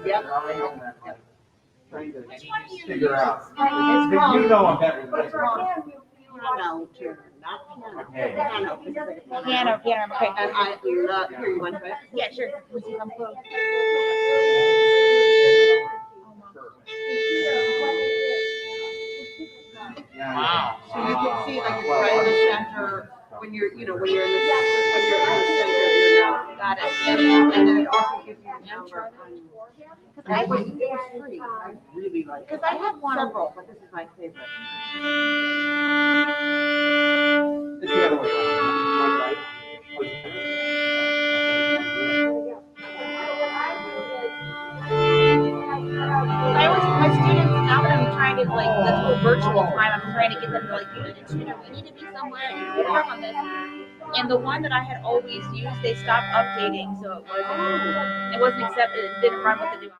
Yep. Trying to figure out. You know I'm better than this. Piano tuner, not piano. Piano, okay. And I love, here, you want to try? Yeah, sure. Let's see if I'm close. Wow. So you can see like it's right in the center when you're, when you're in the center of your note. Got it. And then it also gives you a number. Because I was free. I really like it. Because I had one. Several, but this is my favorite. The piano was one, right? I always, my students, now that I'm trying to, like, this whole virtual time, I'm trying to get them to, like, you need to be somewhere, you need to work on this. And the one that I had always used, they stopped updating, so it wasn't accepted, it didn't run with the new.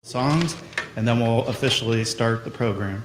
Songs, and then we'll officially start the program.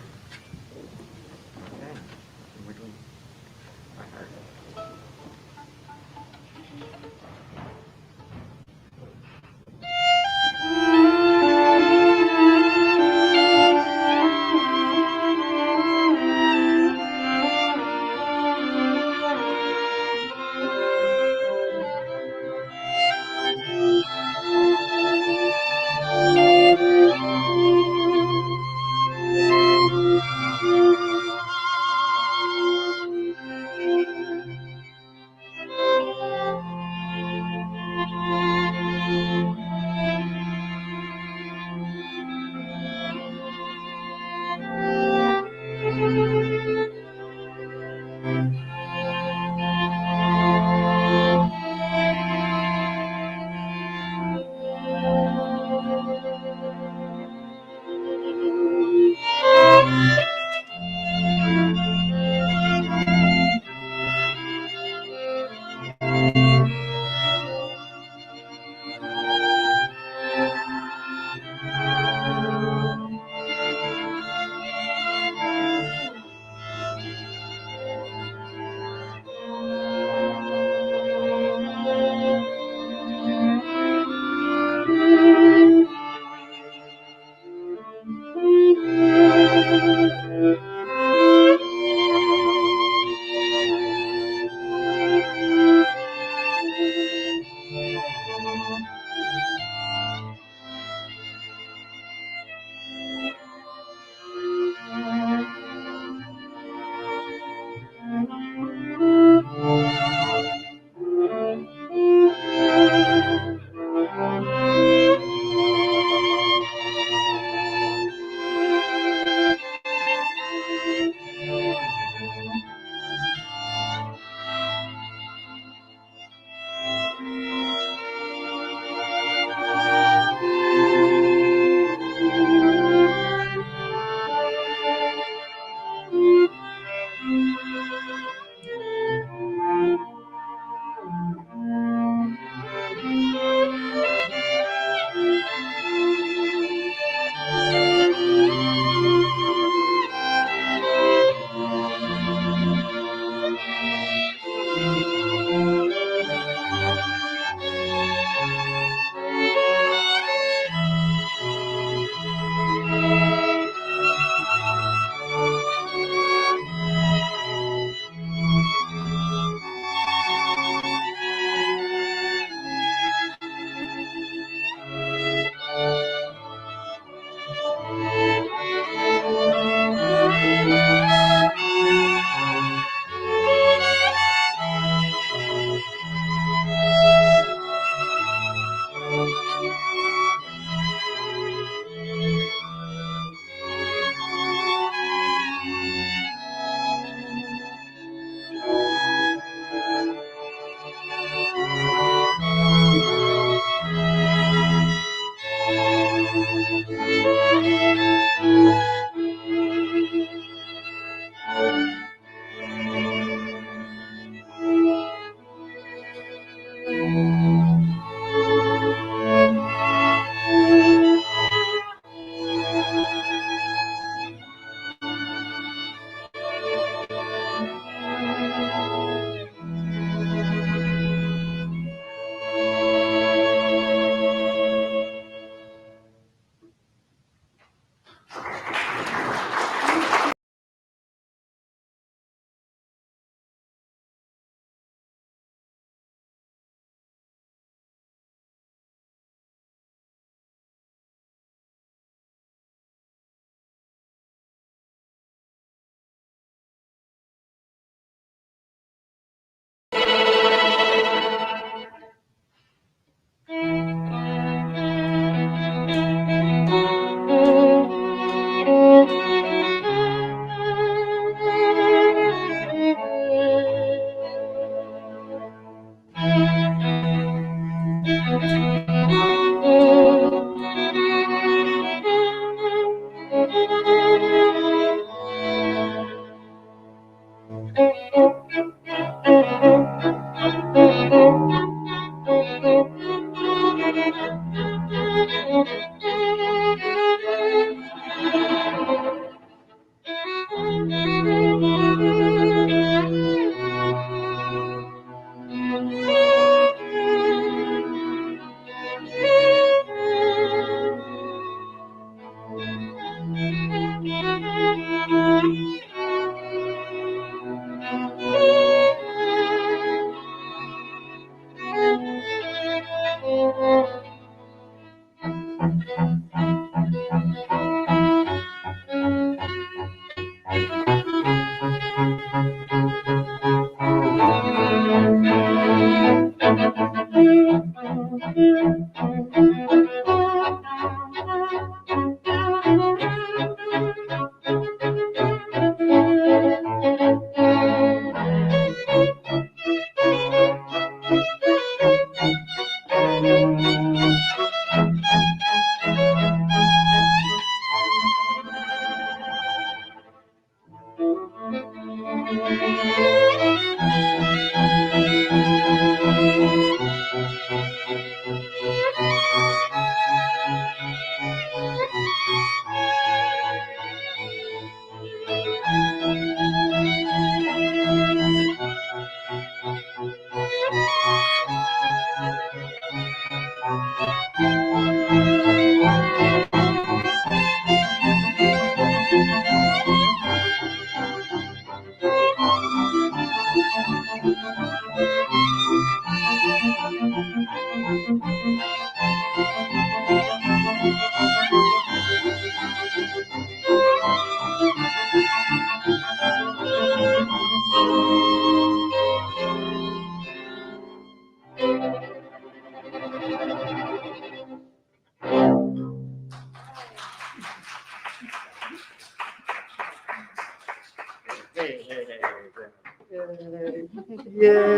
Yay!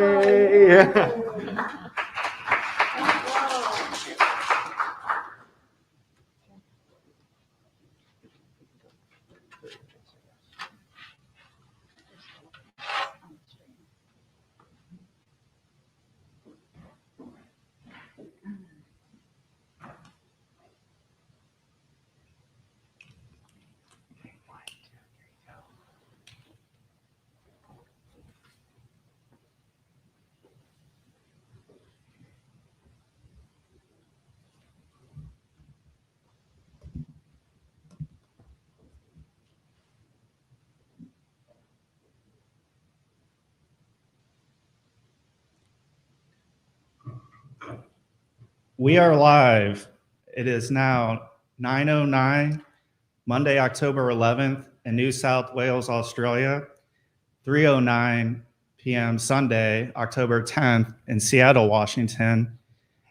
We are live. It is now 9:09, Monday, October 11th in New South Wales, Australia, 3:09 p.m. Sunday, October 10th in Seattle, Washington,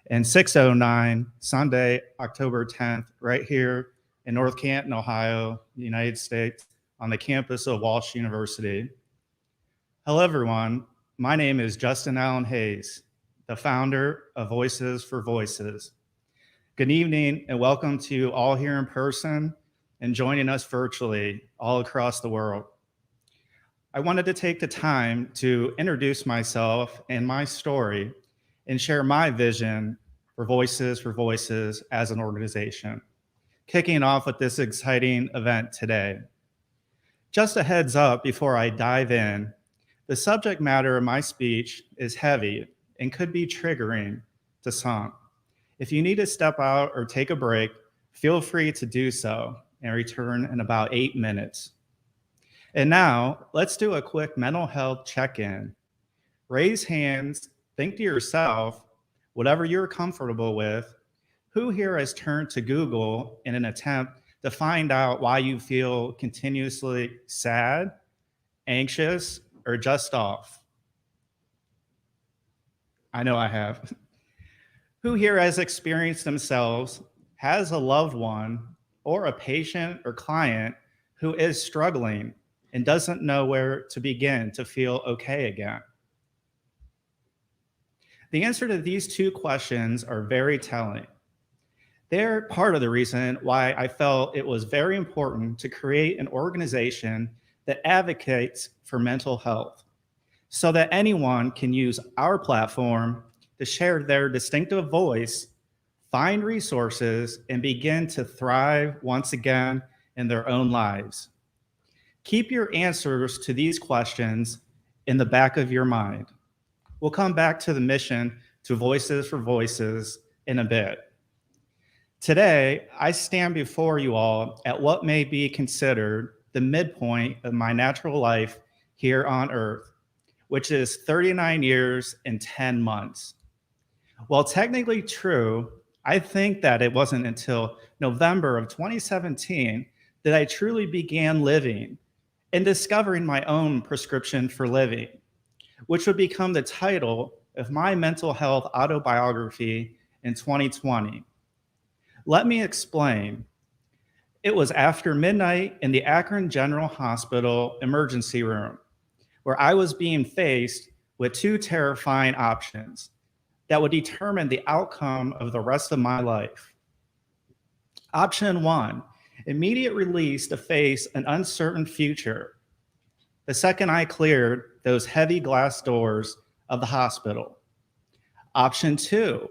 and 6:09 Sunday, October 10th, right here in North Canton, Ohio, United States, on the campus of Walsh University. Hello, everyone. My name is Justin Allen Hayes, the founder of Voices for Voices. Good evening and welcome to all here in person and joining us virtually all across the world. I wanted to take the time to introduce myself and my story and share my vision for Voices as an organization, kicking off with this exciting event today. Just a heads up before I dive in, the subject matter of my speech is heavy and could be triggering to some. If you need to step out or take a break, feel free to do so and return in about 8 minutes. And now, let's do a quick mental health check-in. Raise hands, think to yourself, whatever you're comfortable with, who here has turned to Google in an attempt to find out why you feel continuously sad, anxious, or just off? I know I have. Who here has experienced themselves, has a loved one, or a patient or client who is struggling and doesn't know where to begin to feel okay again? The answer to these two questions are very telling. They're part of the reason why I felt it was very important to create an organization that advocates for mental health, so that anyone can use our platform to share their distinctive voice, find resources, and begin to thrive once again in their own lives. Keep your answers to these questions in the back of your mind. We'll come back to the mission to Voices for Voices in a bit. Today, I stand before you all at what may be considered the midpoint of my natural life here on Earth, which is 39 years and 10 months. While technically true, I think that it wasn't until November of 2017 that I truly began living and discovering my own prescription for living, which would become the title of my mental health autobiography in 2020. Let me explain. It was after midnight in the Akron General Hospital emergency room, where I was being faced with two terrifying options that would determine the outcome of the rest of my life. Option one, immediate release to face an uncertain future. the second I cleared those heavy glass doors of the hospital. Option 2,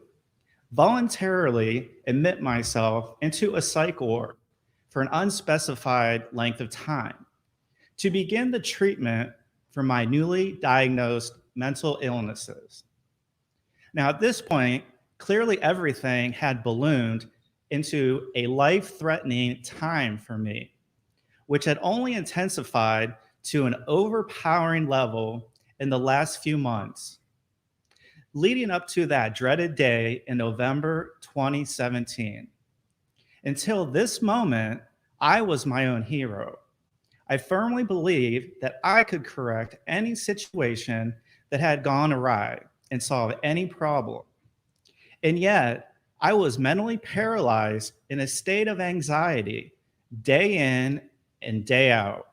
voluntarily admit myself into a psych ward for an unspecified length of time to begin the treatment for my newly diagnosed mental illnesses. Now, at this point, clearly everything had ballooned into a life-threatening time for me, which had only intensified to an overpowering level in the last few months, leading up to that dreaded day in November 2017. Until this moment, I was my own hero. I firmly believed that I could correct any situation that had gone awry and solve any problem. And yet, I was mentally paralyzed in a state of anxiety day in and day out.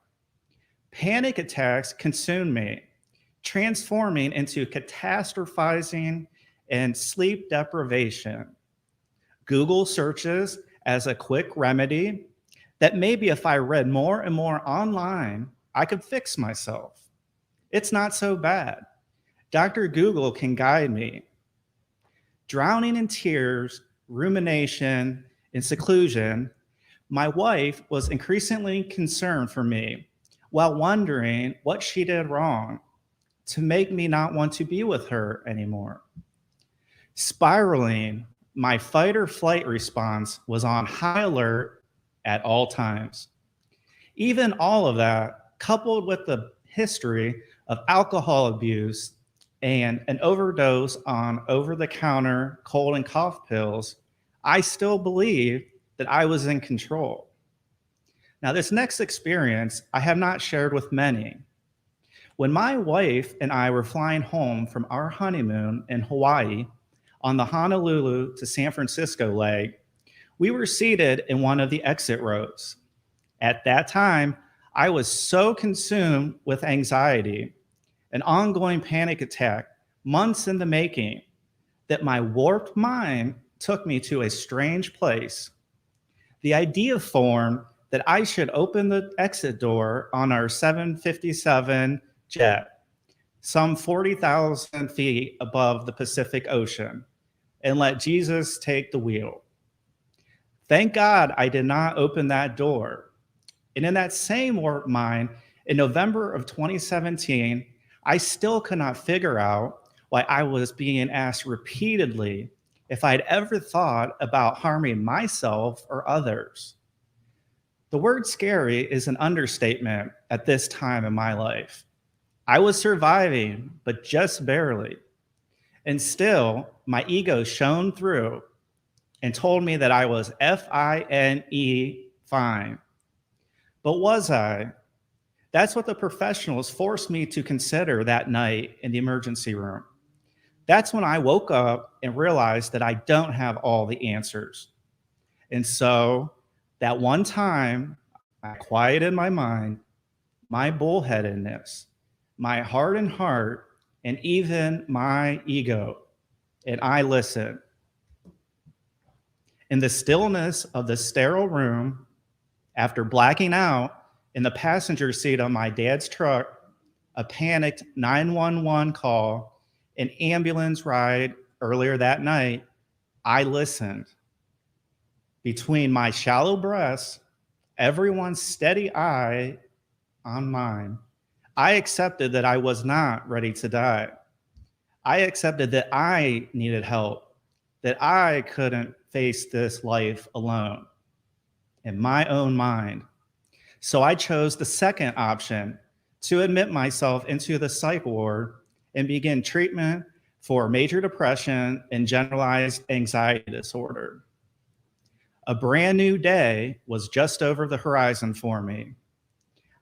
Panic attacks consumed me, transforming into catastrophizing and sleep deprivation. Google searches as a quick remedy that maybe if I read more and more online, I could fix myself. It's not so bad. Dr. Google can guide me. Drowning in tears, rumination, and seclusion, my wife was increasingly concerned for me while wondering what she did wrong to make me not want to be with her anymore. Spiraling, my fight or flight response was on high alert at all times. Even all of that, coupled with the history of alcohol abuse and an overdose on over-the-counter cold and cough pills, I still believed that I was in control. Now, this next experience I have not shared with many. When my wife and I were flying home from our honeymoon in Hawaii on the Honolulu to San Francisco leg, we were seated in one of the exit rows. At that time, I was so consumed with anxiety, an ongoing panic attack, months in the making, that my warped mind took me to a strange place. The idea formed that I should open the exit door on our 757 jet, some 40,000 feet above the Pacific Ocean, and let Jesus take the wheel. Thank God I did not open that door. And in that same warped mind, in November of 2017, I still could not figure out why I was being asked repeatedly if I'd ever thought about harming myself or others. The word scary is an understatement at this time in my life. I was surviving, but just barely. And still, my ego shone through and told me that I was F-I-N-E fine. But was I? That's what the professionals forced me to consider that night in the emergency room. That's when I woke up and realized that I don't have all the answers. And so that one time, I quieted my mind, my bullheadedness, my hardened heart, and even my ego, and I listened. In the stillness of the sterile room, after blacking out in the passenger seat of my dad's truck, a panicked 911 call, an ambulance ride earlier that night, I listened. Between my shallow breaths, everyone's steady eye on mine, I accepted that I was not ready to die. I accepted that I needed help, that I couldn't face this life alone in my own mind. So I chose the second option, to admit myself into the psych ward and begin treatment for major depression and generalized anxiety disorder. A brand new day was just over the horizon for me.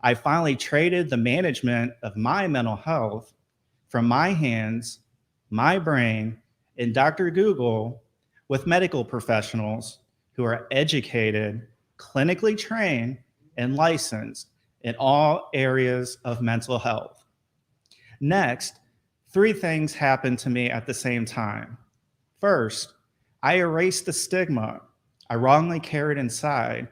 I finally traded the management of my mental health from my hands, my brain, and Dr. Google with medical professionals who are educated, clinically trained, and licensed in all areas of mental health. Next, 3 things happened to me at the same time. First, I erased the stigma I wrongly carried inside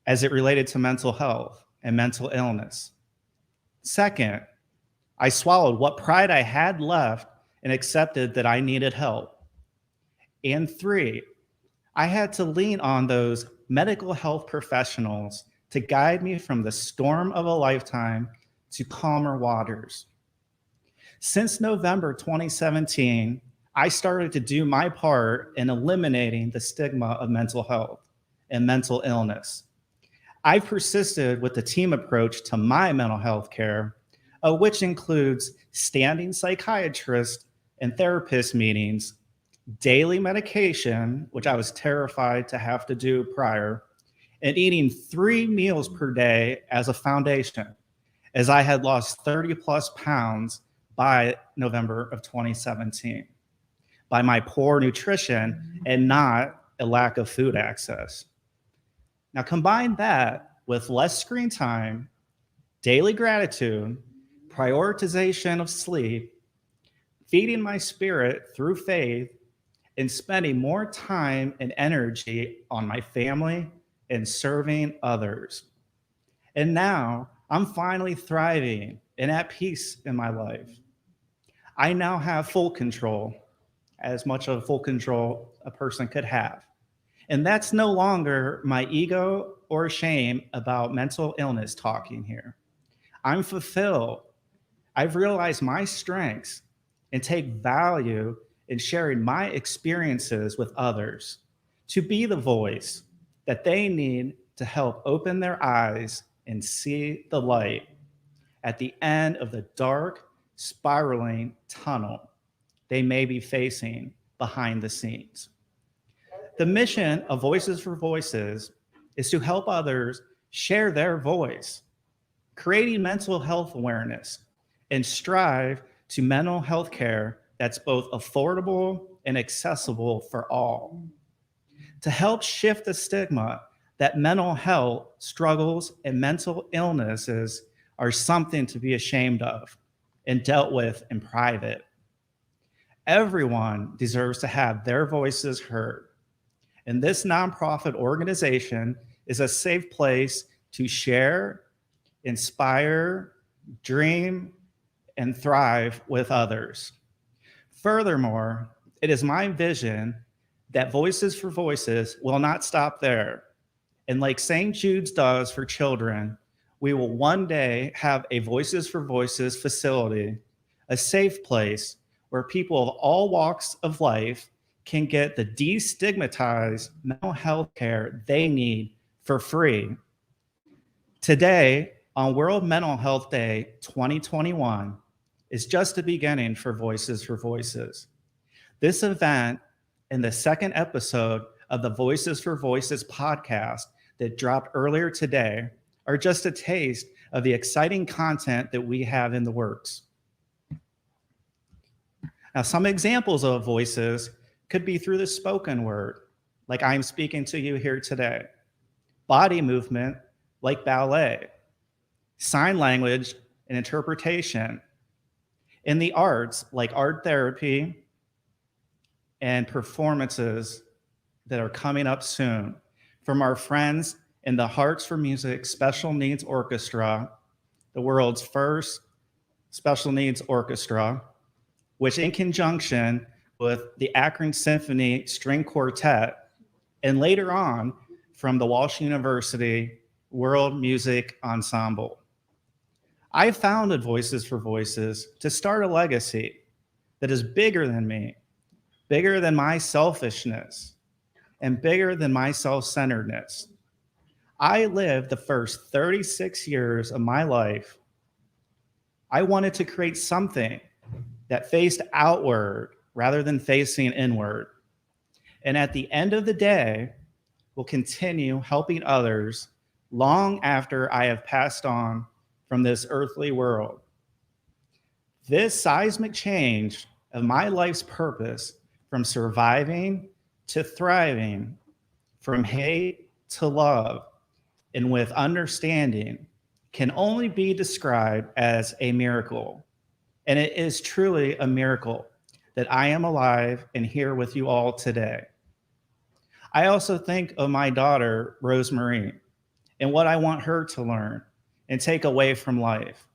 as it related to mental health and mental illness. Second, I swallowed what pride I had left and accepted that I needed help. And three, I had to lean on those medical health professionals to guide me from the storm of a lifetime to calmer waters. Since November 2017, I started to do my part in eliminating the stigma of mental health and mental illness. I've persisted with the team approach to my mental health care, which includes standing psychiatrist and therapist meetings, daily medication, which I was terrified to have to do prior, and eating 3 meals per day as a foundation, as I had lost 30 plus pounds by November of 2017 by my poor nutrition and not a lack of food access. Now combine that with less screen time, daily gratitude, prioritization of sleep, feeding my spirit through faith, and spending more time and energy on my family and serving others. And now I'm finally thriving and at peace in my life. I now have full control, as much of full control a person could have. And that's no longer my ego or shame about mental illness talking here. I'm fulfilled. I've realized my strengths and take value in sharing my experiences with others to be the voice that they need to help open their eyes and see the light at the end of the dark, spiraling tunnel they may be facing behind the scenes. The mission of Voices for Voices is to help others share their voice, creating mental health awareness, and strive to mental health care that's both affordable and accessible for all. To help shift the stigma that mental health struggles and mental illnesses are something to be ashamed of and dealt with in private. Everyone deserves to have their voices heard. And this nonprofit organization is a safe place to share, inspire, dream, and thrive with others. Furthermore, it is my vision that Voices for Voices will not stop there. And like St. Jude's does for children, we will one day have a Voices for Voices facility, a safe place where people of all walks of life can get the destigmatized mental health care they need for free. Today, on World Mental Health Day 2021, is just the beginning for Voices for Voices. This event and the second episode of the Voices for Voices podcast that dropped earlier today are just a taste of the exciting content that we have in the works. Now, some examples of voices could be through the spoken word, like I'm speaking to you here today, body movement, like ballet, sign language and interpretation, in the arts, like art therapy, and performances that are coming up soon from our friends in the Hearts for Music Special Needs Orchestra, the world's first special needs orchestra, which in conjunction with the Akron Symphony String Quartet, and later on from the Walsh University World Music Ensemble. I founded Voices for Voices to start a legacy that is bigger than me, bigger than my selfishness, and bigger than my self-centeredness. I lived the first 36 years of my life. I wanted to create something that faced outward rather than facing inward. And at the end of the day, will continue helping others long after I have passed on from this earthly world. This seismic change of my life's purpose, from surviving to thriving, from hate to love, and with understanding, can only be described as a miracle. And it is truly a miracle that I am alive and here with you all today. I also think of my daughter, Rosemary, and what I want her to learn and take away from life.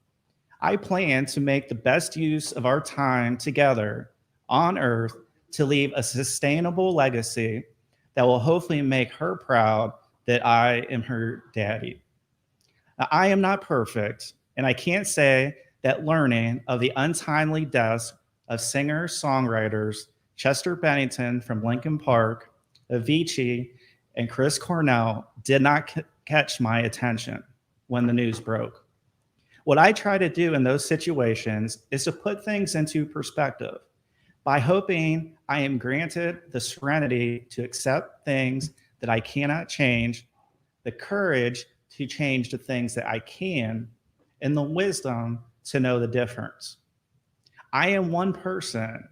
I plan to make the best use of our time together on Earth to leave a sustainable legacy that will hopefully make her proud that I am her daddy. Now, I am not perfect, and I can't say that learning of the untimely deaths of singer-songwriters Chester Bennington from Linkin Park, Avicii, and Chris Cornell did not catch my attention when the news broke. What I try to do in those situations is to put things into perspective by hoping I am granted the serenity to accept things that I cannot change, the courage to change the things that I can, and the wisdom to know the difference. I am one person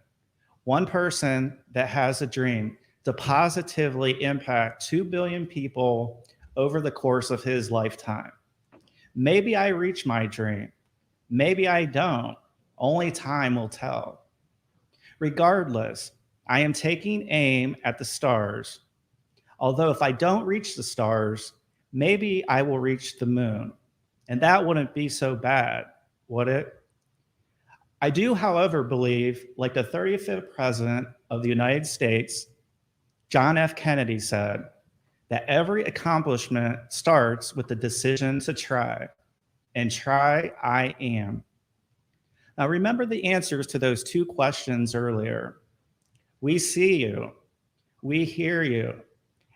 that has a dream to positively impact 2 billion people over the course of his lifetime. Maybe I reach my dream. Maybe I don't. Only time will tell. Regardless, I am taking aim at the stars. Although if I don't reach the stars, maybe I will reach the moon. And that wouldn't be so bad, would it? I do, however, believe, like the 35th president of the United States, John F. Kennedy said, that every accomplishment starts with the decision to try, and try I am. Now remember the answers to those two questions earlier. We see you, we hear you,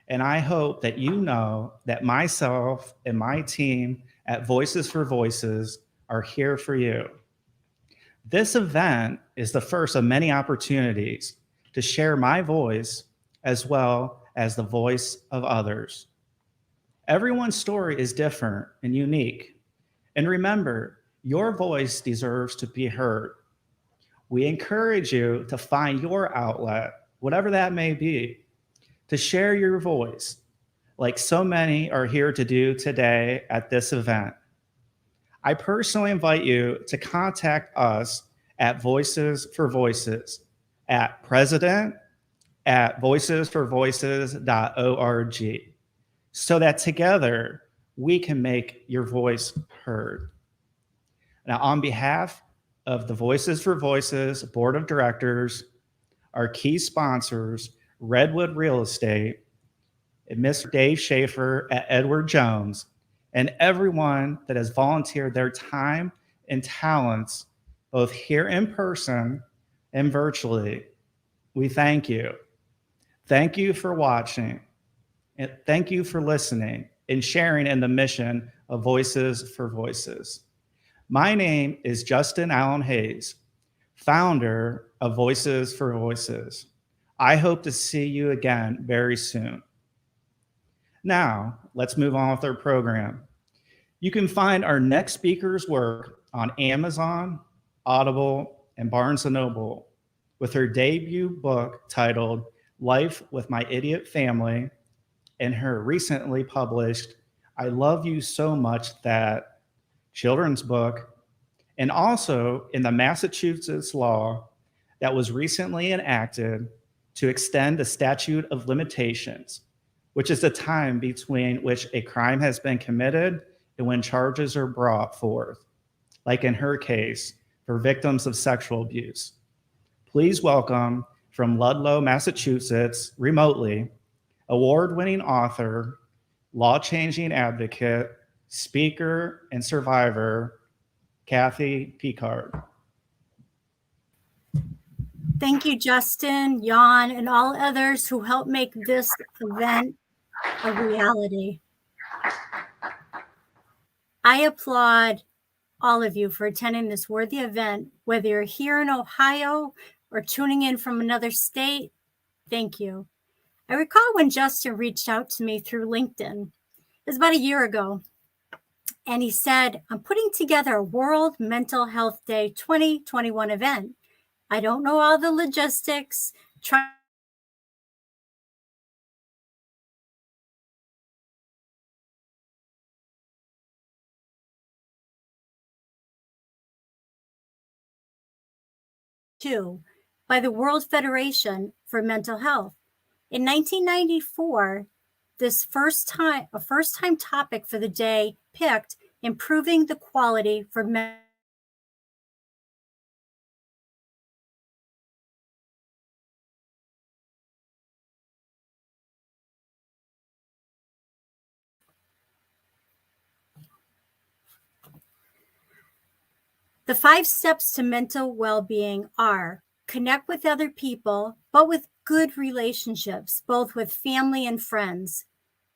and I hope that you know that myself and my team at Voices for Voices are here for you. This event is the first of many opportunities to share my voice as well as the voice of others. Everyone's story is different and unique. And remember, your voice deserves to be heard. We encourage you to find your outlet, whatever that may be, to share your voice, like so many are here to do today at this event. I personally invite you to contact us at Voices for Voices at president@voicesforvoices.org so that together we can make your voice heard. Now, on behalf of the Voices for Voices Board of Directors, our key sponsors, Redwood Real Estate, and Mr. Dave Schaefer at Edward Jones, and everyone that has volunteered their time and talents, both here in person and virtually, we thank you. Thank you for watching, and thank you for listening and sharing in the mission of Voices for Voices. My name is Justin Allen Hayes, founder of Voices for Voices. I hope to see you again very soon. Now, let's move on with our program. You can find our next speaker's work on Amazon, Audible, and Barnes & Noble with her debut book titled Life with My Idiot Family and her recently published I Love You So Much That children's book, and also in the Massachusetts law that was recently enacted to extend the statute of limitations, which is the time between which a crime has been committed and when charges are brought forth, like in her case, for victims of sexual abuse. Please welcome from Ludlow, Massachusetts, remotely, award-winning author, law-changing advocate, speaker, and survivor, Kathy Peart. Thank you, Justin, Yan, and all others who helped make this event a reality. I applaud all of you for attending this worthy event, whether you're here in Ohio or tuning in from another state. Thank you. I recall when Justin reached out to me through LinkedIn. It was about a year ago. And he said, I'm putting together a World Mental Health Day 2021 event. I don't know all the logistics. By the World Federation for Mental Health. In 1994, a first-time topic for the day picked improving the quality for The 5 steps to mental well-being are: connect with other people, but with good relationships, both with family and friends.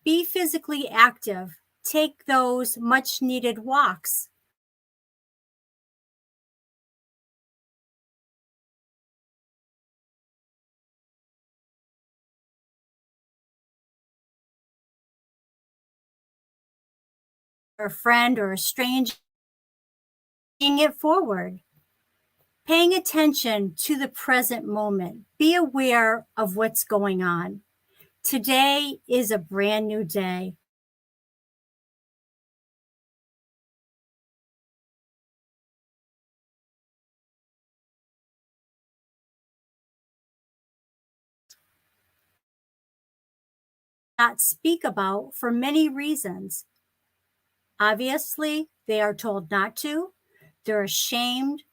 Be physically active. Take those much needed walks. Or a friend or a stranger, paying it forward. Paying attention to the present moment. Be aware of what's going on. Today is a brand new day. Not speak about for many reasons. Obviously, they are told not to. They're ashamed.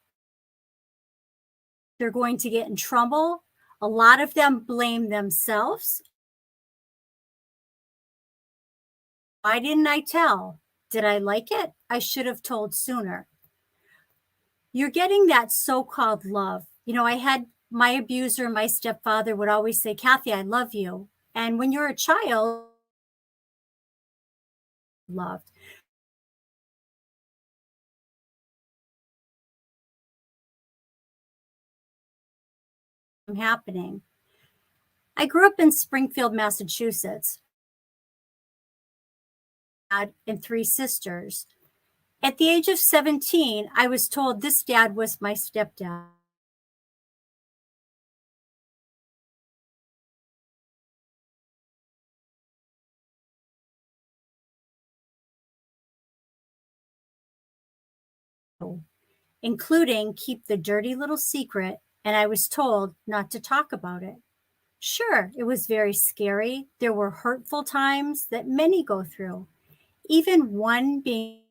They're going to get in trouble. A lot of them blame themselves. Why didn't I tell? Did I like it? I should have told sooner. You're getting that so-called love. You know, I had my abuser, my stepfather would always say, Kathy, I love you. And when you're a child, loved. Happening. I grew up in Springfield, Massachusetts. And 3 sisters. At the age of 17, I was told this dad was my stepdad. Including keep the dirty little secret, and I was told not to talk about it. Sure, it was very scary. There were hurtful times that many go through, even one being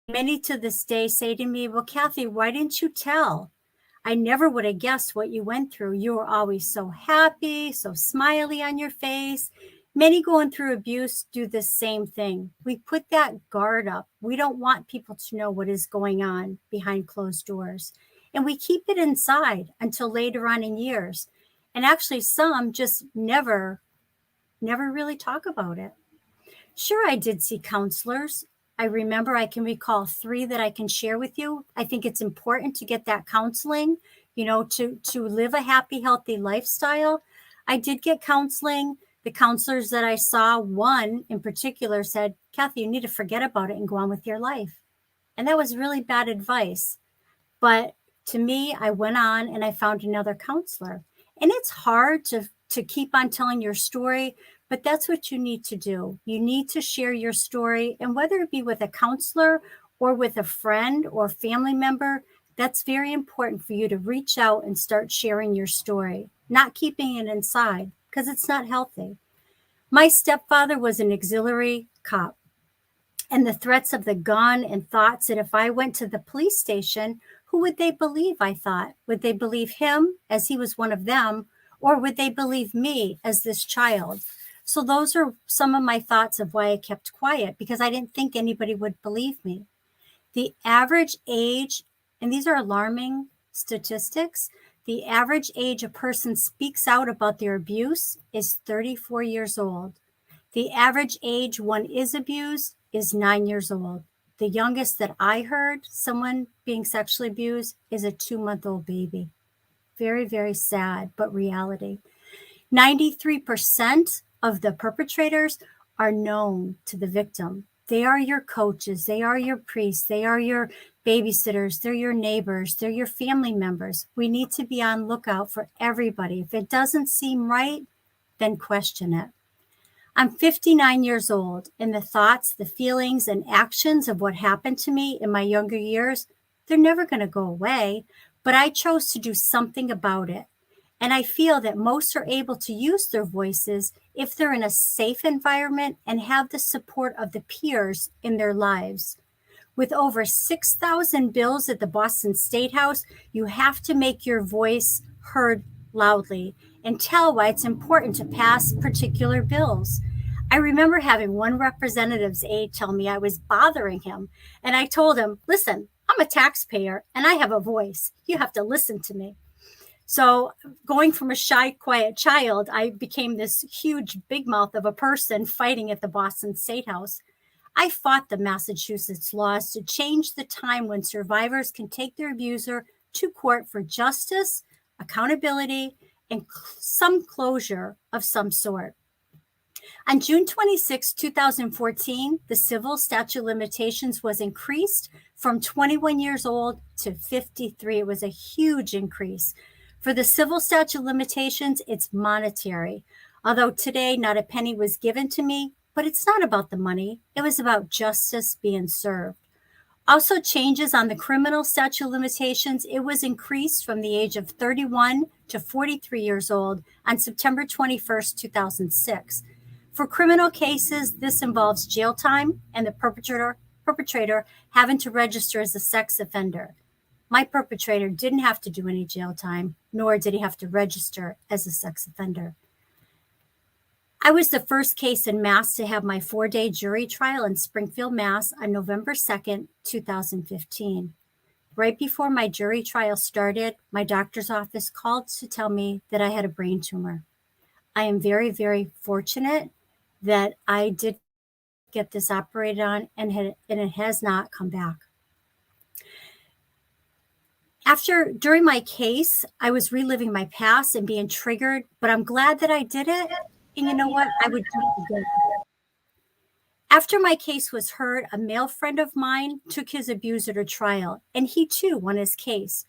many to this day say to me, well, Kathy, why didn't you tell? I never would have guessed what you went through. You were always so happy, so smiley on your face. Many going through abuse do the same thing. We put that guard up. We don't want people to know what is going on behind closed doors. And we keep it inside until later on in years. And actually some just never really talk about it. Sure, I did see counselors. I remember I can recall 3 that I can share with you. I think it's important to get that counseling, you know, to live a happy, healthy lifestyle. I did get counseling. The counselors that I saw, one in particular said, Kathy, you need to forget about it and go on with your life. And that was really bad advice. But to me, I went on and I found another counselor. And it's hard to keep on telling your story, but that's what you need to do. You need to share your story, and whether it be with a counselor or with a friend or family member, that's very important for you to reach out and start sharing your story, not keeping it inside because it's not healthy. My stepfather was an auxiliary cop, and the threats of the gun and thoughts that if I went to the police station, who would they believe? I thought, would they believe him as he was one of them, or would they believe me as this child? So those are some of my thoughts of why I kept quiet, because I didn't think anybody would believe me. The average age, and these are alarming statistics, the average age a person speaks out about their abuse is 34 years old. The average age one is abused is 9 years old. The youngest that I heard someone being sexually abused is a 2-month-old baby. Very, very sad, but reality. 93% of the perpetrators are known to the victim. They are your coaches. They are your priests. They are your babysitters. They're your neighbors. They're your family members. We need to be on lookout for everybody. If it doesn't seem right, then question it. I'm 59 years old, and the thoughts, the feelings, and actions of what happened to me in my younger years, they're never going to go away, but I chose to do something about it. And I feel that most are able to use their voices if they're in a safe environment and have the support of the peers in their lives. With over 6,000 bills at the Boston State House, you have to make your voice heard loudly and tell why it's important to pass particular bills. I remember having one representative's aide tell me I was bothering him, and I told him, listen, I'm a taxpayer and I have a voice. You have to listen to me. So going from a shy, quiet child, I became this huge big mouth of a person fighting at the Boston State House. I fought the Massachusetts laws to change the time when survivors can take their abuser to court for justice, accountability, and some closure of some sort. On June 26, 2014, the civil statute of limitations was increased from 21 years old to 53. It was a huge increase. For the civil statute of limitations, it's monetary. Although today not a penny was given to me, but it's not about the money. It was about justice being served. Also changes on the criminal statute of limitations, it was increased from the age of 31 to 43 years old on September 21st, 2006. For criminal cases, this involves jail time and the perpetrator having to register as a sex offender. My perpetrator didn't have to do any jail time, nor did he have to register as a sex offender. I was the first case in Mass to have my 4-day jury trial in Springfield, Mass on November 2nd, 2015. Right before my jury trial started, my doctor's office called to tell me that I had a brain tumor. I am very, very fortunate that I did get this operated on and it has not come back. During my case, I was reliving my past and being triggered, but I'm glad that I did it. And you know what? I would do it again. After my case was heard, a male friend of mine took his abuser to trial, and he too won his case.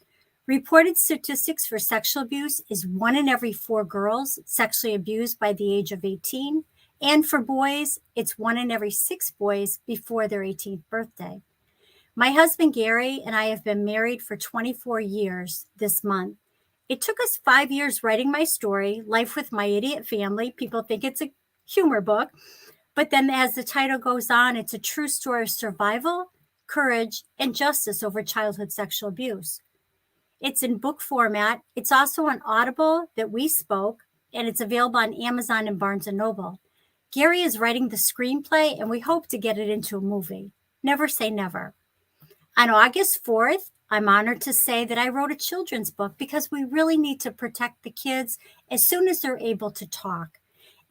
Reported statistics for sexual abuse is 1 in every 4 girls sexually abused by the age of 18. And for boys, it's 1 in every 6 boys before their 18th birthday. My husband, Gary, and I have been married for 24 years this month. It took us 5 years writing my story, Life with My Idiot Family. People think it's a humor book, but then as the title goes on, it's a true story of survival, courage, and justice over childhood sexual abuse. It's in book format. It's also on Audible that we spoke, and it's available on Amazon and Barnes & Noble. Gary is writing the screenplay, and we hope to get it into a movie. Never say never. On August 4th, I'm honored to say that I wrote a children's book because we really need to protect the kids as soon as they're able to talk.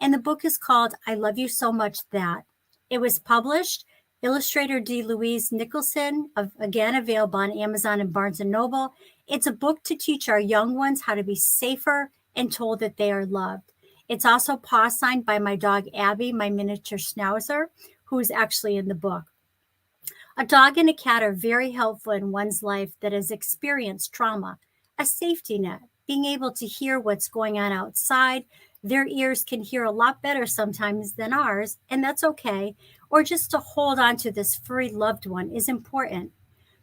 And the book is called I Love You So Much That. It was published, illustrator D. Louise Nicholson, again available on Amazon and Barnes & Noble. It's a book to teach our young ones how to be safer and told that they are loved. It's also paw signed by my dog Abby, my miniature schnauzer, who's actually in the book. A dog and a cat are very helpful in one's life that has experienced trauma. A safety net, being able to hear what's going on outside. Their ears can hear a lot better sometimes than ours, and that's okay. Or just to hold on to this furry loved one is important.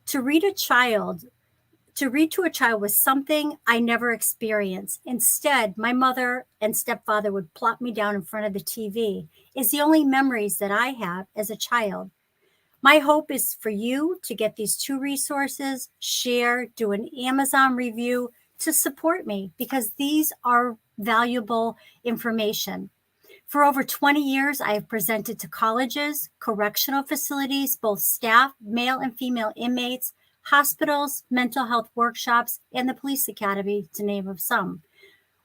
To read to a child was something I never experienced. Instead, my mother and stepfather would plop me down in front of the TV. Is the only memories that I have as a child. My hope is for you to get these 2 resources, share, do an Amazon review to support me because these are valuable information. For over 20 years, I have presented to colleges, correctional facilities, both staff, male and female inmates, hospitals, mental health workshops, and the police academy, to name of some.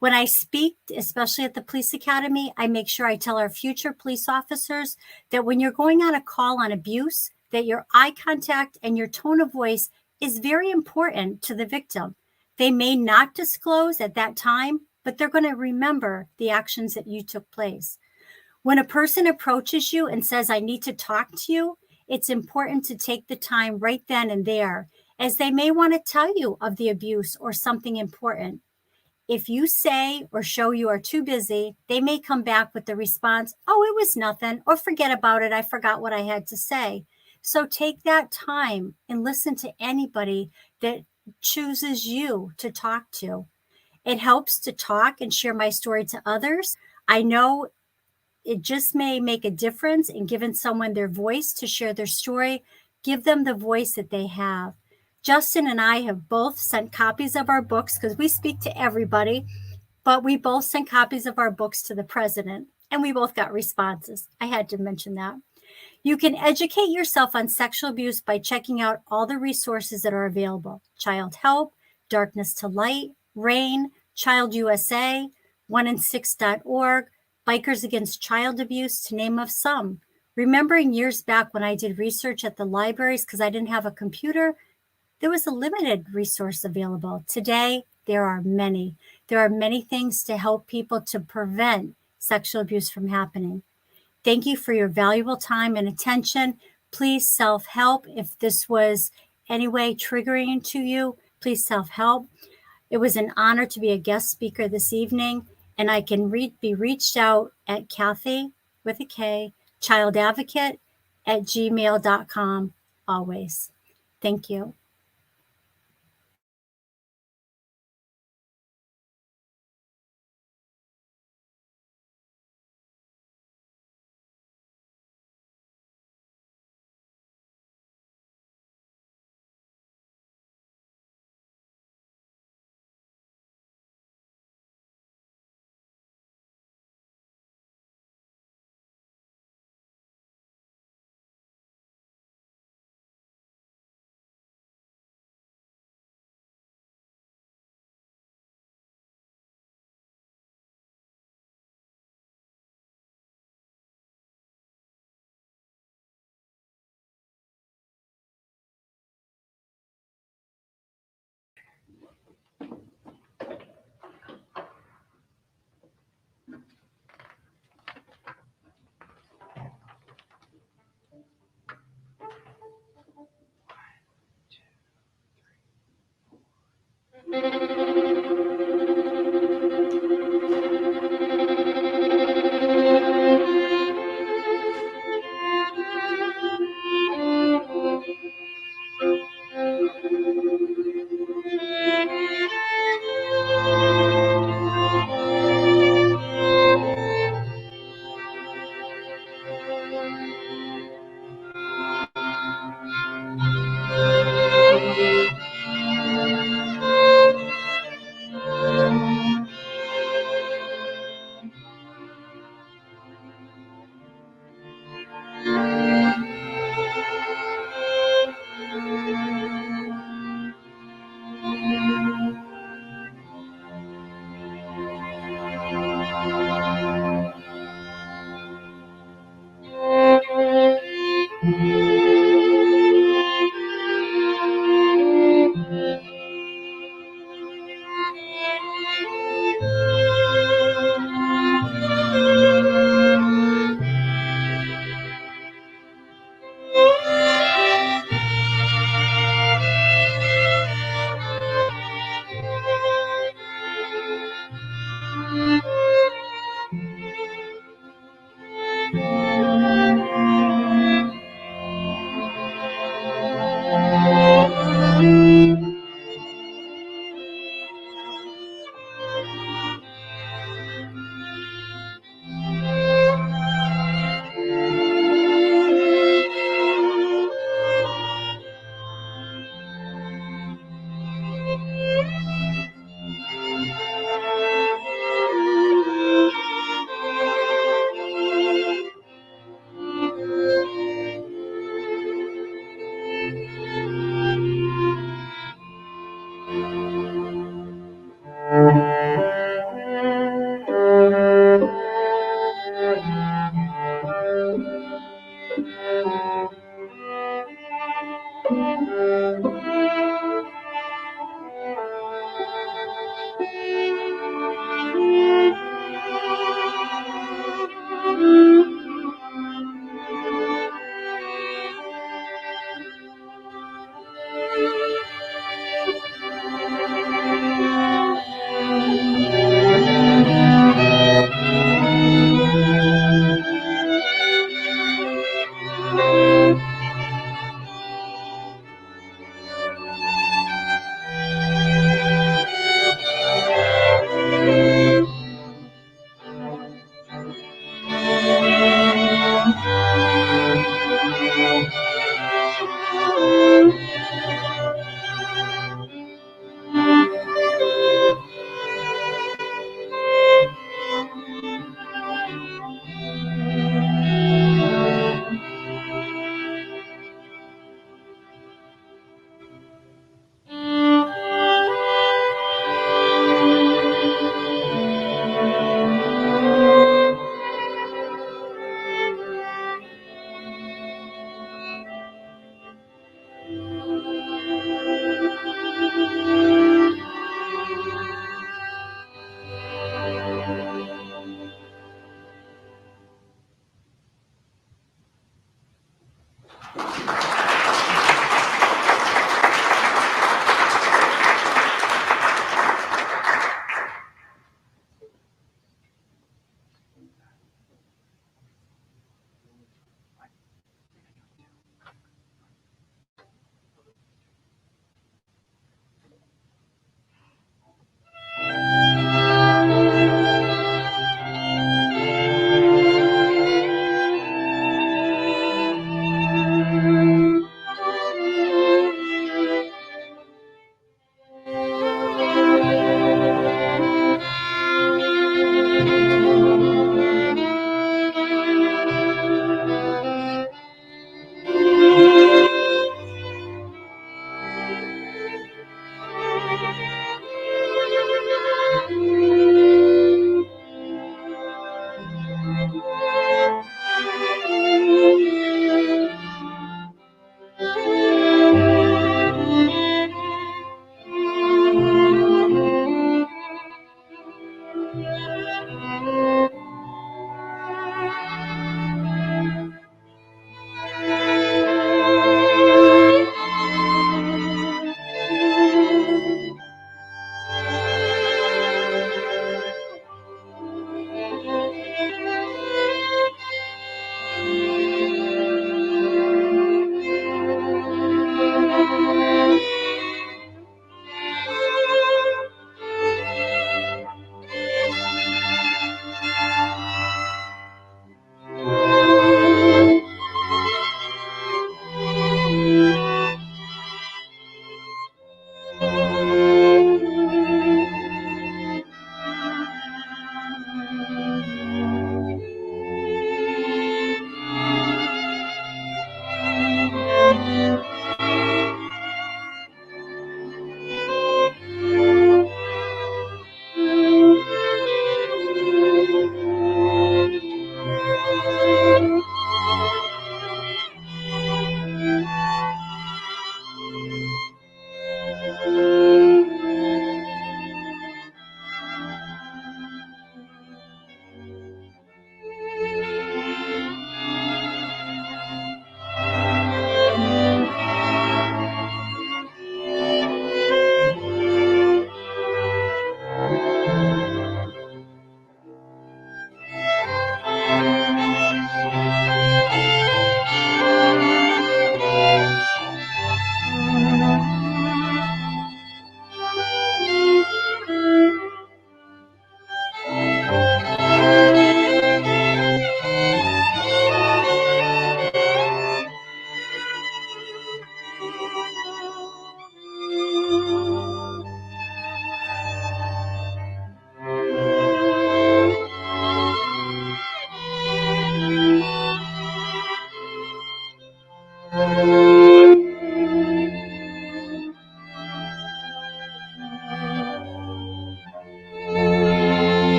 When I speak, especially at the police academy, I make sure I tell our future police officers that when you're going on a call on abuse, that your eye contact and your tone of voice is very important to the victim. They may not disclose at that time, but they're going to remember the actions that you took place. When a person approaches you and says, I need to talk to you, it's important to take the time right then and there, as they may want to tell you of the abuse or something important. If you say or show you are too busy, they may come back with the response, oh, it was nothing, or forget about it, I forgot what I had to say. So take that time and listen to anybody that chooses you to talk to. It helps to talk and share my story to others. I know it just may make a difference in giving someone their voice to share their story. Give them the voice that they have. Justin and I have both sent copies of our books because we speak to everybody But we both sent copies of our books to the president, and we both got responses. I had to mention that. You can educate yourself on sexual abuse by checking out all the resources that are available. Child Help, Darkness to Light, RAIN, Child USA, 1in6.org, Bikers Against Child Abuse, to name of some. Remembering years back when I did research at the libraries because I didn't have a computer, there was a limited resource available. Today, there are many. There are many things to help people to prevent sexual abuse from happening. Thank you for your valuable time and attention. Please self-help. If this was any way triggering to you, please self-help. It was an honor to be a guest speaker this evening, and I can be reached out at Kathy, with a K, childadvocate@gmail.com always. Thank you.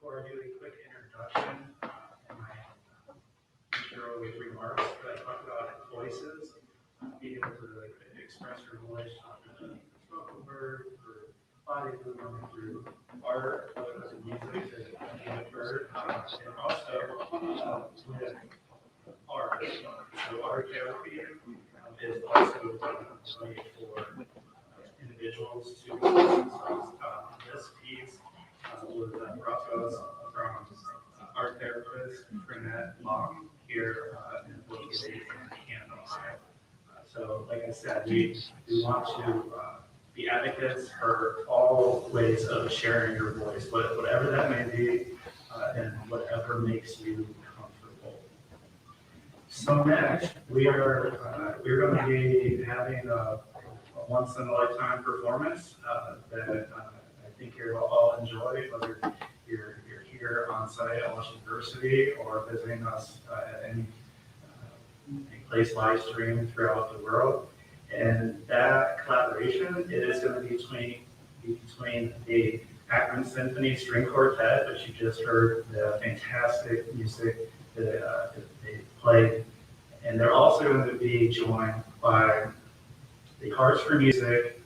before I do a quick introduction and my intro remarks, that I talk about voices, being able to express your voice in a spoken word, or body movement, through art, whether it's music that you have heard, and also with art. So art therapy is also a way for individuals to express themselves. This piece was brought to us from art therapist Renette Locke here located in Canada. So, like I said, we want to be advocates for all ways of sharing your voice, whatever that may be, and whatever makes you comfortable. So next, we're going to be having a once in a lifetime performance that I think you'll all enjoy, whether you're here on site at Washington University or visiting us at any place live stream throughout the world. And that collaboration, it is going to be between the Akron Symphony String Quartet, which you just heard the fantastic music that they played, and they're also going to be joined by the Hearts for Music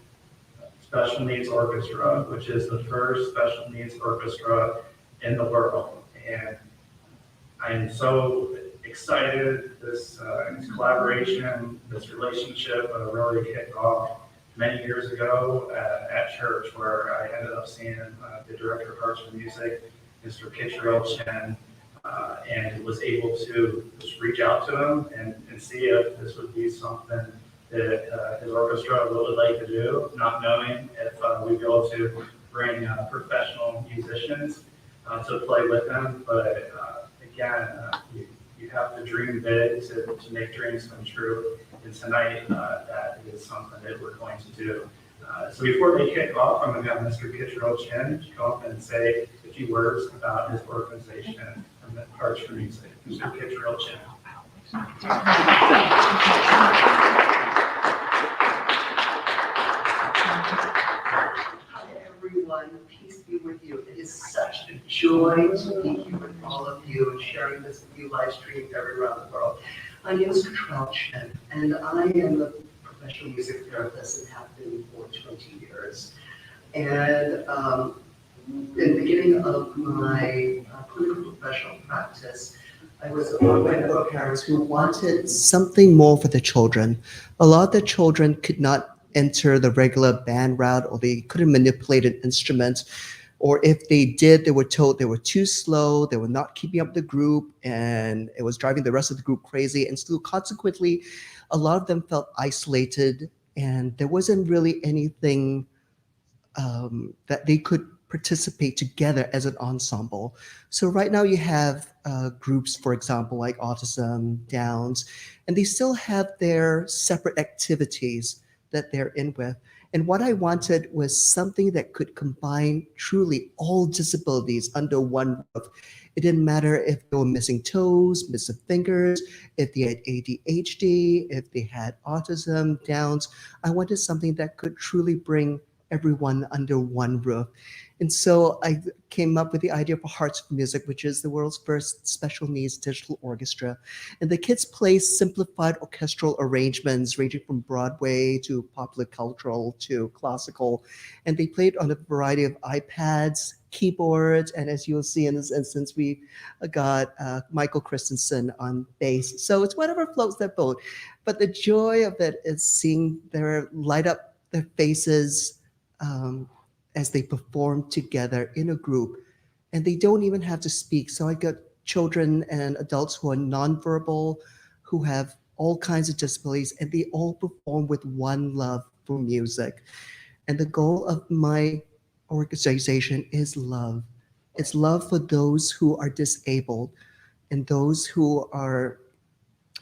Special Needs Orchestra, which is the first special needs orchestra in the world. And I am so excited. This collaboration, this relationship really kicked off many years ago at church, where I ended up seeing the director of Hearts for Music, Mr. Kitcherell Chen, and was able to just reach out to him and see if this would be something that his orchestra would like to do, not knowing if we'd be able to bring professional musicians to play with them. But again, you have to dream big to make dreams come true. And tonight, that is something that we're going to do. So before we kick off, I'm going to have Mr. Kitcherell Chen come up and say a few words about his organization and the Hearts for Music. Mr. Kitcherell Chen. Everyone, peace be with you. It is such a joy to be here with all of you and sharing this with you live stream everywhere around the world. My name is Kathy Peart, and I am a professional music therapist and have been for 20 years. And in the beginning of my clinical professional practice, I was appointed by parents who wanted something more for the children. A lot of the children could not enter the regular band route, or they couldn't manipulate an instrument, or if they did, they were told they were too slow, they were not keeping up the group, and it was driving the rest of the group crazy. And so consequently, a lot of them felt isolated, and there wasn't really anything that they could participate together as an ensemble. So right now you have groups, for example, like Autism, Downs, and they still have their separate activities that they're in with. And what I wanted was something that could combine truly all disabilities under one roof. It didn't matter if they were missing toes, missing fingers, if they had ADHD, if they had autism, Downs. I wanted something that could truly bring everyone under one roof. And so I came up with the idea for Hearts for Music, which is the world's first special needs digital orchestra. And the kids play simplified orchestral arrangements ranging from Broadway to popular cultural to classical. And they played on a variety of iPads, keyboards, and as you'll see in this instance, we got Michael Christensen on bass. So it's whatever floats their boat. But the joy of it is seeing their light up their faces as they perform together in a group, and they don't even have to speak. So I got children and adults who are nonverbal, who have all kinds of disabilities, and they all perform with one love for music. And the goal of my organization is love. It's love for those who are disabled and those who are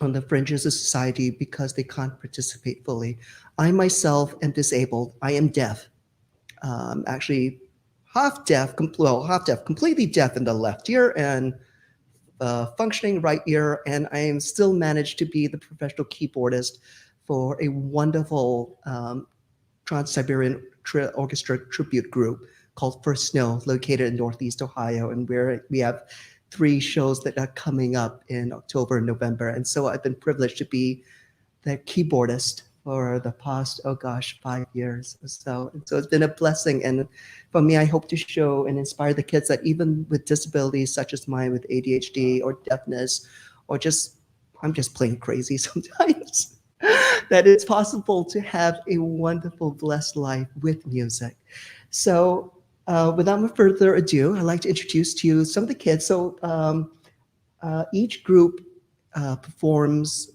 on the fringes of society because they can't participate fully. I myself am disabled. I am deaf. Actually half deaf, completely deaf in the left ear and functioning right ear, and I am still managed to be the professional keyboardist for a wonderful Trans-Siberian Orchestra tribute group called First Snow, located in Northeast Ohio. And we have 3 shows that are coming up in October and November. And so I've been privileged to be the keyboardist for the past, 5 years or so. And so it's been a blessing. And for me, I hope to show and inspire the kids that even with disabilities such as mine, with ADHD or deafness, or I'm just plain crazy sometimes, that it's possible to have a wonderful, blessed life with music. So without further ado, I'd like to introduce to you some of the kids. So each group performs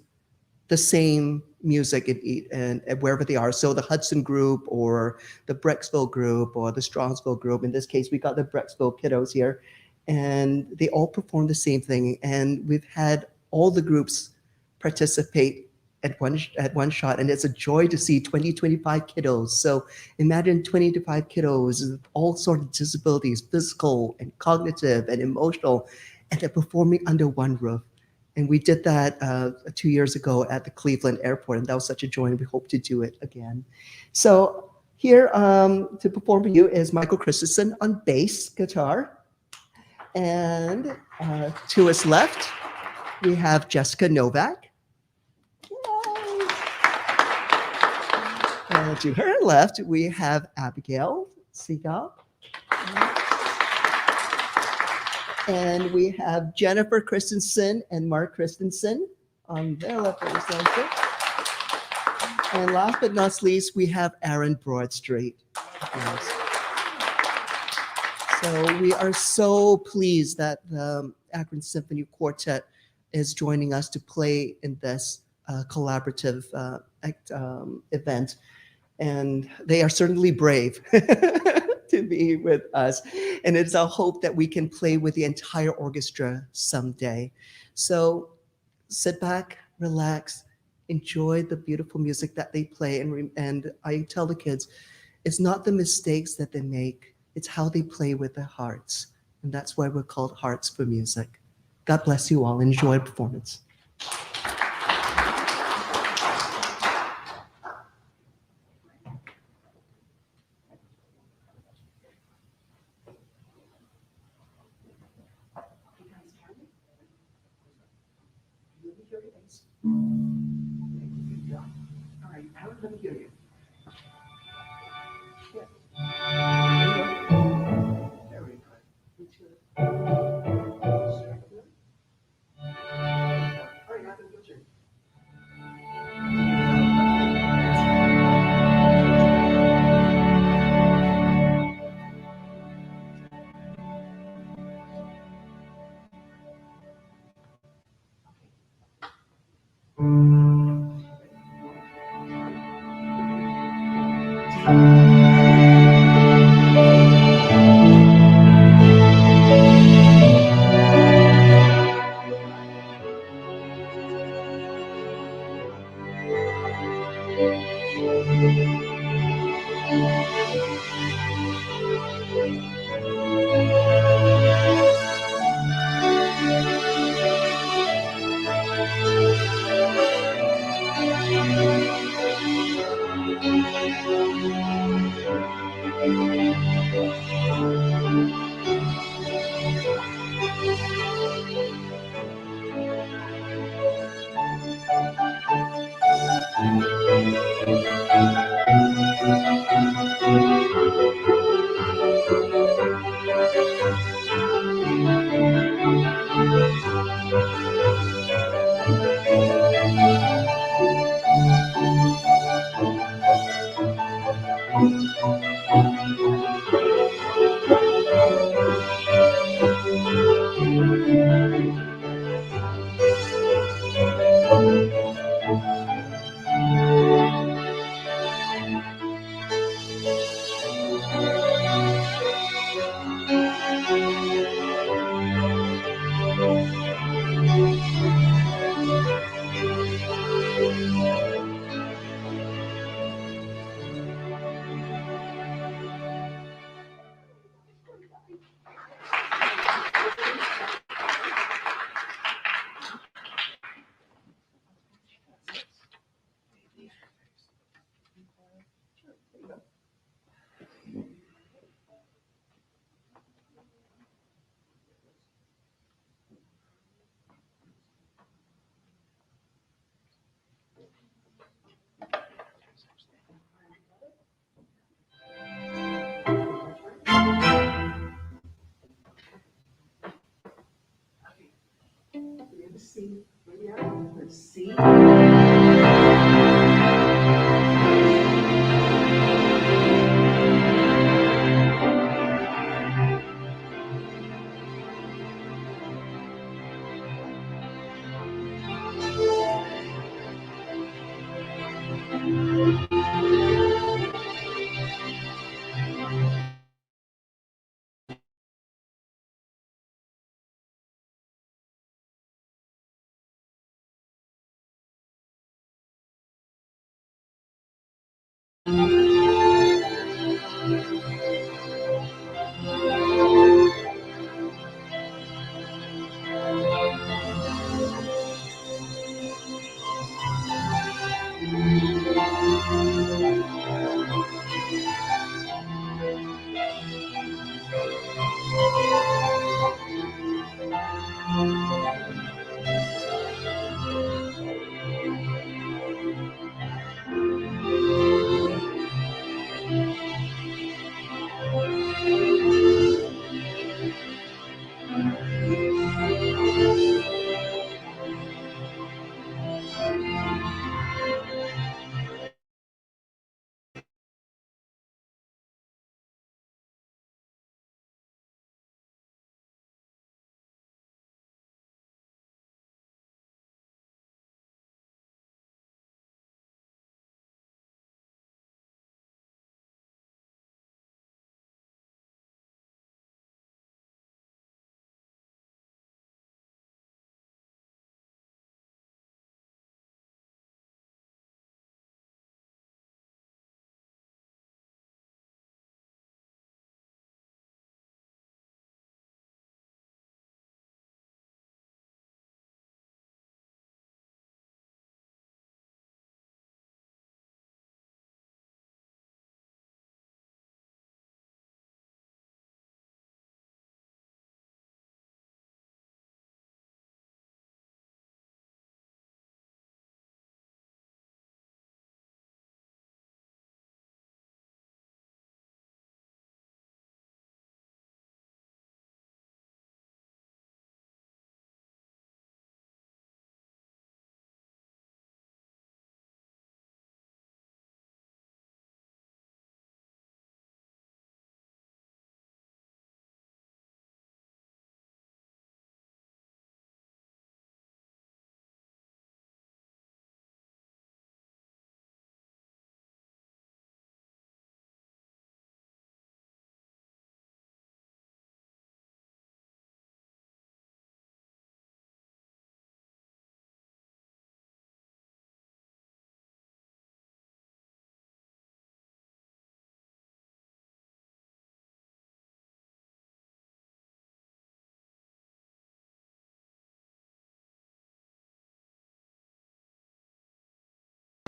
the same music and wherever they are. So the Hudson group or the Brecksville group or the Strongsville group, in this case, we got the Brecksville kiddos here, and they all perform the same thing. And we've had all the groups participate at one shot, and it's a joy to see 25 kiddos. So imagine 25 kiddos with all sorts of disabilities, physical and cognitive and emotional, and they're performing under one roof. And we did that 2 years ago at the Cleveland airport, and that was such a joy, and we hope to do it again. So here to perform for you is Michael Christensen on bass guitar. And to his left, we have Jessica Novak. Yay. And to her left, we have Abigail Seagal. And we have Jennifer Christensen and Mark Christensen on their left representative. And last but not least, we have Aaron Broadstreet. Yes. So we are so pleased that the Akron Symphony Quartet is joining us to play in this collaborative event. And they are certainly brave to be with us. And it's our hope that we can play with the entire orchestra someday. So sit back, relax, enjoy the beautiful music that they play. And I tell the kids, it's not the mistakes that they make, it's how they play with their hearts. And that's why we're called Hearts for Music. God bless you all. Enjoy the performance. All right, Aaron, let me hear you. Very good. All right, Aaron, your turn.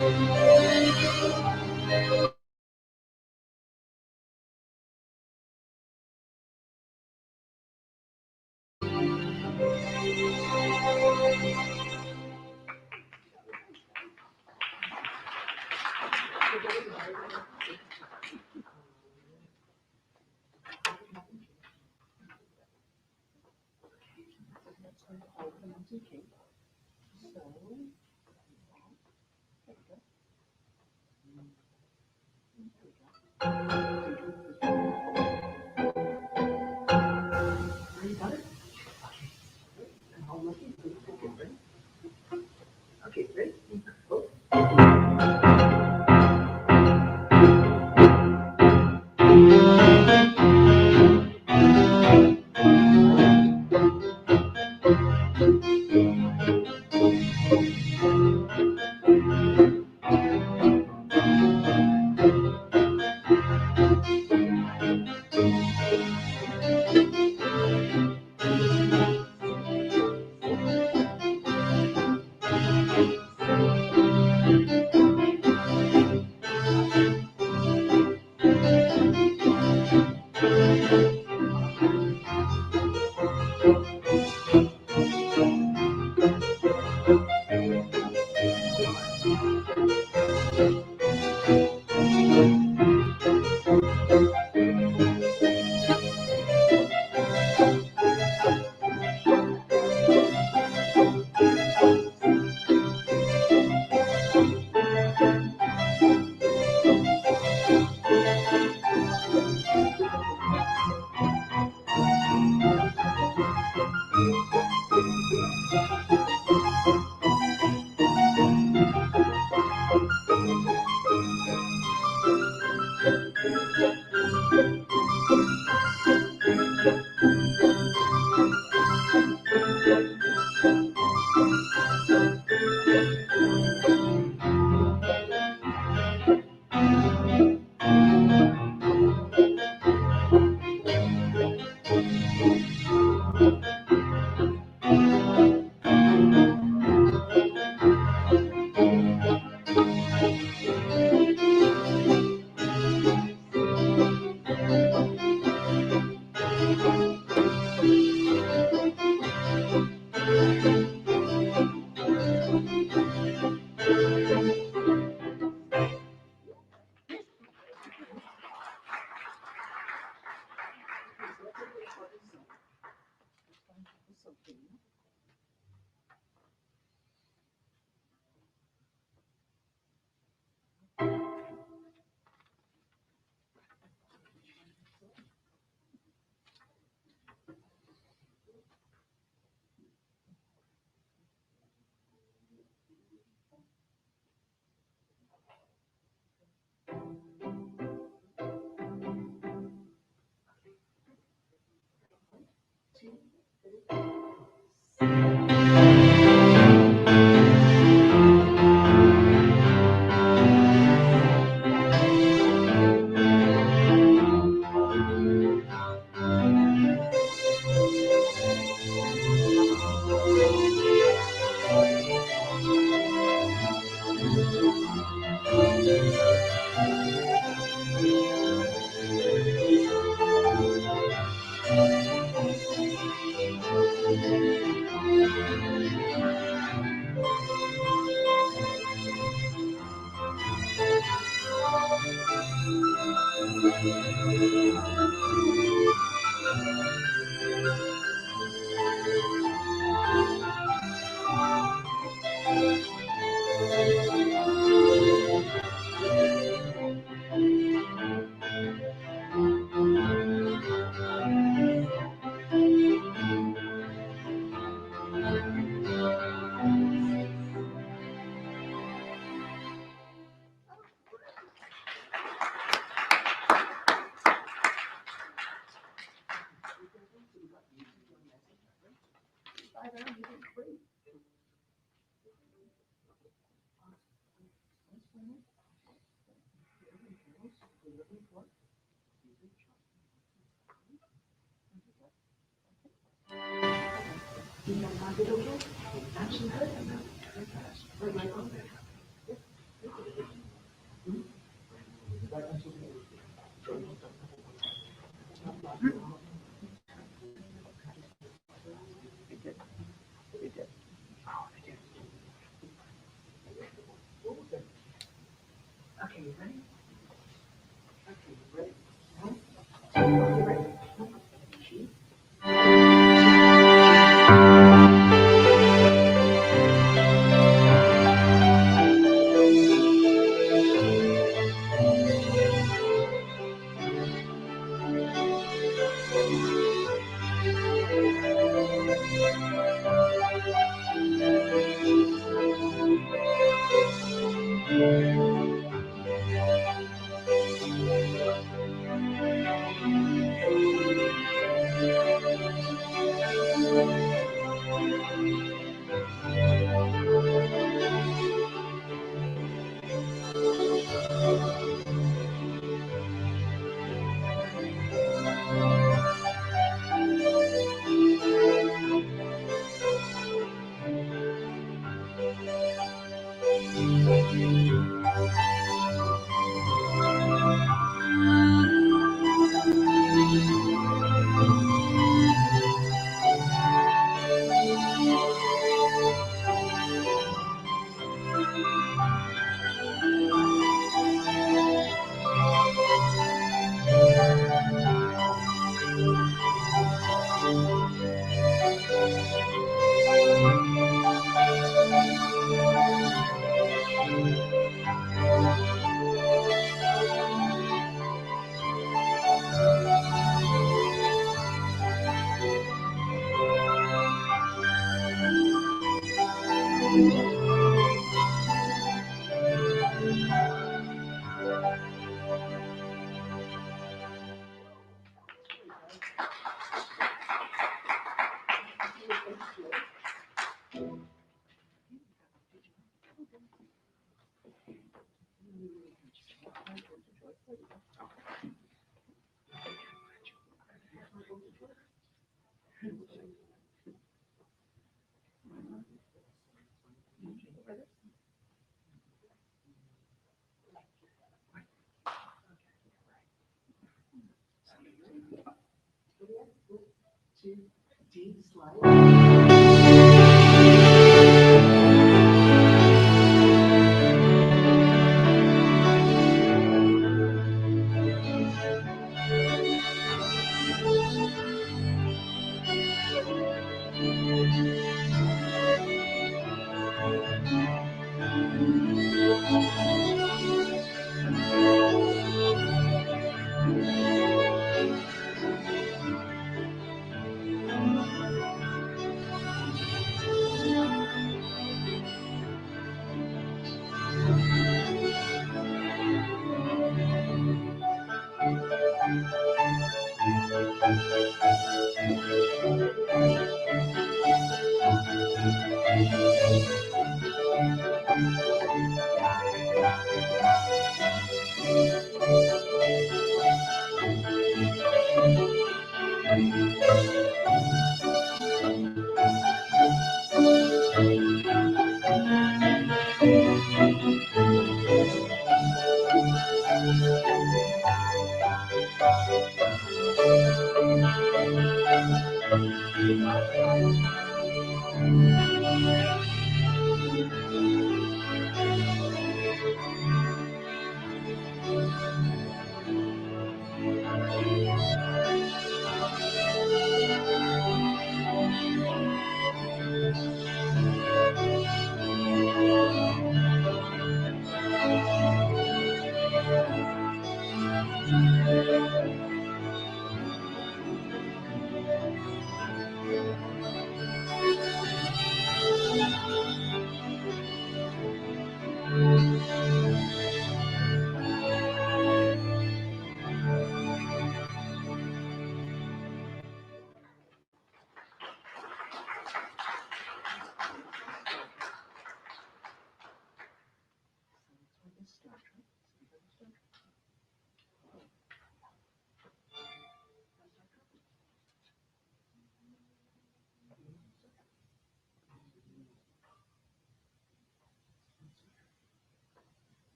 Okay, ready?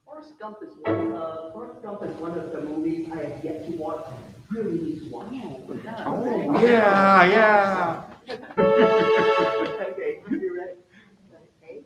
Forrest Gump is one of the movies I have yet to watch. I really need to watch. Oh, yeah. Okay, you ready? Okay.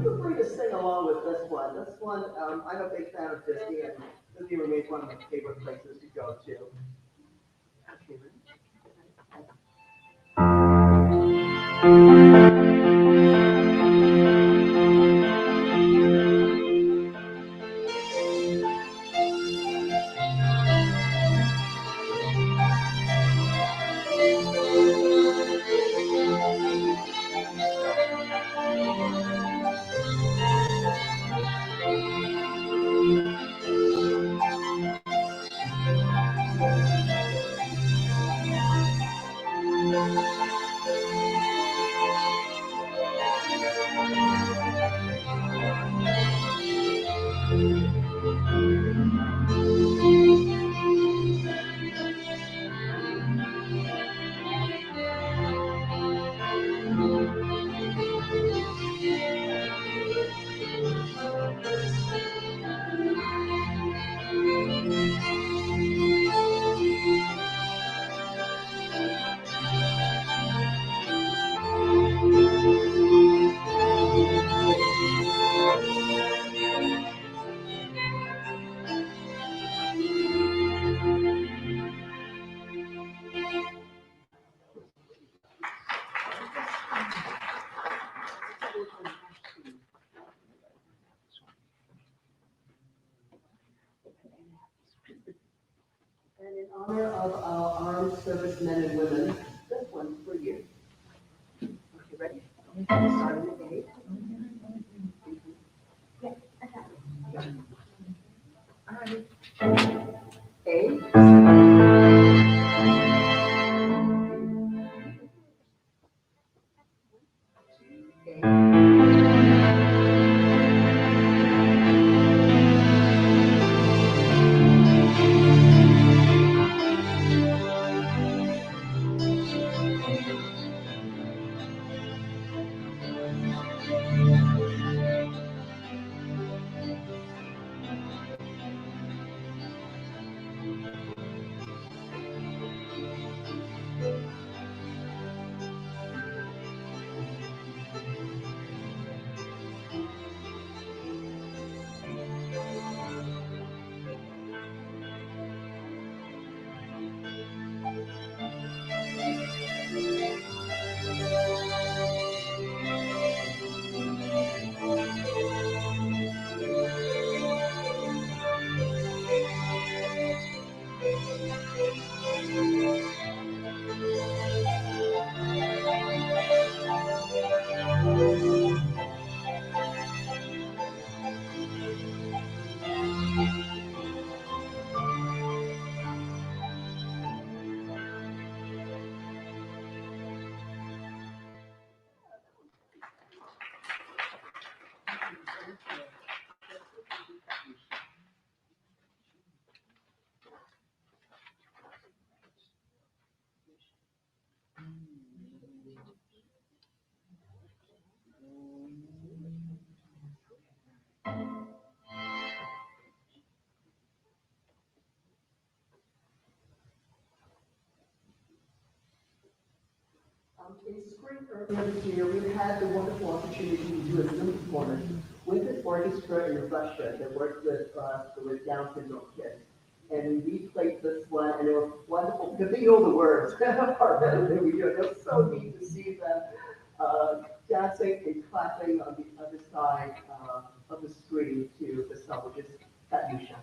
Feel free to sing along with this one. This one, I'm a big fan of Disney, and Disney remains one of my favorite places to go to. Okay, ready? And in honor of our armed servicemen and women, this one's for you. Okay, ready? Starting with A. Yeah, I have it. All right. A. In spring earlier this year, we had the wonderful opportunity to do a Zoom performance with an orchestra in Russia that worked with Down syndrome kids. And we played this one, and it was wonderful because they know the words far better than we do. It was so neat to see them dancing and clapping on the other side of the screen to the song, which is Katyusha.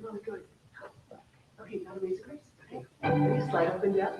Really good. Okay, now the music grace. Okay, ready? Slide up and down.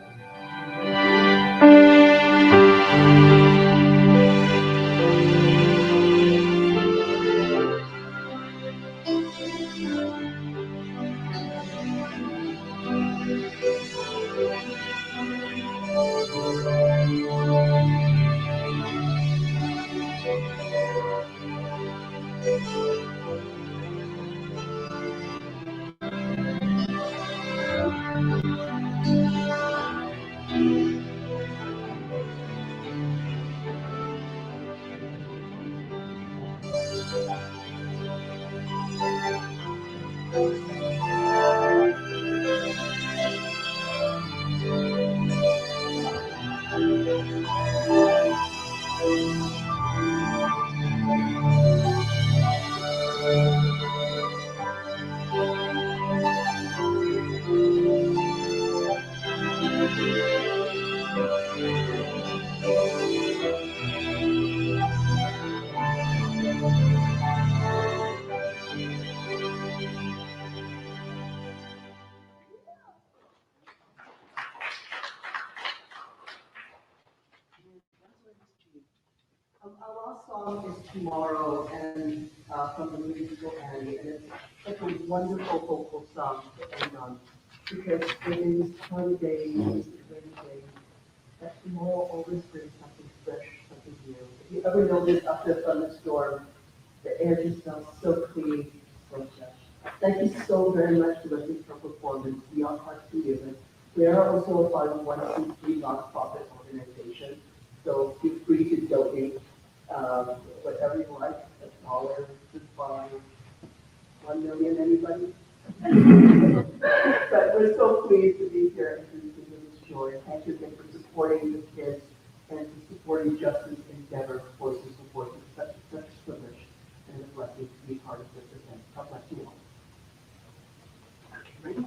Our last song is Tomorrow, and from the musical Annie, and it's such a wonderful, hopeful song to end on, because in these hard days, these rainy days, that tomorrow always brings something fresh, something new. If you ever notice after a thunderstorm, the air just smells so clean, so fresh. Thank you so very much for listening to our performance. We are Hearts to Music. We are also a 501c3 nonprofit organization, so feel free to donate whatever you like, $1 to $5, 1 million, anybody? But we're so pleased to be here and to give you this joy. Thank you again for supporting the kids and for supporting Justin's endeavor for support. It's such a privilege and a blessing to be part of this event. God bless you all. Okay, ready?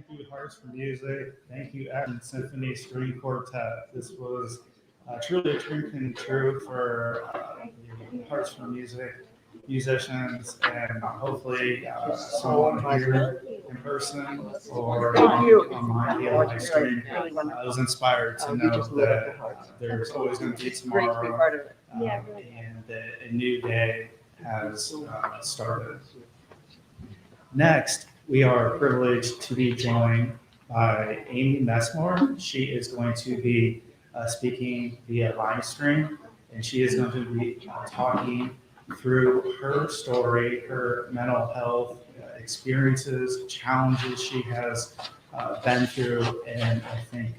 you, Hearts for Music. Thank you, Akron Symphony String Quartet. This was truly a dream come true for the Hearts for Music musicians, and hopefully someone here in person or online via live stream was inspired to know that there's always going to be tomorrow, and that a new day has started. Next, we are privileged to be joined by Amy Mesore. She is going to be speaking via live stream, and she is going to be talking through her story, her mental health experiences, challenges she has been through, and I think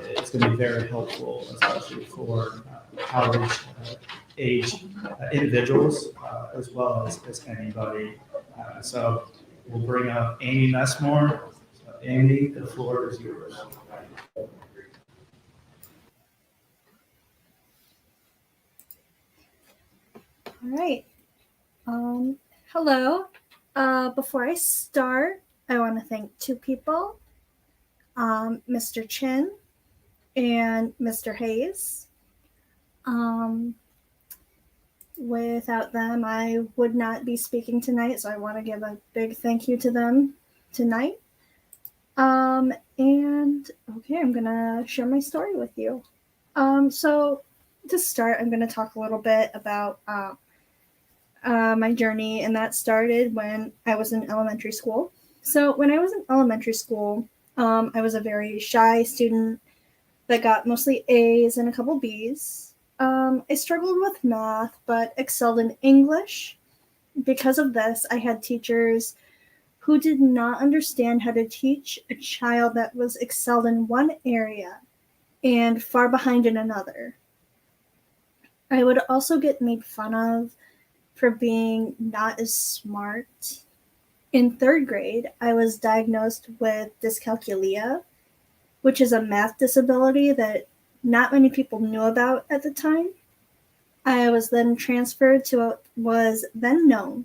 it's going to be very helpful, especially for college age individuals as well as anybody. So we'll bring up Amy Mesore. So Amy, the floor is yours. All right. Hello. Before I start, I want to thank two people, Mr. Chin and Mr. Hayes. Without them, I would not be speaking tonight, so I want to give a big thank you to them tonight. And okay, I'm gonna share my story with you. So to start, I'm gonna talk a little bit about my journey, and that started when I was in elementary school. So when I was in elementary school, I was a very shy student that got mostly A's and a couple B's. I struggled with math, but excelled in English. Because of this, I had teachers who did not understand how to teach a child that was excelled in one area and far behind in another. I would also get made fun of for being not as smart. In third grade, I was diagnosed with dyscalculia, which is a math disability that not many people knew about at the time. I was then transferred to what was then known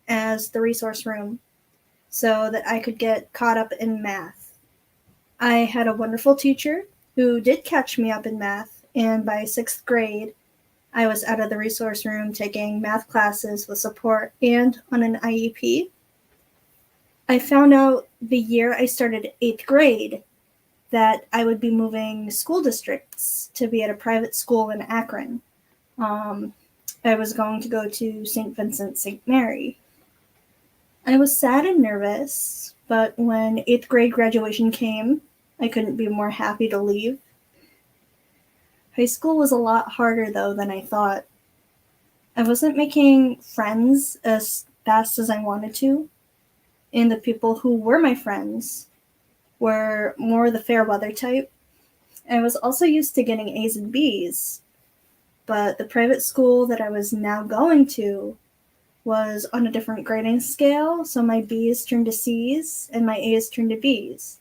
as the resource room so that I could get caught up in math. I had a wonderful teacher who did catch me up in math, and by 6th grade, I was out of the resource room taking math classes with support and on an IEP. I found out the year I started 8th grade that I would be moving school districts to be at a private school in Akron. I was going to go to St. Vincent St. Mary. I was sad and nervous, but when 8th grade graduation came, I couldn't be more happy to leave. High school was a lot harder, though, than I thought. I wasn't making friends as fast as I wanted to, and the people who were my friends were more the fair weather type. I was also used to getting A's and B's, but the private school that I was now going to was on a different grading scale, so my B's turned to C's and my A's turned to B's.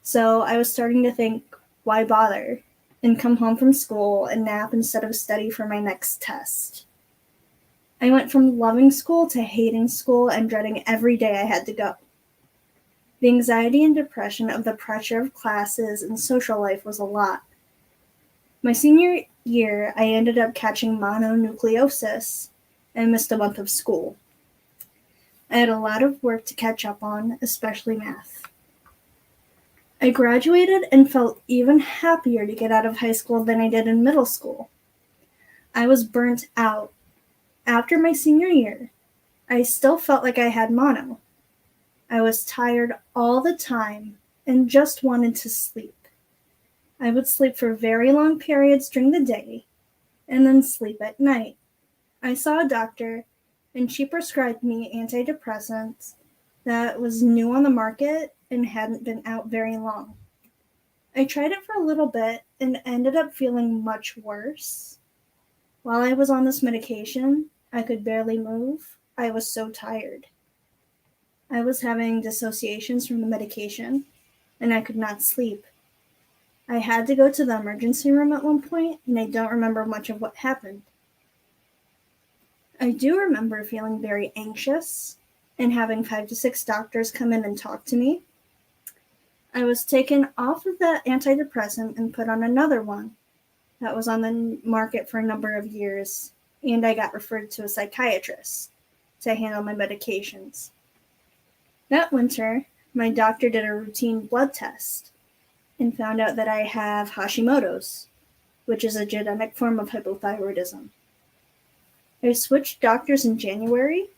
So I was starting to think, why bother? And come home from school and nap instead of study for my next test. I went from loving school to hating school and dreading every day I had to go. The anxiety and depression of the pressure of classes and social life was a lot. My senior year, I ended up catching mononucleosis and missed a month of school. I had a lot of work to catch up on, especially math. I graduated and felt even happier to get out of high school than I did in middle school. I was burnt out. After my senior year, I still felt like I had mono. I was tired all the time and just wanted to sleep. I would sleep for very long periods during the day and then sleep at night. I saw a doctor and she prescribed me antidepressants that was new on the market and hadn't been out very long. I tried it for a little bit and ended up feeling much worse. While I was on this medication, I could barely move. I was so tired. I was having dissociations from the medication, and I could not sleep. I had to go to the emergency room at one point, and I don't remember much of what happened. I do remember feeling very anxious and having 5 to 6 doctors come in and talk to me. I was taken off of that antidepressant and put on another one that was on the market for a number of years, and I got referred to a psychiatrist to handle my medications. That winter, my doctor did a routine blood test and found out that I have Hashimoto's, which is a genetic form of hypothyroidism. I switched doctors in January.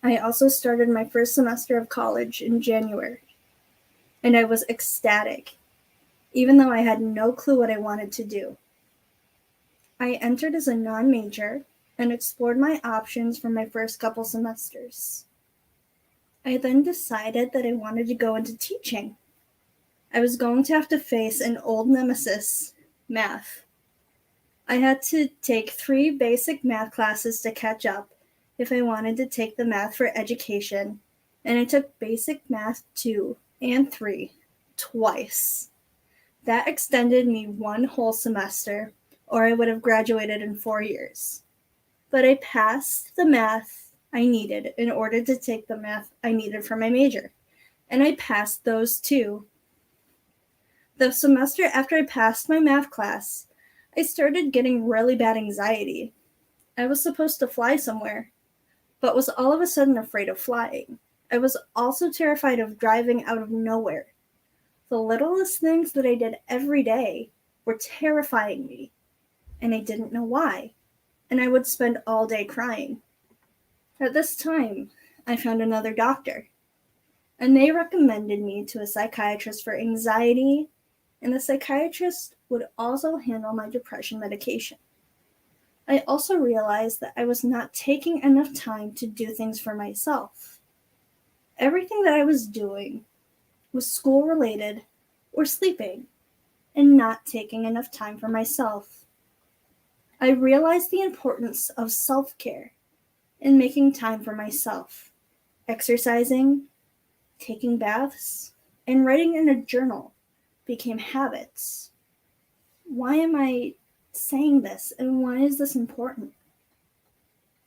I also started my first semester of college in January, and I was ecstatic, even though I had no clue what I wanted to do. I entered as a non-major and explored my options for my first couple semesters. I then decided that I wanted to go into teaching. I was going to have to face an old nemesis, math. I had to take 3 basic math classes to catch up if I wanted to take the math for education, and I took basic math 2 and 3 twice. That extended me 1 whole semester, or I would have graduated in 4 years. But I passed the math I needed in order to take the math I needed for my major, and I passed those too. The semester after I passed my math class, I started getting really bad anxiety. I was supposed to fly somewhere, but was all of a sudden afraid of flying. I was also terrified of driving out of nowhere. The littlest things that I did every day were terrifying me, and I didn't know why, and I would spend all day crying. At this time, I found another doctor, and they recommended me to a psychiatrist for anxiety, and the psychiatrist would also handle my depression medication. I also realized that I was not taking enough time to do things for myself. Everything that I was doing was school-related or sleeping, and not taking enough time for myself. I realized the importance of self-care and making time for myself, exercising, taking baths, and writing in a journal became habits. Why am I saying this, and why is this important?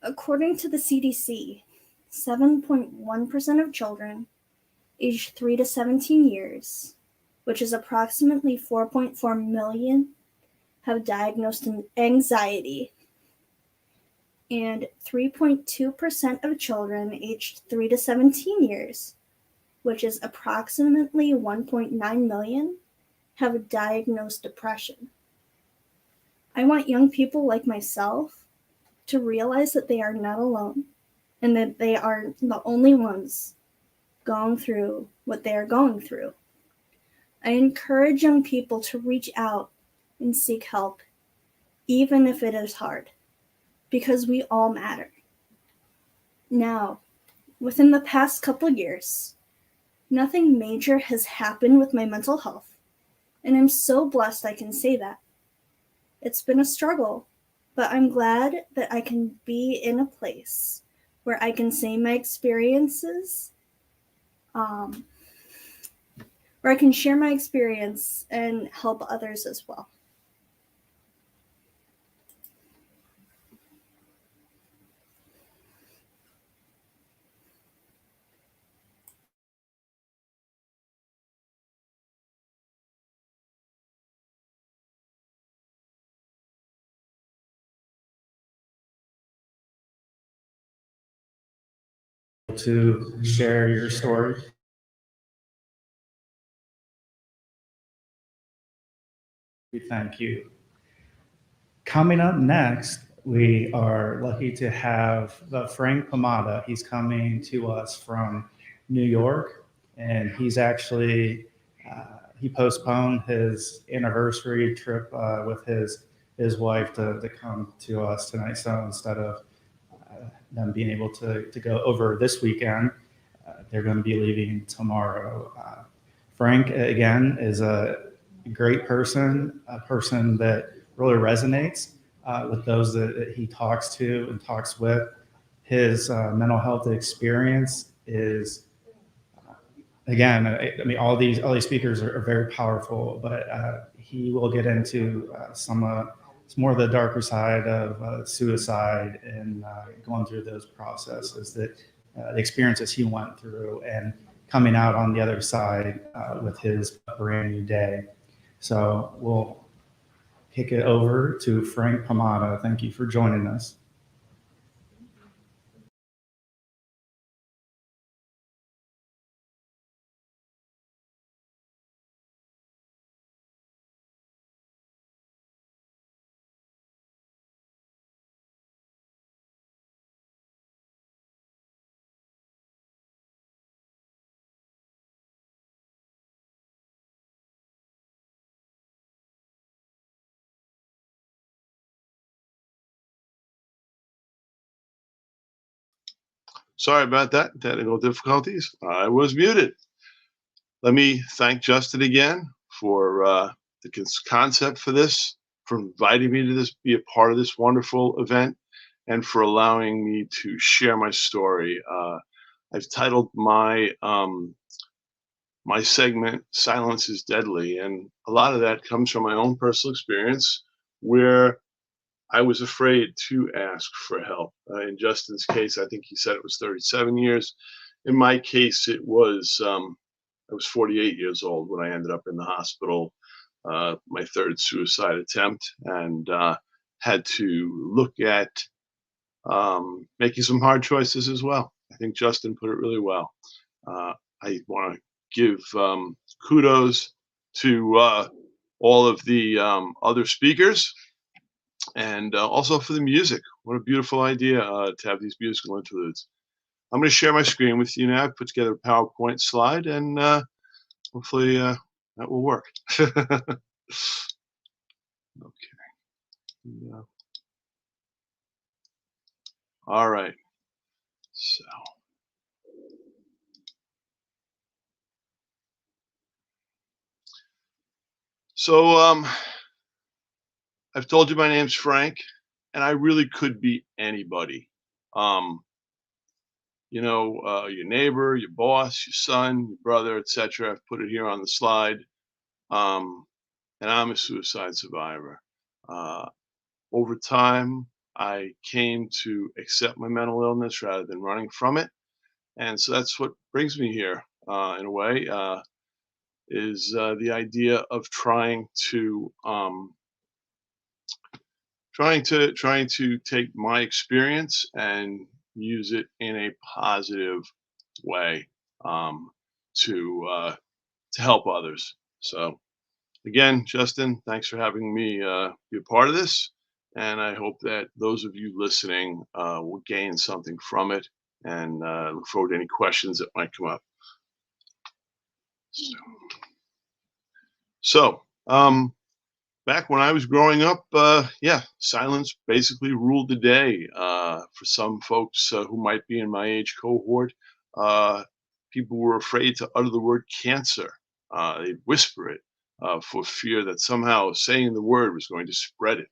According to the CDC, 7.1% of children aged 3 to 17 years, which is approximately 4.4 million, have diagnosed anxiety, and 3.2% of children aged 3 to 17 years, which is approximately 1.9 million, have diagnosed depression. I want young people like myself to realize that they are not alone and that they are the only ones going through what they are going through. I encourage young people to reach out and seek help, even if it is hard, because we all matter. Now, within the past couple years, nothing major has happened with my mental health, and I'm so blessed I can say that. It's been a struggle, but I'm glad that I can be in a place where I can say my experiences, where I can share my experience and help others as well. To share your story. We thank you. Coming up next, we are lucky to have the Frank Pomada. He's coming to us from New York, and he's actually, he postponed his anniversary trip with his wife to come to us tonight. So instead of them being able to go over this weekend, they're going to be leaving tomorrow. Frank, again, is a great person, a person that really resonates with those that he talks to and talks with. His mental health experience is, again, I mean, all these speakers are very powerful, but he will get into some more of the darker side of suicide and going through those processes, that the experiences he went through, and coming out on the other side with his brand new day. So we'll kick it over to Frank Pomada. Thank you for joining us. Sorry about that, technical difficulties. I was muted. Let me thank Justin again for the concept for this, for inviting me to be a part of this wonderful event, and for allowing me to share my story. I've titled my my segment "Silence is Deadly," and a lot of that comes from my own personal experience, where I was afraid to ask for help. In Justin's case, I think he said it was 37 years. In my case, it was I was 48 years old when I ended up in the hospital, my third suicide attempt, and had to look at making some hard choices as well. I think Justin put it really well. I want to give kudos to all of the other speakers, and also for the music. What a beautiful idea to have these musical interludes. I'm going to share my screen with you now. I put together a PowerPoint slide, and hopefully that will work. Okay. Yeah. All right. So I've told you my name's Frank, and I really could be anybody. You know, your neighbor, your boss, your son, your brother, etc. I've put it here on the slide. And I'm a suicide survivor. Over time, I came to accept my mental illness rather than running from it. And so that's what brings me here, in a way, is the idea of trying to take my experience and use it in a positive way, to help others. So again, Justin, thanks for having me be a part of this, and I hope that those of you listening will gain something from it, and look forward to any questions that might come up. So, back when I was growing up, yeah, silence basically ruled the day. For some folks who might be in my age cohort, people were afraid to utter the word cancer. They'd whisper it for fear that somehow saying the word was going to spread it.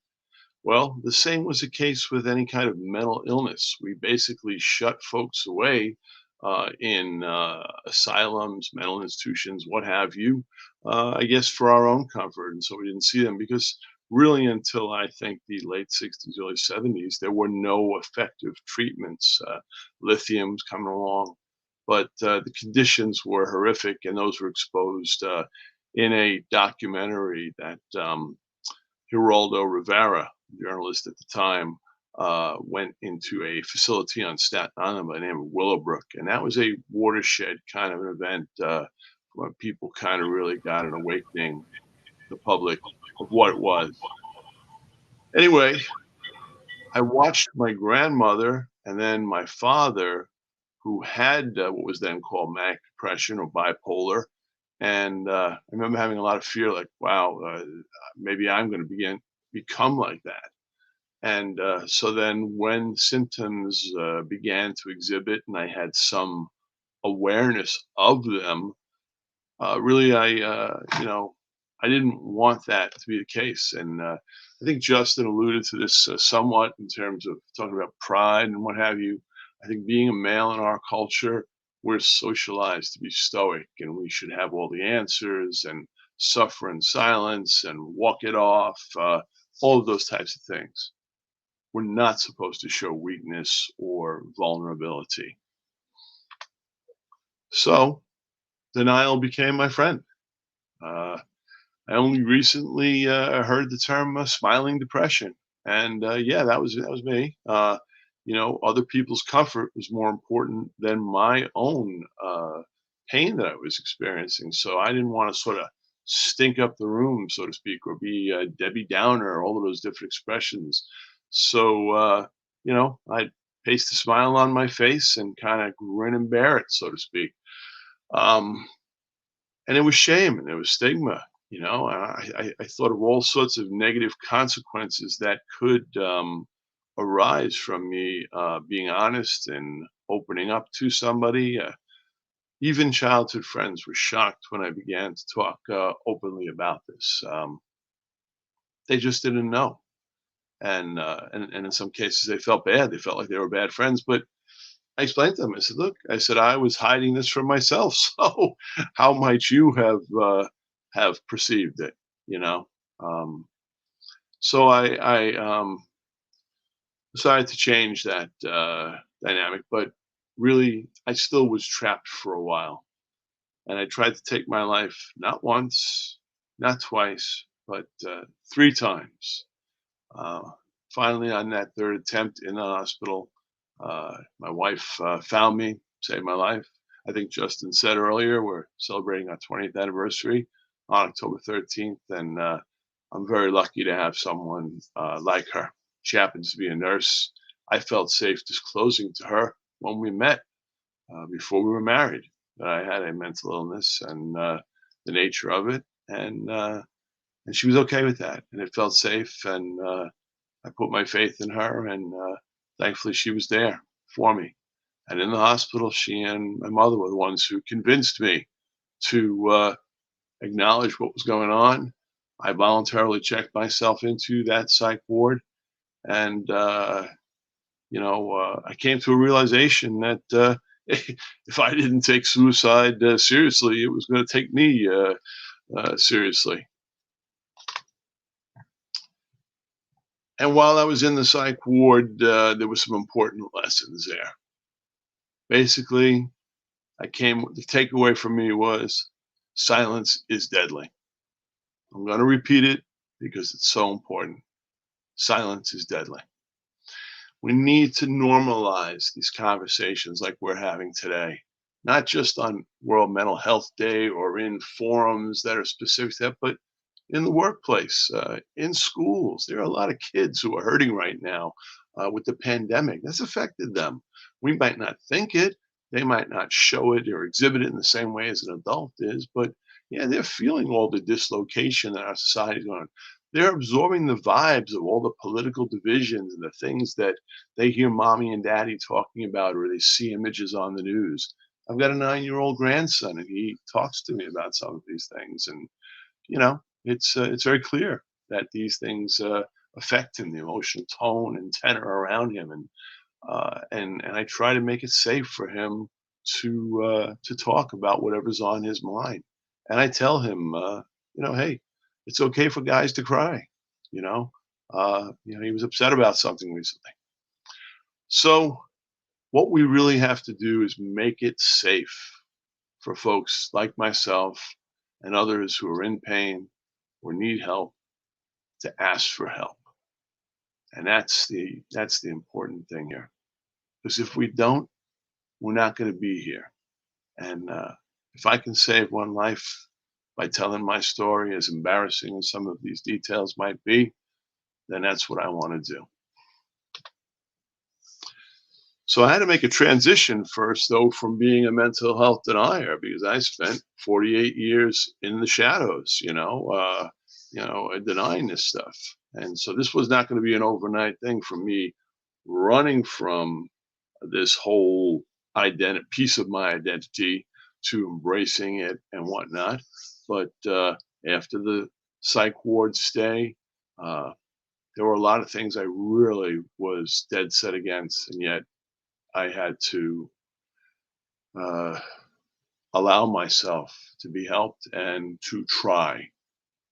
Well, the same was the case with any kind of mental illness. We basically shut folks away in asylums, mental institutions, what have you, I guess for our own comfort. And so we didn't see them because really until I think the late 60s, early 70s, there were no effective treatments. Lithium's coming along, but the conditions were horrific, and those were exposed in a documentary that Geraldo Rivera, journalist at the time, went into a facility on Staten Island by the name of Willowbrook. And that was a watershed kind of an event where people kind of really got an awakening, the public, of what it was. Anyway, I watched my grandmother and then my father, who had what was then called manic depression or bipolar. And I remember having a lot of fear, like, wow, maybe I'm going to become like that. And so then when symptoms began to exhibit and I had some awareness of them, really, I didn't want that to be the case. And I think Justin alluded to this somewhat in terms of talking about pride and what have you. I think being a male in our culture, we're socialized to be stoic and we should have all the answers and suffer in silence and walk it off, all of those types of things. We're not supposed to show weakness or vulnerability. So denial became my friend. I only recently heard the term smiling depression, and yeah, that was me. Other people's comfort was more important than my own pain that I was experiencing. So I didn't want to sort of stink up the room, so to speak, or be Debbie Downer, all of those different expressions. So I paste a smile on my face and kind of grin and bear it, so to speak. And it was shame and there was stigma. I thought of all sorts of negative consequences that could arise from me being honest and opening up to somebody. Even childhood friends were shocked when I began to talk openly about this. They just didn't know, and in some cases they felt bad. They felt like they were bad friends, but I explained to them. I said, "Look," I said, "I was hiding this from myself. So how might you have perceived it?" You know. So I decided to change that dynamic, but really, I still was trapped for a while, and I tried to take my life not once, not twice, but 3 times. Uh, Finally, on that third attempt in the hospital, my wife found me, saved my life. I think Justin said earlier, we're celebrating our 20th anniversary on October 13th, and I'm very lucky to have someone like her. She happens to be a nurse. I felt safe disclosing to her when we met before we were married that I had a mental illness and the nature of it, and she was okay with that, and it felt safe, and I put my faith in her, and thankfully she was there for me. And in the hospital, she and my mother were the ones who convinced me to acknowledge what was going on. I voluntarily checked myself into that psych ward, and I came to a realization that if I didn't take suicide seriously, it was going to take me seriously. And while I was in the psych ward, there were some important lessons there. Basically, the takeaway for me was silence is deadly. I'm going to repeat it because it's so important. Silence is deadly. We need to normalize these conversations like we're having today, not just on World Mental Health Day or in forums that are specific to that, but in the workplace, in schools. There are a lot of kids who are hurting right now with the pandemic. That's affected them. We might not think it, they might not show it or exhibit it in the same way as an adult is, but yeah, they're feeling all the dislocation that our society is going on. They're absorbing the vibes of all the political divisions and the things that they hear mommy and daddy talking about, or they see images on the news. I've got a 9-year-old grandson, and he talks to me about some of these things, and it's very clear that these things affect him, the emotional tone and tenor around him, and I try to make it safe for him to talk about whatever's on his mind, and I tell him, hey, it's okay for guys to cry, he was upset about something recently. So what we really have to do is make it safe for folks like myself and others who are in pain or need help to ask for help. And that's the important thing here. Because if we don't, we're not going to be here. And if I can save one life by telling my story, as embarrassing as some of these details might be, then that's what I want to do. So I had to make a transition first, though, from being a mental health denier, because I spent 48 years in the shadows, denying this stuff. And so this was not going to be an overnight thing for me running from this whole piece of my identity to embracing it and whatnot. But after the psych ward stay, there were a lot of things I really was dead set against, and yet I had to allow myself to be helped and to try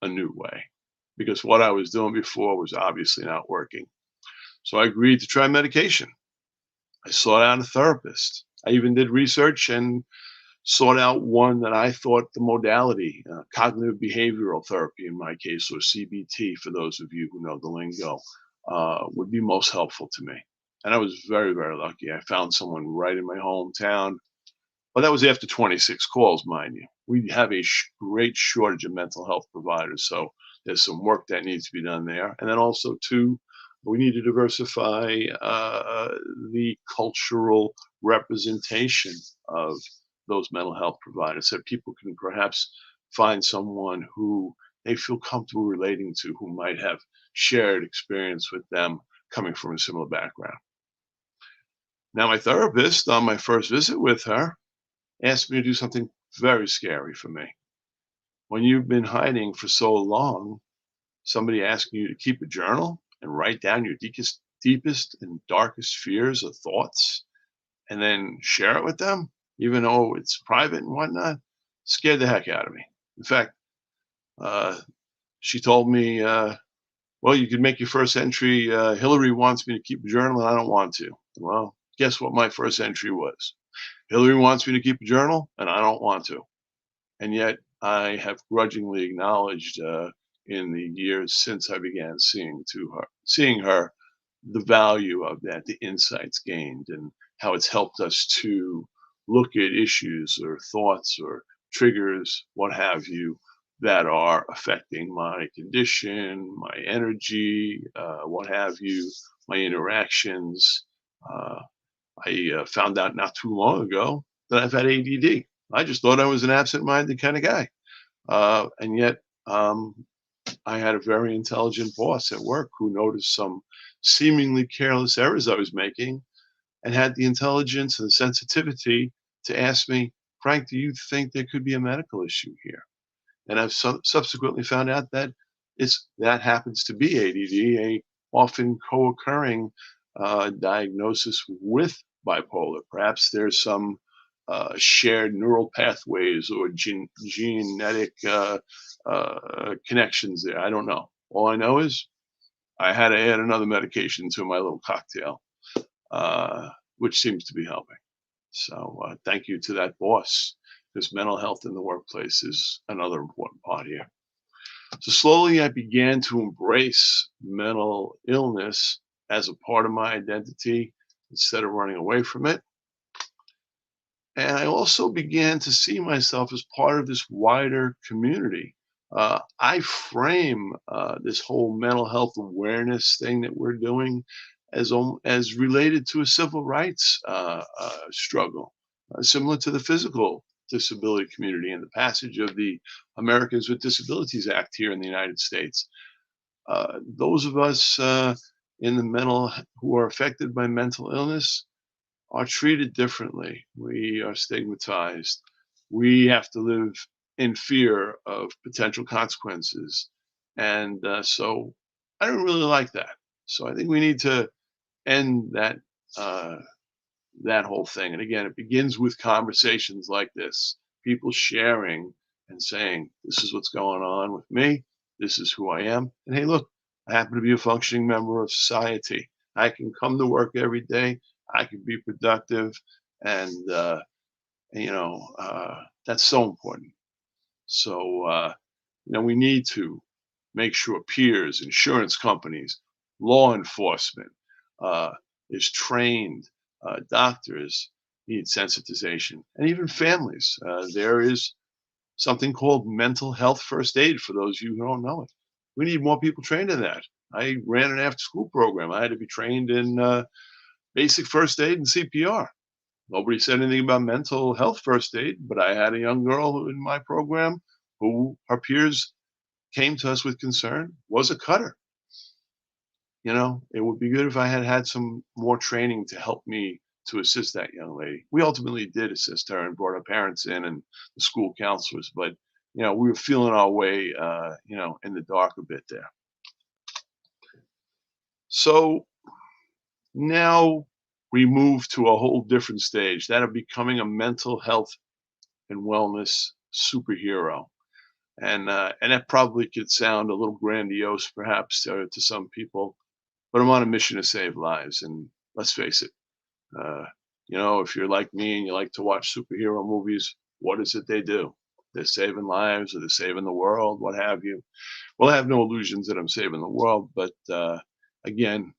a new way, because what I was doing before was obviously not working. So I agreed to try medication. I sought out a therapist. I even did research and sought out one that I thought the modality, cognitive behavioral therapy in my case, or CBT for those of you who know the lingo, would be most helpful to me. And I was very, very lucky. I found someone right in my hometown. But that was after 26 calls, mind you. We have a great shortage of mental health providers, so there's some work that needs to be done there. And then also, too, we need to diversify the cultural representation of those mental health providers, so people can perhaps find someone who they feel comfortable relating to, who might have shared experience with them coming from a similar background. Now, my therapist, on my first visit with her, asked me to do something very scary for me. When you've been hiding for so long, somebody asking you to keep a journal and write down your deepest and darkest fears or thoughts, and then share it with them, even though it's private and whatnot, scared the heck out of me. In fact, she told me, well, you could make your first entry, Hillary wants me to keep a journal and I don't want to. Well, guess what my first entry was? Hillary wants me to keep a journal and I don't want to. And yet I have grudgingly acknowledged in the years since I began seeing her, the value of that, the insights gained, and how it's helped us to look at issues or thoughts or triggers, what have you, that are affecting my condition, my energy, what have you, my interactions. I found out not too long ago that I've had ADD. I just thought I was an absent-minded kind of guy. And yet I had a very intelligent boss at work who noticed some seemingly careless errors I was making and had the intelligence and the sensitivity to ask me, Frank, do you think there could be a medical issue here? And I've subsequently found out that that happens to be ADD, a often co-occurring diagnosis with bipolar. Perhaps there's some shared neural pathways or genetic connections there. I don't know. All I know is I had to add another medication to my little cocktail, which seems to be helping. So thank you to that boss, because mental health in the workplace is another important part here. So slowly I began to embrace mental illness as a part of my identity instead of running away from it. And I also began to see myself as part of this wider community. I frame this whole mental health awareness thing that we're doing as related to a civil rights struggle, similar to the physical disability community and the passage of the Americans with Disabilities Act here in the United States. Those of us who are affected by mental illness are treated differently. We are stigmatized. We have to live in fear of potential consequences. And so I don't really like that. So I think we need to end that whole thing. And again, it begins with conversations like this, people sharing and saying, this is what's going on with me. This is who I am. And hey, look, I happen to be a functioning member of society. I can come to work every day. I can be productive. And, that's so important. So, we need to make sure peers, insurance companies, law enforcement is trained. Doctors need sensitization, and even families. There is something called mental health first aid for those of you who don't know it. We need more people trained in that. I ran an after-school program. I had to be trained in basic first aid and CPR. Nobody said anything about mental health first aid, but I had a young girl in my program who her peers came to us with concern, was a cutter. It would be good if I had had some more training to help me to assist that young lady. We ultimately did assist her and brought her parents in and the school counselors, but we were feeling our way, in the dark a bit there. So now we move to a whole different stage, that of becoming a mental health and wellness superhero. And that probably could sound a little grandiose, perhaps, to some people, but I'm on a mission to save lives. And let's face it, if you're like me and you like to watch superhero movies, what is it they do? They're saving lives, or they're saving the world, what have you. Well, I have no illusions that I'm saving the world, but again,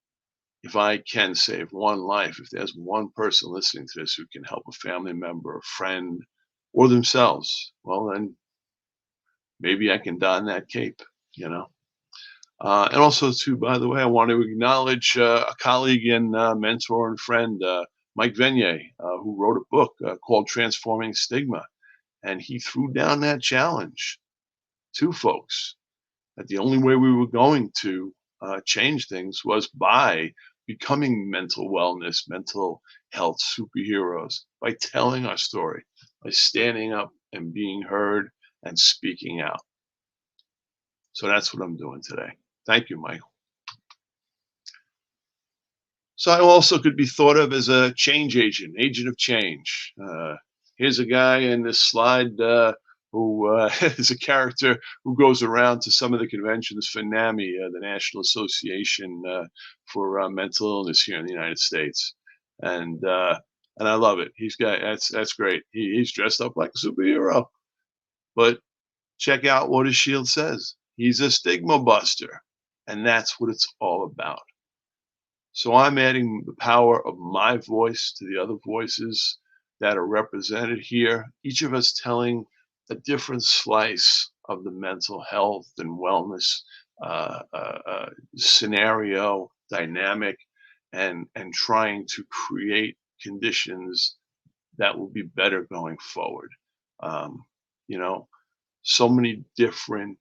if I can save one life, if there's one person listening to this who can help a family member, a friend, or themselves, well, then maybe I can don that cape, you know. And also, too, by the way, I want to acknowledge a colleague and mentor and friend, Mike Venier, who wrote a book called Transforming Stigma. And he threw down that challenge to folks that the only way we were going to change things was by becoming mental wellness, mental health superheroes, by telling our story, by standing up and being heard and speaking out. So that's what I'm doing today. Thank you, Michael. So I also could be thought of as a change agent of change. Here's a guy in this slide who is a character who goes around to some of the conventions for NAMI, the National Association for Mental Illness here in the United States. And I love it. That's great. He's dressed up like a superhero. But check out what his shield says. He's a stigma buster. And that's what it's all about. So I'm adding the power of my voice to the other voices that are represented here, each of us telling a different slice of the mental health and wellness scenario, dynamic, and trying to create conditions that will be better going forward. You know, so many different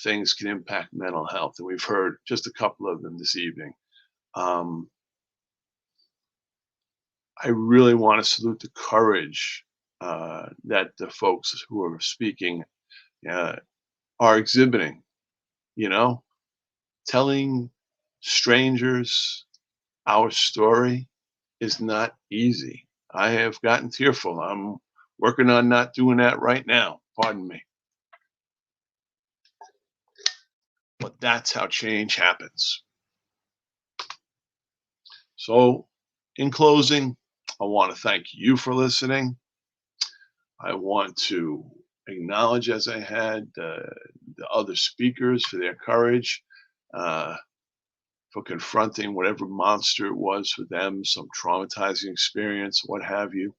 things can impact mental health, and we've heard just a couple of them this evening. I really want to salute the courage that the folks who are speaking are exhibiting. You know, telling strangers our story is not easy. I have gotten tearful. I'm working on not doing that right now. Pardon me. But that's how change happens. So, in closing, I want to thank you for listening. I want to acknowledge, as I had, the other speakers for their courage, for confronting whatever monster it was for them, some traumatizing experience, what have you.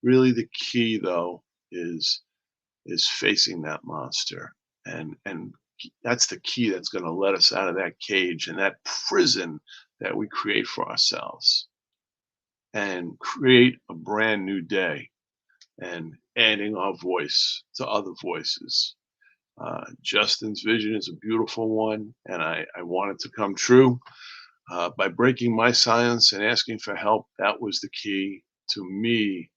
Really, the key, though, is facing that monster, and that's the key that's going to let us out of that cage and that prison that we create for ourselves, and create a brand new day, and adding our voice to other voices. Justin's vision is a beautiful one, and I want it to come true. By breaking my silence and asking for help, that was the key to me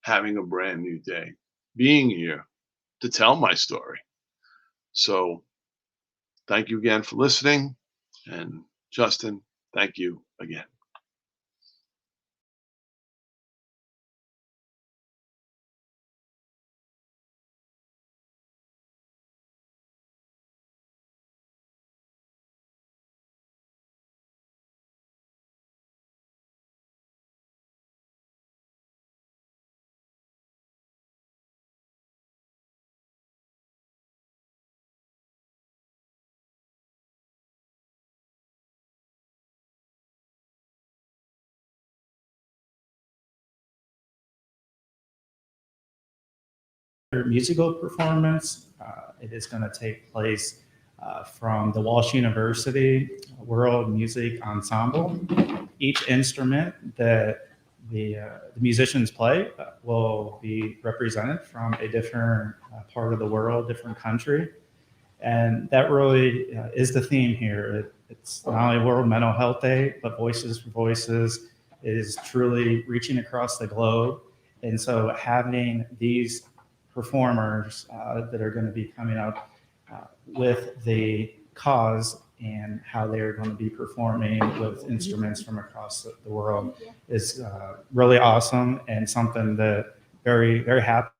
having a brand new day, being here to tell my story. So thank you again for listening. And Justin, thank you again. Musical performance. It is going to take place from the Walsh University World Music Ensemble. Each instrument that the musicians play will be represented from a different part of the world, different country. And that really is the theme here. It's not only World Mental Health Day, but Voices for Voices is truly reaching across the globe. And so having these performers that are going to be coming up with the cause and how they're going to be performing with instruments from across the world is really awesome, and something that very, very happy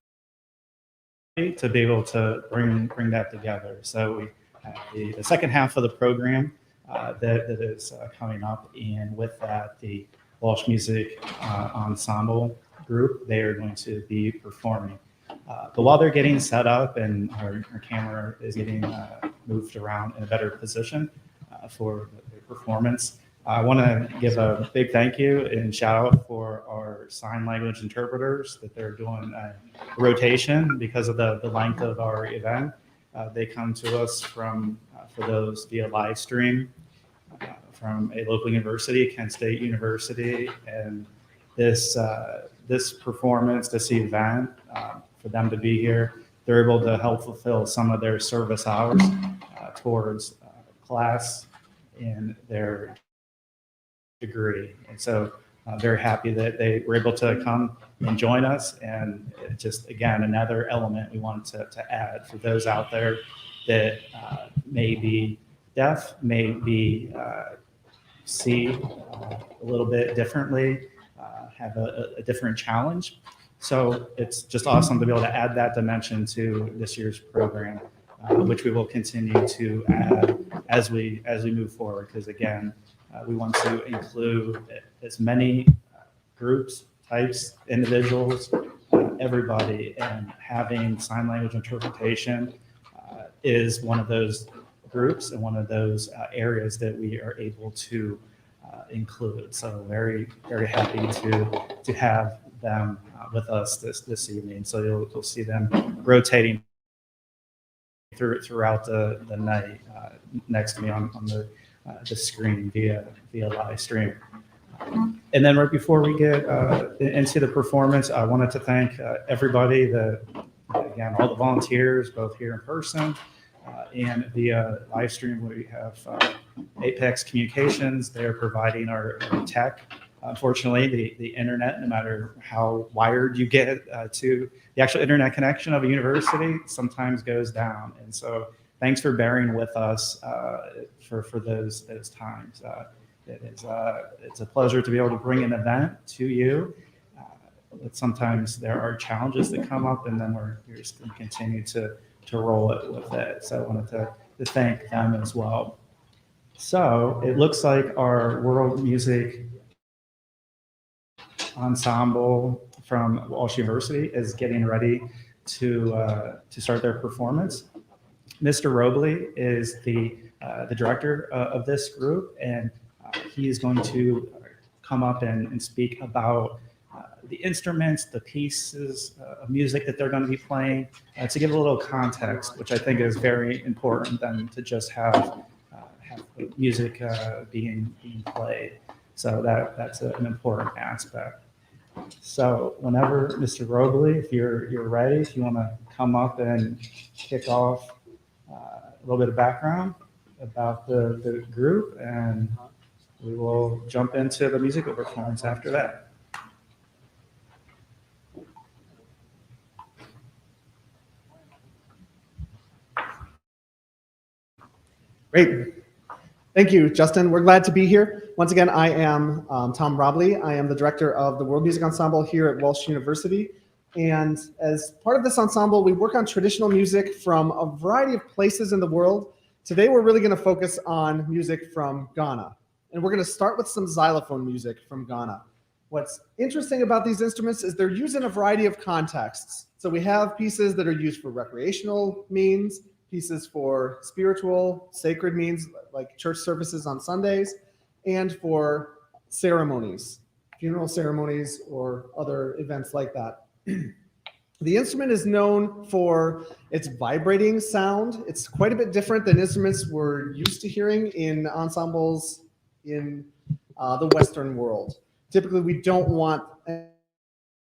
to be able to bring that together. So we have the second half of the program that is coming up, and with that, the Walsh Music Ensemble group, they are going to be performing. But while they're getting set up and our camera is getting moved around in a better position for the performance, I want to give a big thank you and shout out for our sign language interpreters that they're doing a rotation because of the length of our event. They come to us from, for those via live stream, from a local university, Kent State University, and this performance, this event, for them to be here, they're able to help fulfill some of their service hours towards class in their degree. And so I'm very happy that they were able to come and join us. And it just, again, another element we wanted to add for those out there that may be deaf, may be see a little bit differently, have a different challenge. So it's just awesome to be able to add that dimension to this year's program, which we will continue to add as we move forward. Because again, we want to include as many groups, types, individuals, everybody, and having sign language interpretation is one of those groups and one of those areas that we are able to include. So very, very happy to have them with us this evening. So you'll see them rotating throughout the night next to me on the screen via live stream. And then right before we get into the performance, I wanted to thank everybody again, all the volunteers, both here in person and via live stream. We have Apex Communications. They're providing our tech. Unfortunately, the internet, no matter how wired you get to the actual internet connection of a university, sometimes goes down. And so thanks for bearing with us for those times. It's a pleasure to be able to bring an event to you. But sometimes there are challenges that come up, and then we're just going to continue to roll it with it. So I wanted to thank them as well. So it looks like our world music ensemble from Walsh University is getting ready to start their performance. Mr. Robley is the director of this group, and he is going to come up and speak about the instruments, the pieces of music that they're going to be playing, to give a little context, which I think is very important than to just have music being played. So that's an important aspect. So whenever Mr. Robley, if you're ready, if you want to come up and kick off a little bit of background about the group, and we will jump into the musical performance after that. Great. Thank you, Justin. We're glad to be here. Once again, I am Tom Robley. I am the director of the World Music Ensemble here at Walsh University. And as part of this ensemble, we work on traditional music from a variety of places in the world. Today, we're really going to focus on music from Ghana. And we're going to start with some xylophone music from Ghana. What's interesting about these instruments is they're used in a variety of contexts. So we have pieces that are used for recreational means, pieces for spiritual, sacred means, like church services on Sundays, and for ceremonies, funeral ceremonies, or other events like that. The instrument is known for its vibrating sound. It's quite a bit different than instruments we're used to hearing in ensembles in the Western world. Typically, we don't want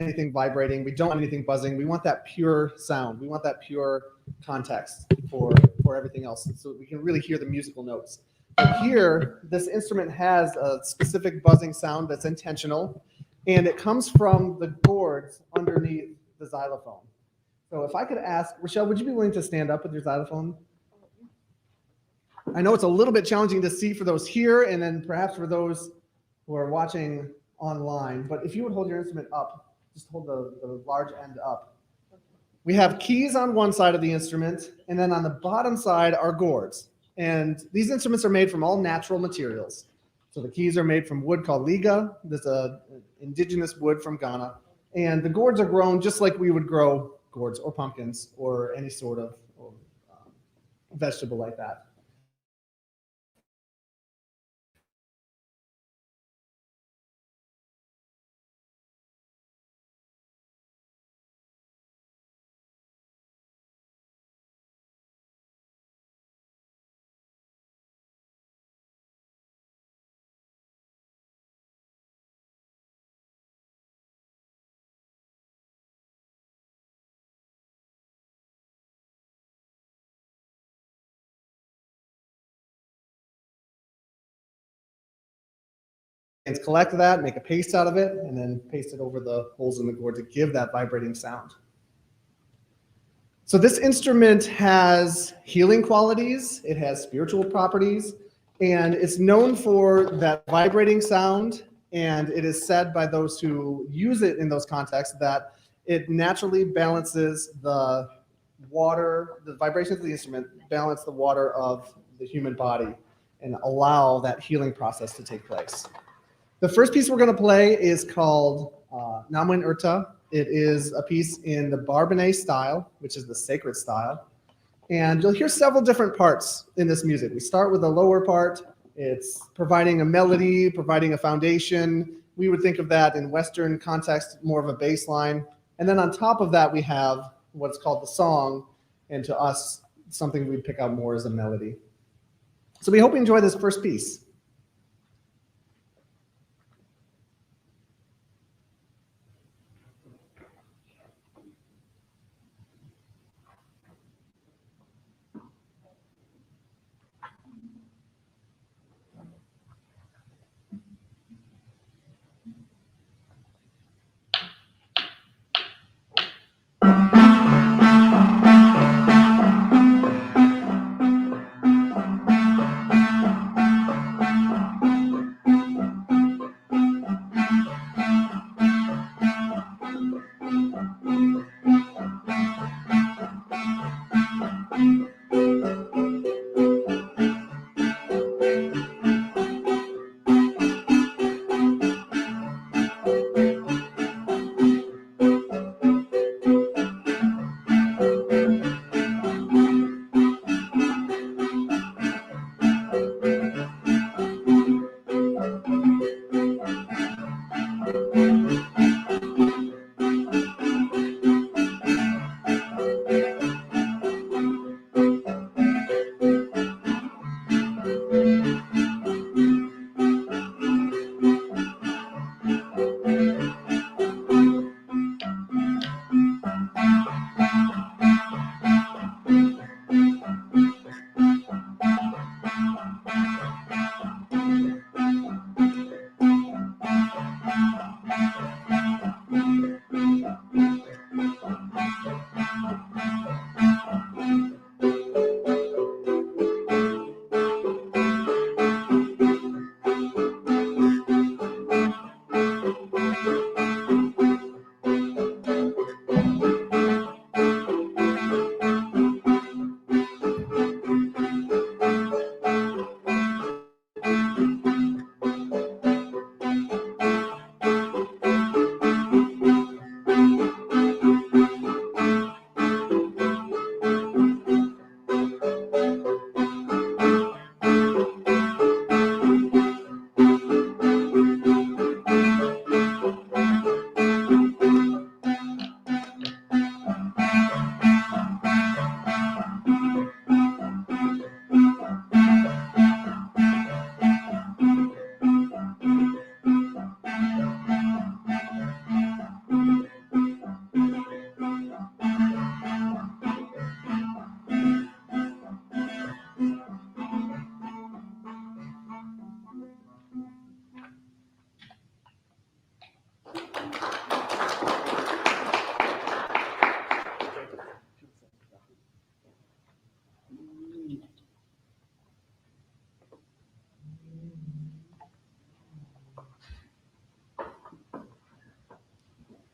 anything vibrating. We don't want anything buzzing. We want that pure sound. We want that pure context for everything else, so we can really hear the musical notes. But here, this instrument has a specific buzzing sound that's intentional, and it comes from the gourds underneath the xylophone. So if I could ask, Rochelle, would you be willing to stand up with your xylophone? I know it's a little bit challenging to see for those here, and then perhaps for those who are watching online, but if you would hold your instrument up, just hold the large end up. We have keys on one side of the instrument, and then on the bottom side are gourds. And these instruments are made from all natural materials. So the keys are made from wood called liga. There's an indigenous wood from Ghana. And the gourds are grown just like we would grow gourds or pumpkins or any sort of vegetable like that. And collect that, make a paste out of it, and then paste it over the holes in the gourd to give that vibrating sound. So this instrument has healing qualities, it has spiritual properties, and it's known for that vibrating sound, and it is said by those who use it in those contexts that it naturally balances the water, the vibrations of the instrument balance the water of the human body and allow that healing process to take place. The first piece we're going to play is called Namwin Urta. It is a piece in the Barbanais style, which is the sacred style. And you'll hear several different parts in this music. We start with the lower part. It's providing a melody, providing a foundation. We would think of that in Western context, more of a bass line. And then on top of that, we have what's called the song. And to us, something we'd pick out more as a melody. So we hope you enjoy this first piece.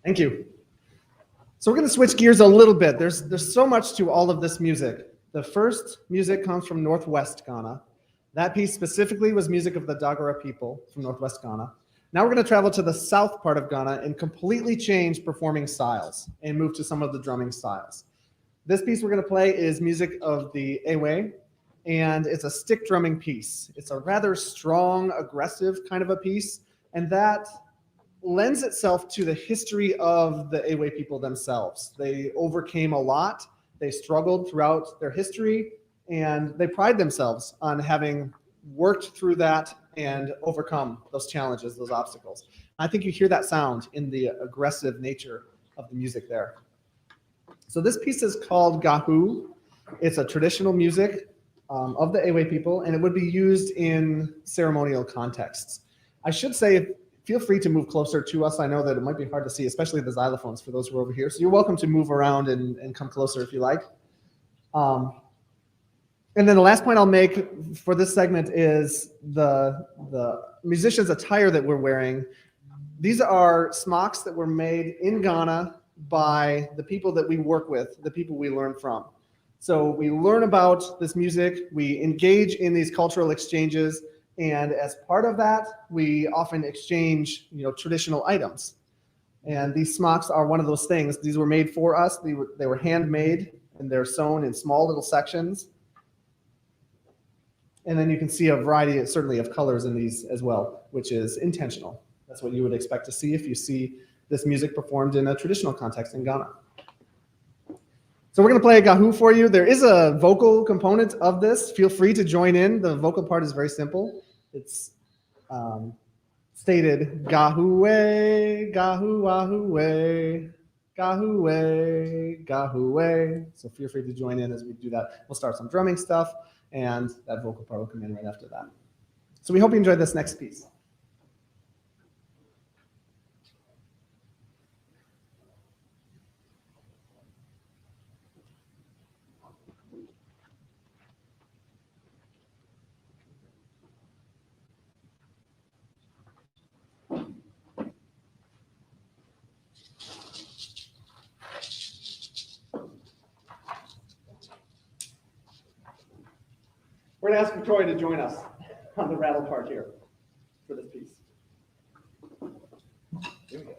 Thank you. So we're going to switch gears a little bit. There's so much to all of this music. The first music comes from Northwest Ghana. That piece specifically was music of the Dagara people from Northwest Ghana. Now we're going to travel to the south part of Ghana and completely change performing styles and move to some of the drumming styles. This piece we're going to play is music of the Ewe, and it's a stick drumming piece. It's a rather strong, aggressive kind of a piece, and that lends itself to the history of the Ewe people themselves. They overcame a lot. They struggled throughout their history, and they pride themselves on having worked through that and overcome those challenges, those obstacles. I think you hear that sound in the aggressive nature of the music there. So this piece is called Gahu. It's a traditional music of the Ewe people, and it would be used in ceremonial contexts. I should say, feel free to move closer to us. I know that it might be hard to see, especially the xylophones for those who are over here. So you're welcome to move around and come closer if you like. And then the last point I'll make for this segment is the musicians' attire that we're wearing. These are smocks that were made in Ghana by the people that we work with, the people we learn from. So we learn about this music, we engage in these cultural exchanges, and as part of that, we often exchange, traditional items. And these smocks are one of those things. These were made for us. They were handmade, and they're sewn in small little sections. And then you can see a variety, certainly, of colors in these as well, which is intentional. That's what you would expect to see if you see this music performed in a traditional context in Ghana. So we're going to play a Gahu for you. There is a vocal component of this. Feel free to join in. The vocal part is very simple. It's stated Gahuwe, Gahu Ahuwe, Gahuwe, Gahuwe. So feel free to join in as we do that. We'll start some drumming stuff, and that vocal part will come in right after that. So we hope you enjoyed this next piece. We're going to ask Victoria to join us on the rattle part here for this piece. Here we go.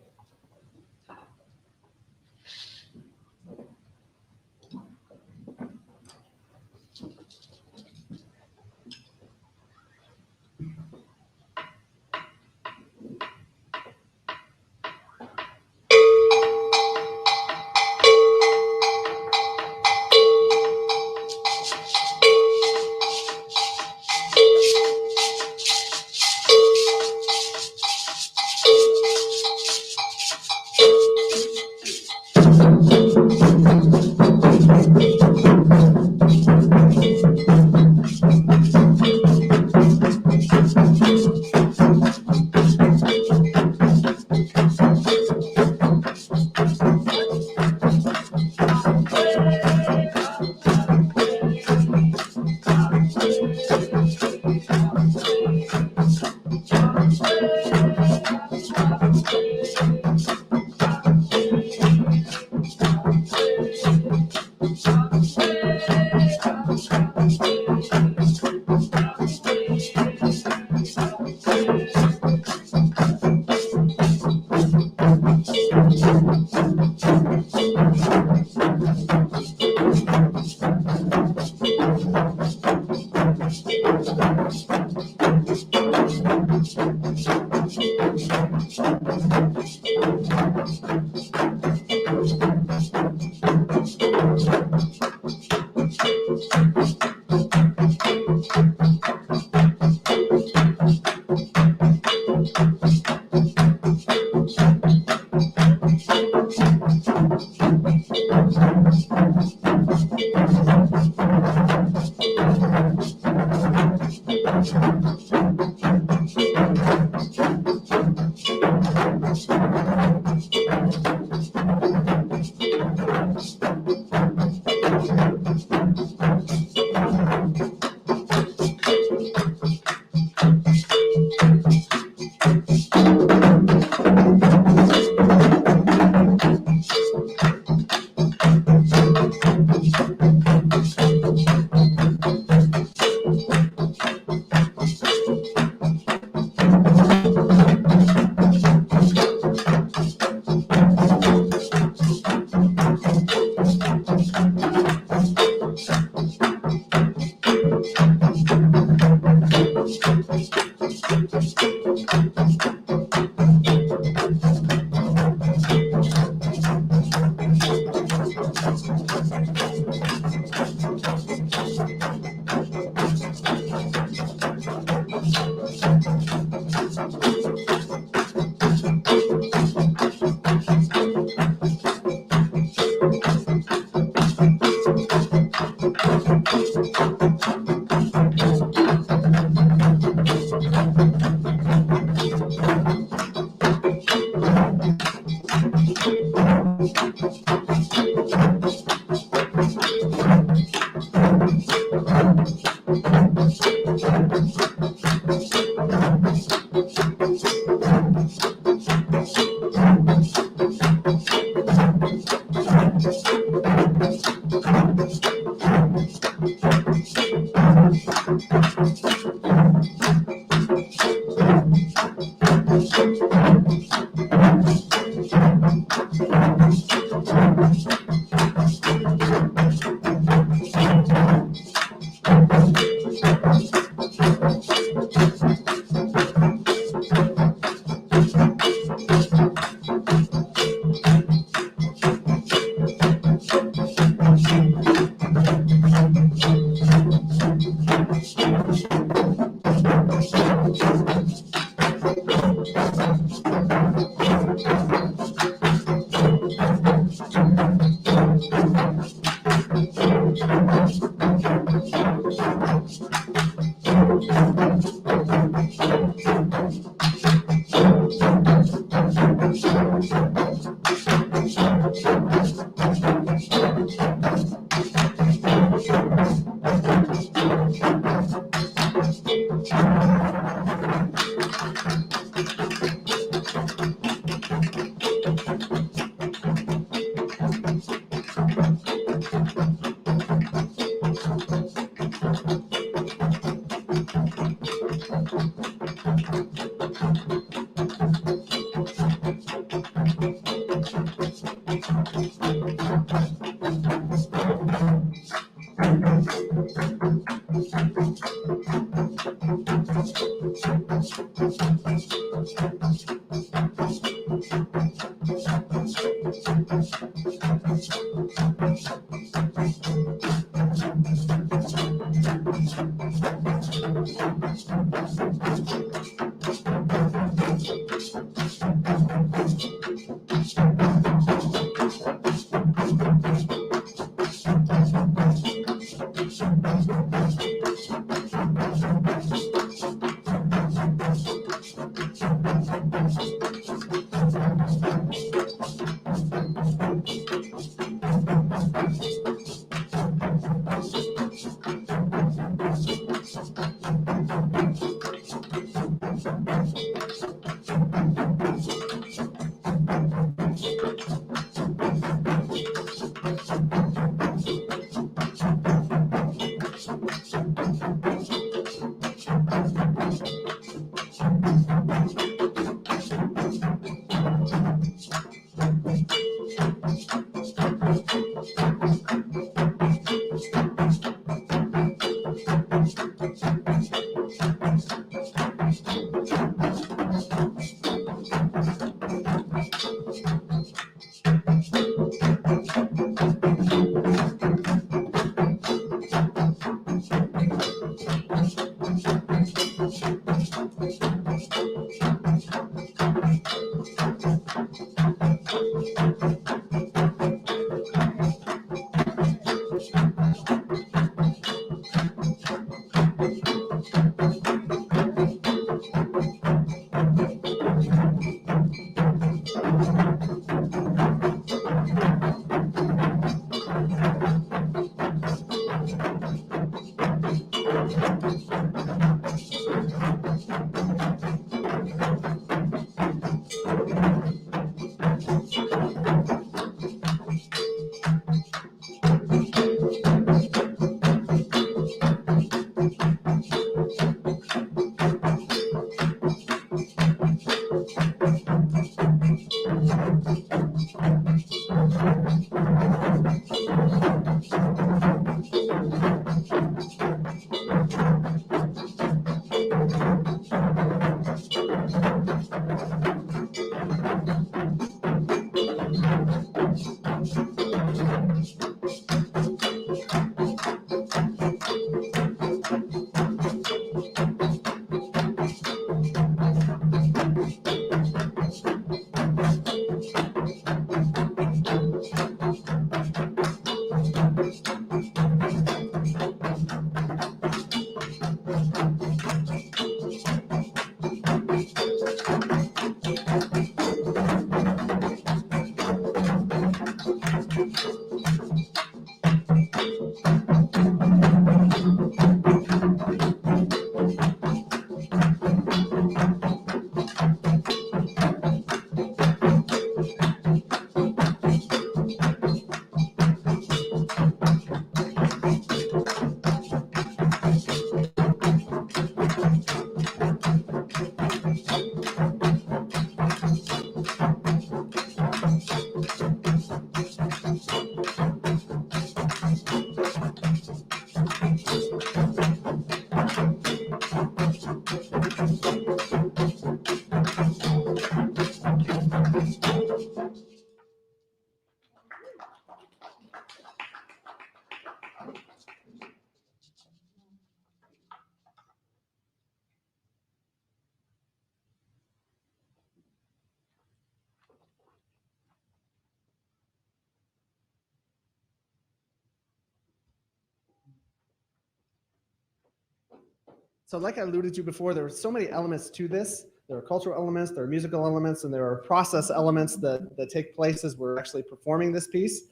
So like I alluded to before, there are so many elements to this. There are cultural elements, there are musical elements, and there are process elements that take place as we're actually performing this piece.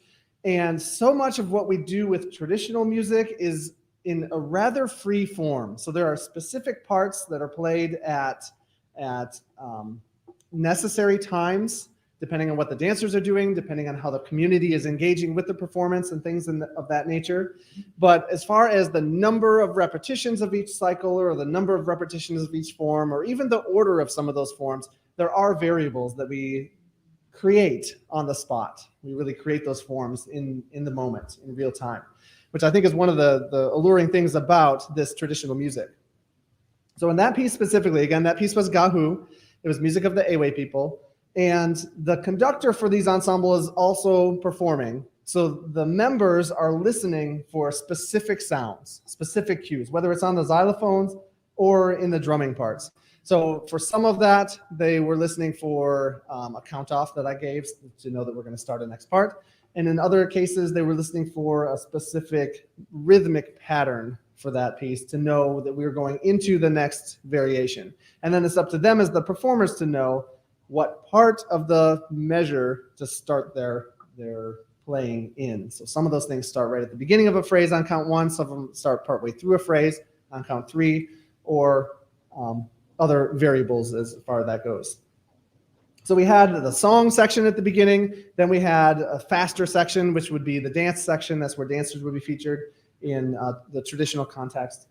And so much of what we do with traditional music is in a rather free form. So there are specific parts that are played at necessary times, depending on what the dancers are doing, depending on how the community is engaging with the performance and things of that nature. But as far as the number of repetitions of each cycle or the number of repetitions of each form, or even the order of some of those forms, there are variables that we create on the spot. We really create those forms in the moment, in real time, which I think is one of the alluring things about this traditional music. So in that piece specifically, again, that piece was Gahu. It was music of the Ewe people. And the conductor for these ensembles is also performing. So the members are listening for specific sounds, specific cues, whether it's on the xylophones or in the drumming parts. So for some of that, they were listening for a count off that I gave to know that we're going to start the next part. And in other cases, they were listening for a specific rhythmic pattern for that piece to know that we were going into the next variation. And then it's up to them as the performers to know what part of the measure to start their playing in. So some of those things start right at the beginning of a phrase on count one, some of them start partway through a phrase on count three, or other variables as far as that goes. So we had the song section at the beginning, then we had a faster section, which would be the dance section. That's where dancers would be featured in the traditional context.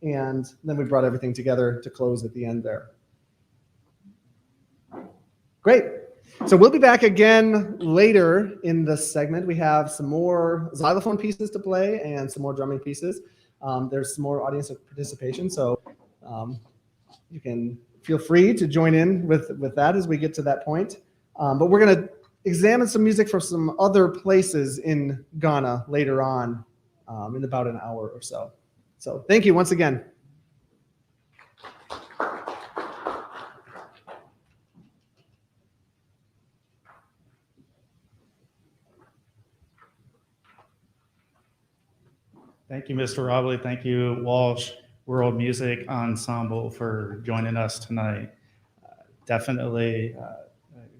And then we brought everything together to close at the end there. Great. So we'll be back again later in this segment. We have some more xylophone pieces to play and some more drumming pieces. There's some more audience participation, so you can feel free to join in with that as we get to that point. But we're going to examine some music from some other places in Ghana later on in about an hour or so. So thank you once again. Thank you, Mr. Robley. Thank you, Walsh World Music Ensemble, for joining us tonight. Definitely a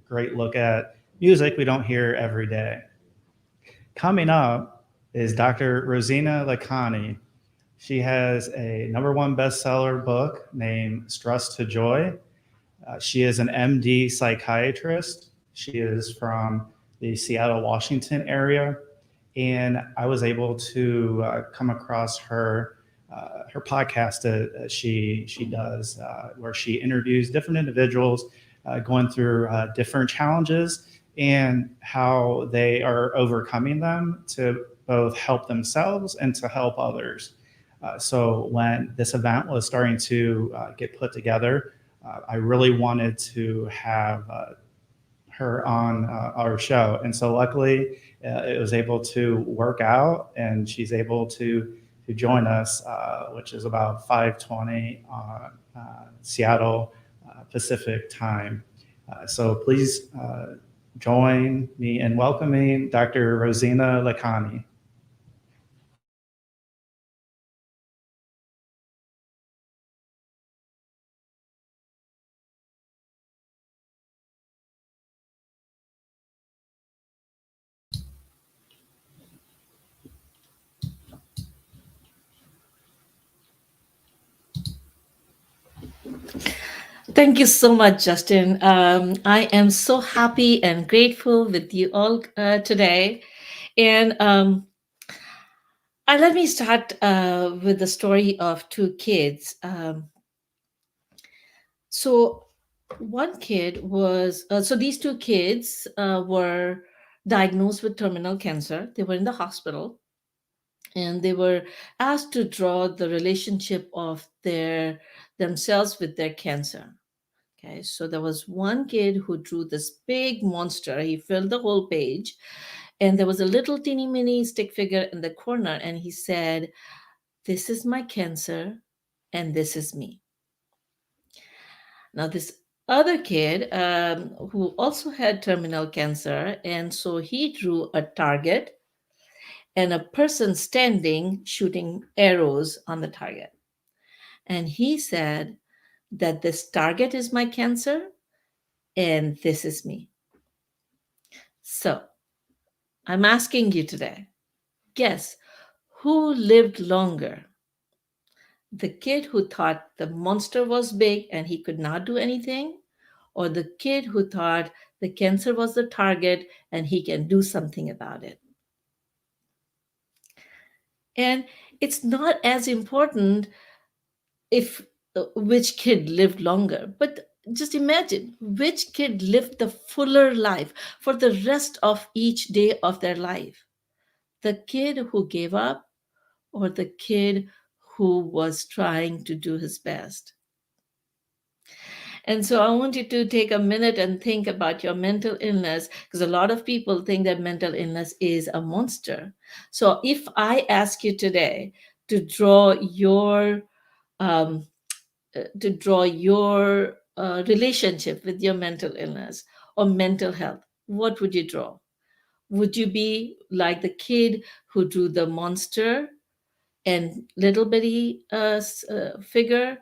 great look at music we don't hear every day. Coming up is Dr. Rosina Lakani. She has a #1 bestseller book named Stress to Joy. She is an MD psychiatrist. She is from the Seattle, Washington area. And I was able to come across her podcast that she does, where she interviews different individuals going through different challenges and how they are overcoming them to both help themselves and to help others. So when this event was starting to get put together, I really wanted to have her on our show. And so luckily it was able to work out, and she's able to join us, which is about 5:20 Seattle Pacific time. So please join me in welcoming Dr. Rosina Lakani. Thank you so much, Justin. I am so happy and grateful with you all today. And let me start with the story of two kids. So one kid was, so these two kids were diagnosed with terminal cancer. They were in the hospital, and they were asked to draw the relationship of themselves with their cancer. Okay, so there was one kid who drew this big monster. He filled the whole page, and there was a little teeny mini stick figure in the corner, and he said, "This is my cancer, and this is me." Now, this other kid who also had terminal cancer, and so he drew a target and a person standing shooting arrows on the target. And he said that this target is my cancer and this is me. So I'm asking you today, guess who lived longer? The kid who thought the monster was big and he could not do anything, or the kid who thought the cancer was the target and he can do something about it? And it's not as important if which kid lived longer, but just imagine which kid lived the fuller life for the rest of each day of their life. The kid who gave up or the kid who was trying to do his best. And so I want you to take a minute and think about your mental illness, because a lot of people think that mental illness is a monster. So if I ask you today to draw your um, relationship with your mental illness or mental health, what would you draw? Would you be like the kid who drew the monster and little bitty figure?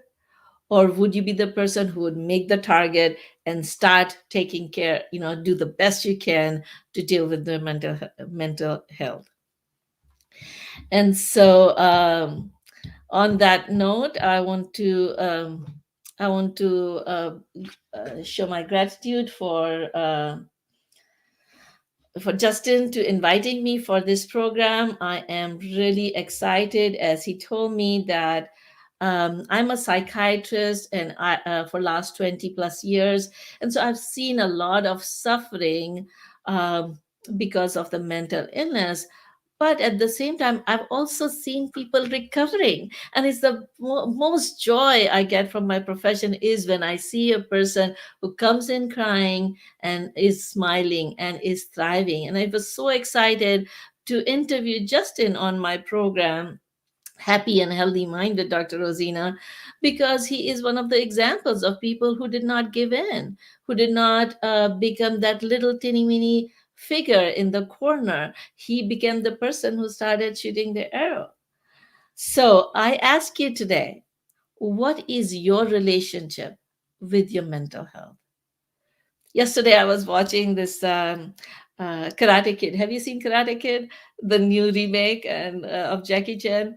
Or would you be the person who would make the target and start taking care, do the best you can to deal with the mental health? And so on that note, I want to show my gratitude for Justin to inviting me for this program. I am really excited, as he told me that I'm a psychiatrist and for last 20 plus years. And so I've seen a lot of suffering because of the mental illness. But at the same time, I've also seen people recovering. And it's the most joy I get from my profession is when I see a person who comes in crying and is smiling and is thriving. And I was so excited to interview Justin on my program, Happy and Healthy Mind with Dr. Rosina, because he is one of the examples of people who did not give in, who did not become that little teeny weeny figure in the corner. He became the person who started shooting the arrow. So I ask you today, what is your relationship with your mental health? Yesterday, I was watching this Karate Kid. Have you seen Karate Kid, the new remake of Jackie Chan?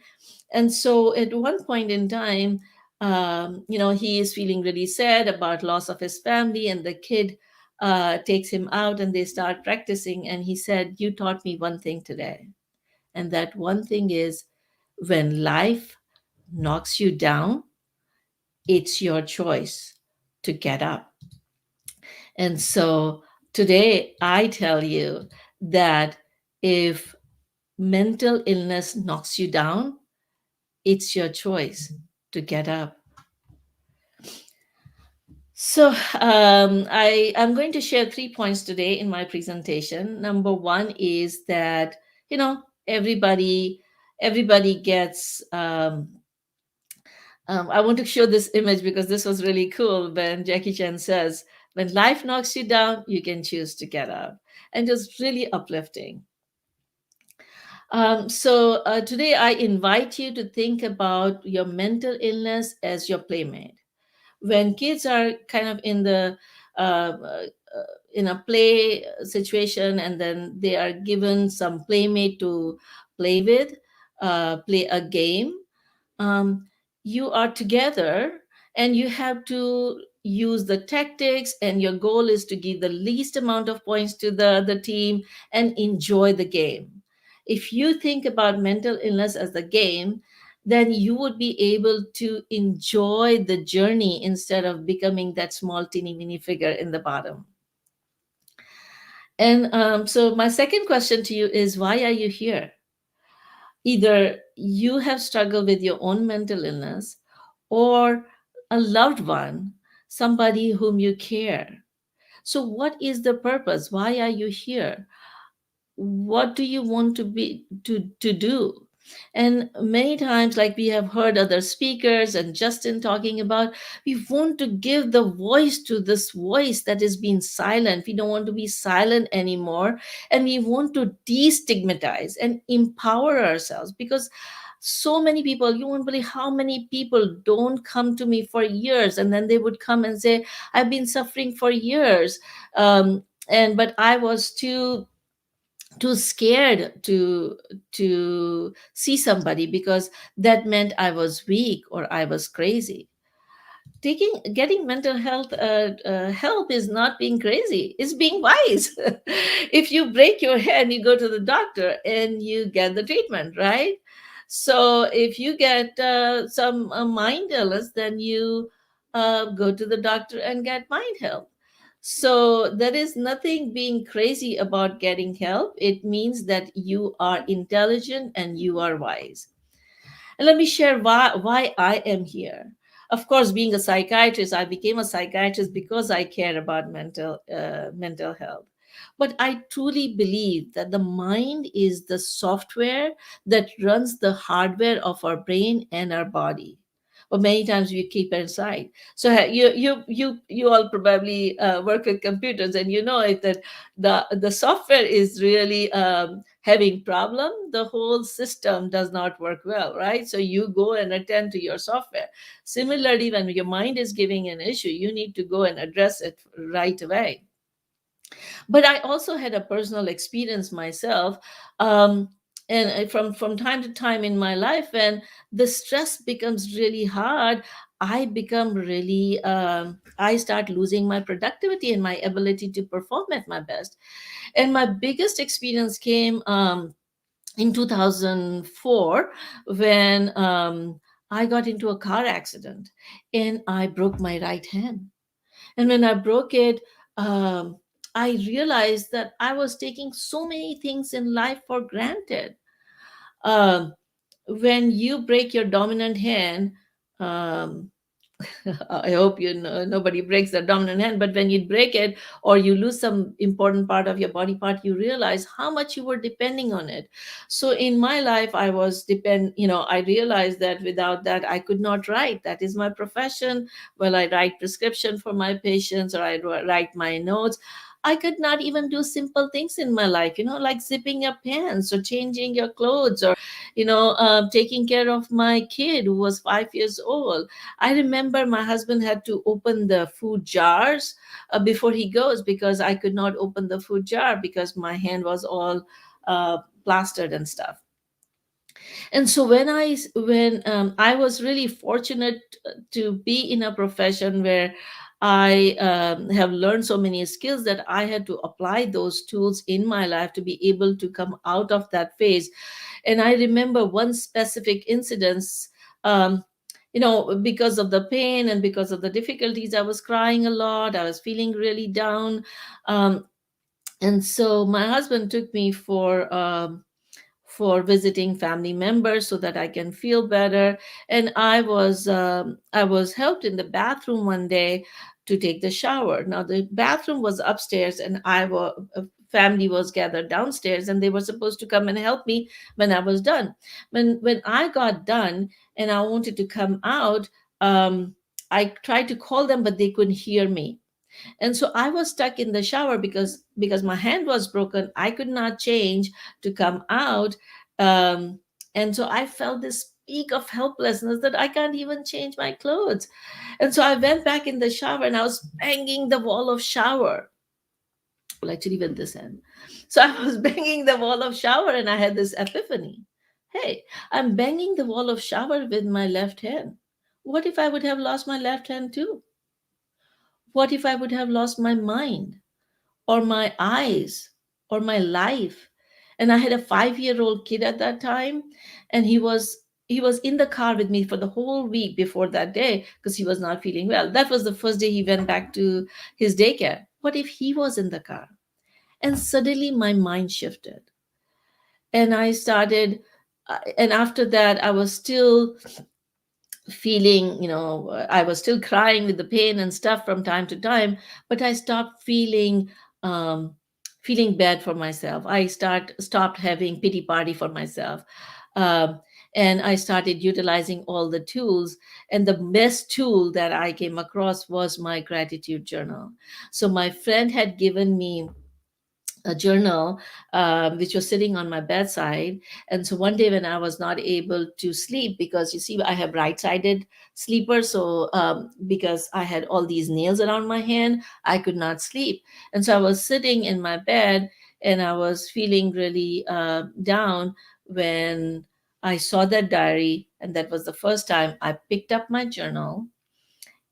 And so at one point in time, he is feeling really sad about loss of his family, and the kid takes him out and they start practicing. And he said, "You taught me one thing today." And that one thing is, when life knocks you down, it's your choice to get up. And so today I tell you that if mental illness knocks you down, it's your choice to get up. So I'm going to share 3 points today in my presentation. Number one is that, everybody gets, I want to show this image because this was really cool when Jackie Chan says, when life knocks you down, you can choose to get up. And just really uplifting. So today I invite you to think about your mental illness as your playmate. When kids are kind of in a play situation, and then they are given some playmate to play with, play a game, you are together and you have to use the tactics, and your goal is to give the least amount of points to the team and enjoy the game. If you think about mental illness as the game, then you would be able to enjoy the journey instead of becoming that small teeny weeny figure in the bottom. And so my second question to you is, why are you here? Either you have struggled with your own mental illness, or a loved one, somebody whom you care. So what is the purpose? Why are you here? What do you want to do? And many times, like we have heard other speakers and Justin talking about, we want to give the voice to this voice that is being silent. We don't want to be silent anymore. And we want to destigmatize and empower ourselves, because So many people, you won't believe how many people don't come to me for years, and then they would come and say, I've been suffering for years, but I was too scared to see somebody, because that meant I was weak or I was crazy. Getting mental health help is not being crazy, it's being wise. If you break your head, you go to the doctor and you get the treatment, right? So if you get some mind illness, then you go to the doctor and get mind help. So there is nothing being crazy about getting help. It means that you are intelligent and you are wise. And let me share why I am here. Of course, being a psychiatrist, I became a psychiatrist because I care about mental health. But I truly believe that the mind is the software that runs the hardware of our brain and our body. But many times we keep it aside. So you all probably work with computers, and you know it, that the software is really having problem, the whole system does not work well, right? So you go and attend to your software. Similarly, when your mind is giving an issue, you need to go and address it right away. But I also had a personal experience myself, and from time to time in my life, when the stress becomes really hard, I start losing my productivity and my ability to perform at my best. And my biggest experience came in 2004, when I got into a car accident and I broke my right hand. And when I broke it, um, I realized that I was taking so many things in life for granted. Um, when you break your dominant hand, um, I hope you know nobody breaks their dominant hand, but when you break it or you lose some important part of your body part, you realize how much you were depending on it. So in my life, I realized that without that, I could not write. That is my profession. Well, I write prescription for my patients, or I write my notes. I could not even do simple things in my life, like zipping your pants or changing your clothes, or taking care of my kid who was 5 years old. I remember my husband had to open the food jars before he goes, because I could not open the food jar because my hand was all plastered and stuff. And so when I was really fortunate to be in a profession where I have learned so many skills, that I had to apply those tools in my life to be able to come out of that phase. And I remember one specific incident. Because of the pain and because of the difficulties, I was crying a lot. I was feeling really down. And so my husband took me for visiting family members so that I can feel better. And I was helped in the bathroom one day to take the shower. Now the bathroom was upstairs, and family was gathered downstairs, and they were supposed to come and help me when I was done. When I got done and I wanted to come out, I tried to call them, but they couldn't hear me. And so I was stuck in the shower because my hand was broken. I could not change to come out. And so I felt this peak of helplessness that I can't even change my clothes. And so I went back in the shower and I was banging the wall of shower. Well, actually went this end. So I was banging the wall of shower and I had this epiphany. Hey, I'm banging the wall of shower with my left hand. What if I would have lost my left hand too? What if I would have lost my mind, or my eyes, or my life? And I had a 5-year-old kid at that time, and he was in the car with me for the whole week before that day because he was not feeling well. That was the first day he went back to his daycare. What if he was in the car? And suddenly my mind shifted. And and after that, I was still feeling, I was still crying with the pain and stuff from time to time, but I stopped feeling bad for myself. I stopped having pity party for myself. um, and I started utilizing all the tools, and the best tool that I came across was my gratitude journal. So my friend had given me a journal, which was sitting on my bedside. And so one day when I was not able to sleep, because you see, I have right-sided sleeper. So because I had all these nails around my hand, I could not sleep. And so I was sitting in my bed and I was feeling really down when I saw that diary. And that was the first time I picked up my journal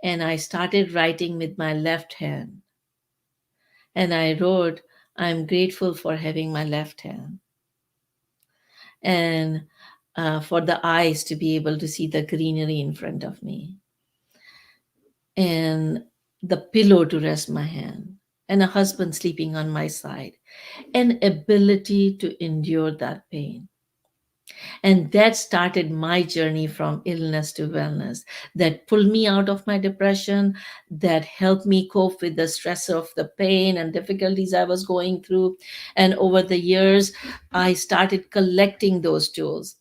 and I started writing with my left hand. And I wrote, I'm grateful for having my left hand and for the eyes to be able to see the greenery in front of me and the pillow to rest my hand and a husband sleeping on my side and ability to endure that pain. And that started my journey from illness to wellness, that pulled me out of my depression, that helped me cope with the stress of the pain and difficulties I was going through. And over the years, I started collecting those tools.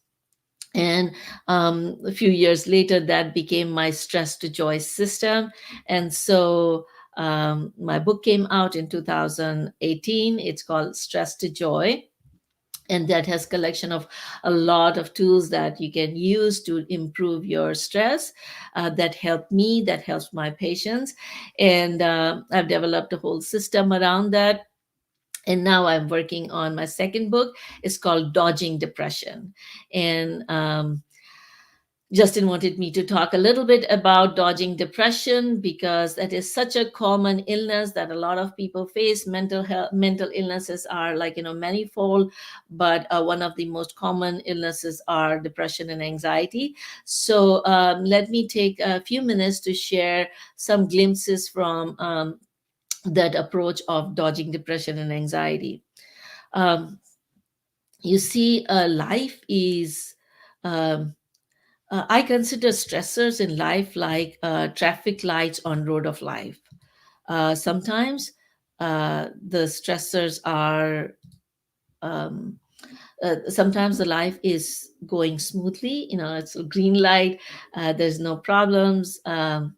And a few years later, that became my stress to joy system. And so my book came out in 2018. It's called Stress to Joy, and that has collection of a lot of tools that you can use to improve your stress, that help me, that helps my patients. And I've developed a whole system around that. And now I'm working on my second book. It's called Dodging Depression. And Justin wanted me to talk a little bit about dodging depression because that is such a common illness that a lot of people face. Mental illnesses are manifold, but one of the most common illnesses are depression and anxiety. So let me take a few minutes to share some glimpses from that approach of dodging depression and anxiety. You see, life is I consider stressors in life like traffic lights on road of life. Sometimes the stressors are sometimes the life is going smoothly. It's a green light. There's no problems. And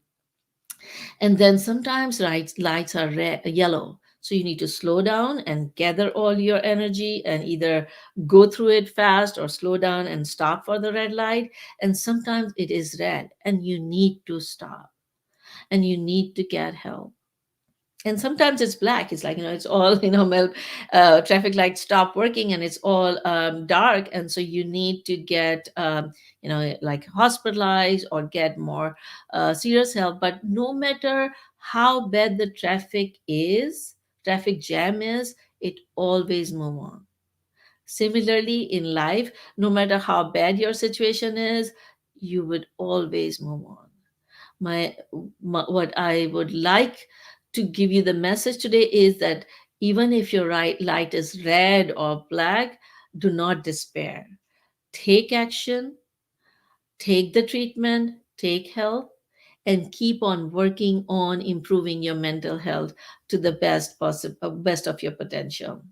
then sometimes lights are yellow. So you need to slow down and gather all your energy and either go through it fast or slow down and stop for the red light. And sometimes it is red and you need to stop and you need to get help. And sometimes it's black. It's like, it's all, traffic lights stop working and it's all dark. And so you need to get, like hospitalized or get more serious help. But no matter how bad the traffic jam is, it always move on. Similarly, in life, no matter how bad your situation is, you would always move on. What I would like to give you the message today is that even if your light is red or black, do not despair. Take action, take the treatment, take help, and keep on working on improving your mental health to the best of your potential.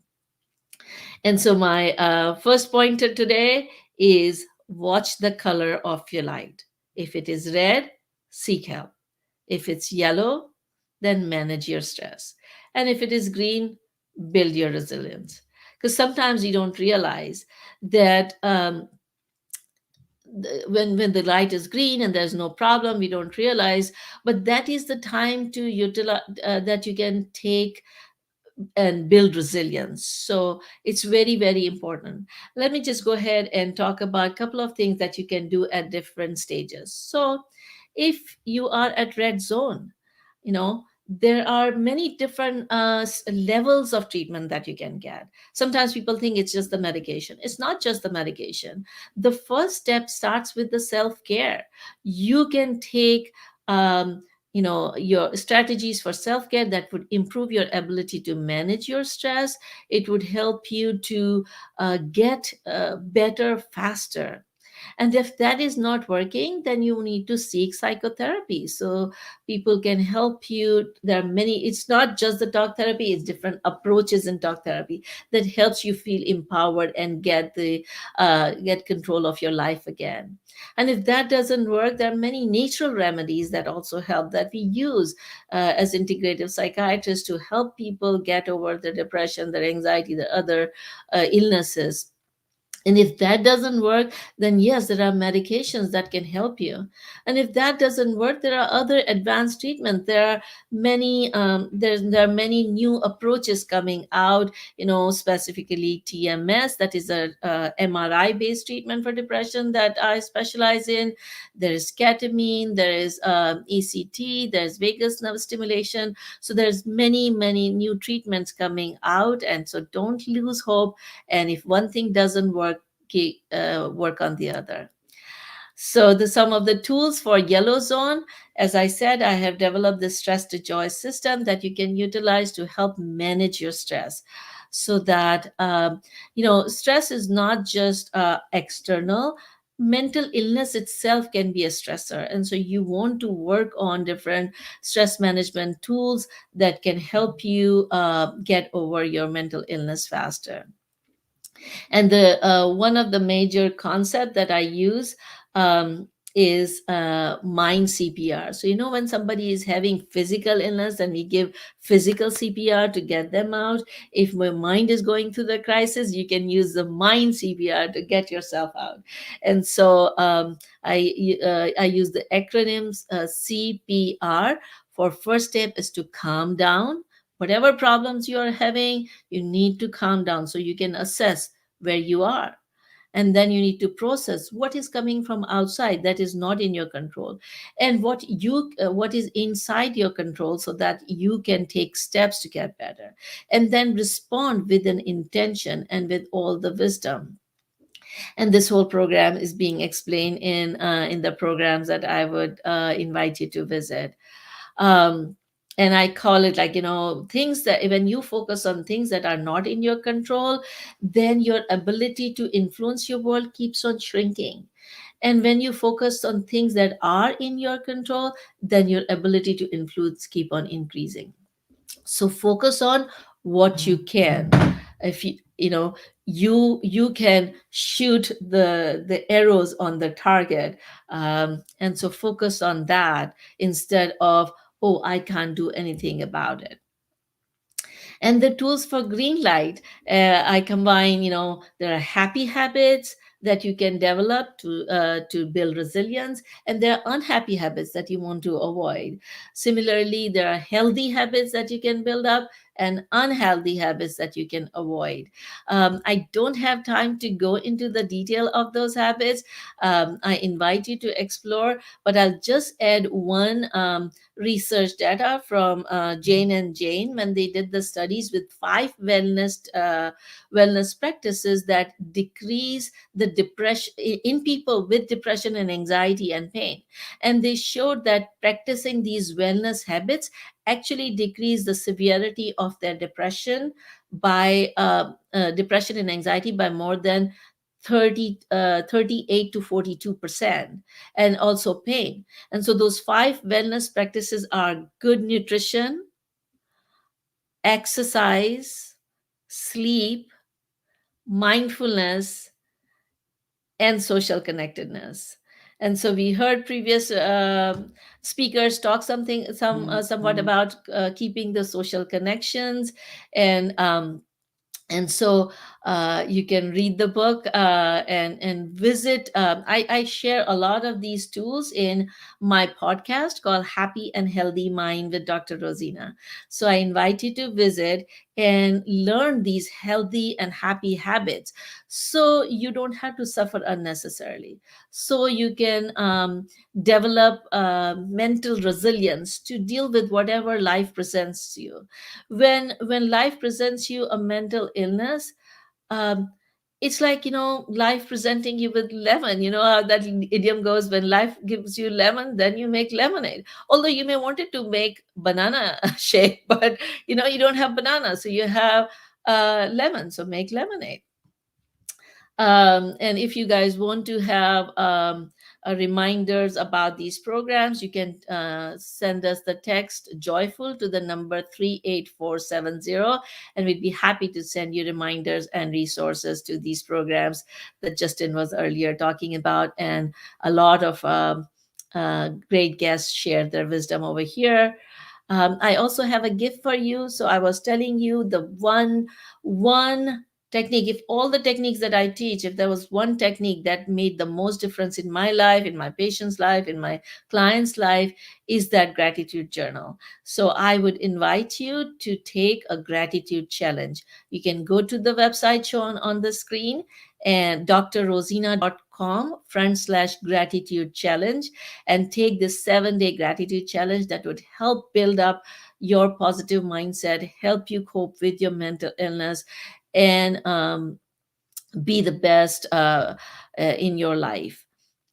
And so my first pointer today is watch the color of your light. If it is red, seek help. If it's yellow, then manage your stress. And if it is green, build your resilience. Because sometimes you don't realize that when the light is green and there's no problem, we don't realize, but that is the time to utilize that you can take and build resilience. So it's very, very important. Let me just go ahead and talk about a couple of things that you can do at different stages. So if you are at red zone, there are many different levels of treatment that you can get. Sometimes people think it's just the medication. It's not just the medication. The first step starts with the self-care. You can take your strategies for self-care that would improve your ability to manage your stress. It would help you to get better faster. And if that is not working, then you need to seek psychotherapy. So people can help you. There are many, it's not just the talk therapy, it's different approaches in talk therapy that helps you feel empowered and get control of your life again. And if that doesn't work, there are many natural remedies that also help, that we use as integrative psychiatrists to help people get over the depression, their anxiety, the other illnesses. And if that doesn't work, then yes, there are medications that can help you. And if that doesn't work, there are other advanced treatments. There are many, there are many new approaches coming out. Specifically TMS, that is a MRI-based treatment for depression that I specialize in. There is ketamine, there is ECT, there's vagus nerve stimulation. So there's many, many new treatments coming out, and so don't lose hope. And if one thing doesn't work, work on the other. So some of the tools for yellow zone, as I said, I have developed this stress to joy system that you can utilize to help manage your stress, so that stress is not just external. Mental illness itself can be a stressor, and so you want to work on different stress management tools that can help you get over your mental illness faster. And the one of the major concept that I use is mind CPR. So when somebody is having physical illness, and we give physical CPR to get them out. If my mind is going through the crisis, you can use the mind CPR to get yourself out. And so I use the acronyms CPR. For first step is to calm down. Whatever problems you are having, you need to calm down so you can assess where you are. And then you need to process what is coming from outside that is not in your control, and what is inside your control, so that you can take steps to get better, and then respond with an intention and with all the wisdom. And this whole program is being explained in the programs that I would invite you to visit. And I call it things that when you focus on things that are not in your control, then your ability to influence your world keeps on shrinking. And when you focus on things that are in your control, then your ability to influence keep on increasing. So focus on what you can. If you can shoot the arrows on the target, and so focus on that instead of, oh, I can't do anything about it. And the tools for green light, I combine, there are happy habits that you can develop to build resilience, and there are unhappy habits that you want to avoid. Similarly, there are healthy habits that you can build up and unhealthy habits that you can avoid. I don't have time to go into the detail of those habits. I invite you to explore, but I'll just add one research data from Jane and Jane, when they did the studies with 5 wellness practices that decrease the depression in people with depression and anxiety and pain. And they showed that practicing these wellness habits actually decrease the severity of their depression by depression and anxiety by more than 38 to 42%, and also pain. And so those 5 wellness practices are good nutrition, exercise, sleep, mindfulness, and social connectedness. And so we heard previous speakers talk somewhat about keeping the social connections, and so you can read the book and visit. I share a lot of these tools in my podcast called Happy and Healthy Mind with Dr. Rosina. So I invite you to visit and learn these healthy and happy habits, so you don't have to suffer unnecessarily, so you can develop mental resilience to deal with whatever life presents you. When life presents you a mental illness, it's like life presenting you with lemon. You know how that idiom goes: when life gives you lemon, then you make lemonade. Although you may want it to make banana shake, but you don't have banana, so you have lemon, so make lemonade. And if you guys want to have reminders about these programs, you can send us the text joyful to the number 38470, and we'd be happy to send you reminders and resources to these programs that Justin was earlier talking about. And a lot of great guests shared their wisdom over here. I also have a gift for you. So I was telling you the one technique, if all the techniques that I teach, if there was one technique that made the most difference in my life, in my patient's life, in my client's life, is that gratitude journal. So I would invite you to take a gratitude challenge. You can go to the website shown on the screen and drrosina.com/gratitude challenge, and take this 7-day gratitude challenge that would help build up your positive mindset, help you cope with your mental illness, and be the best in your life.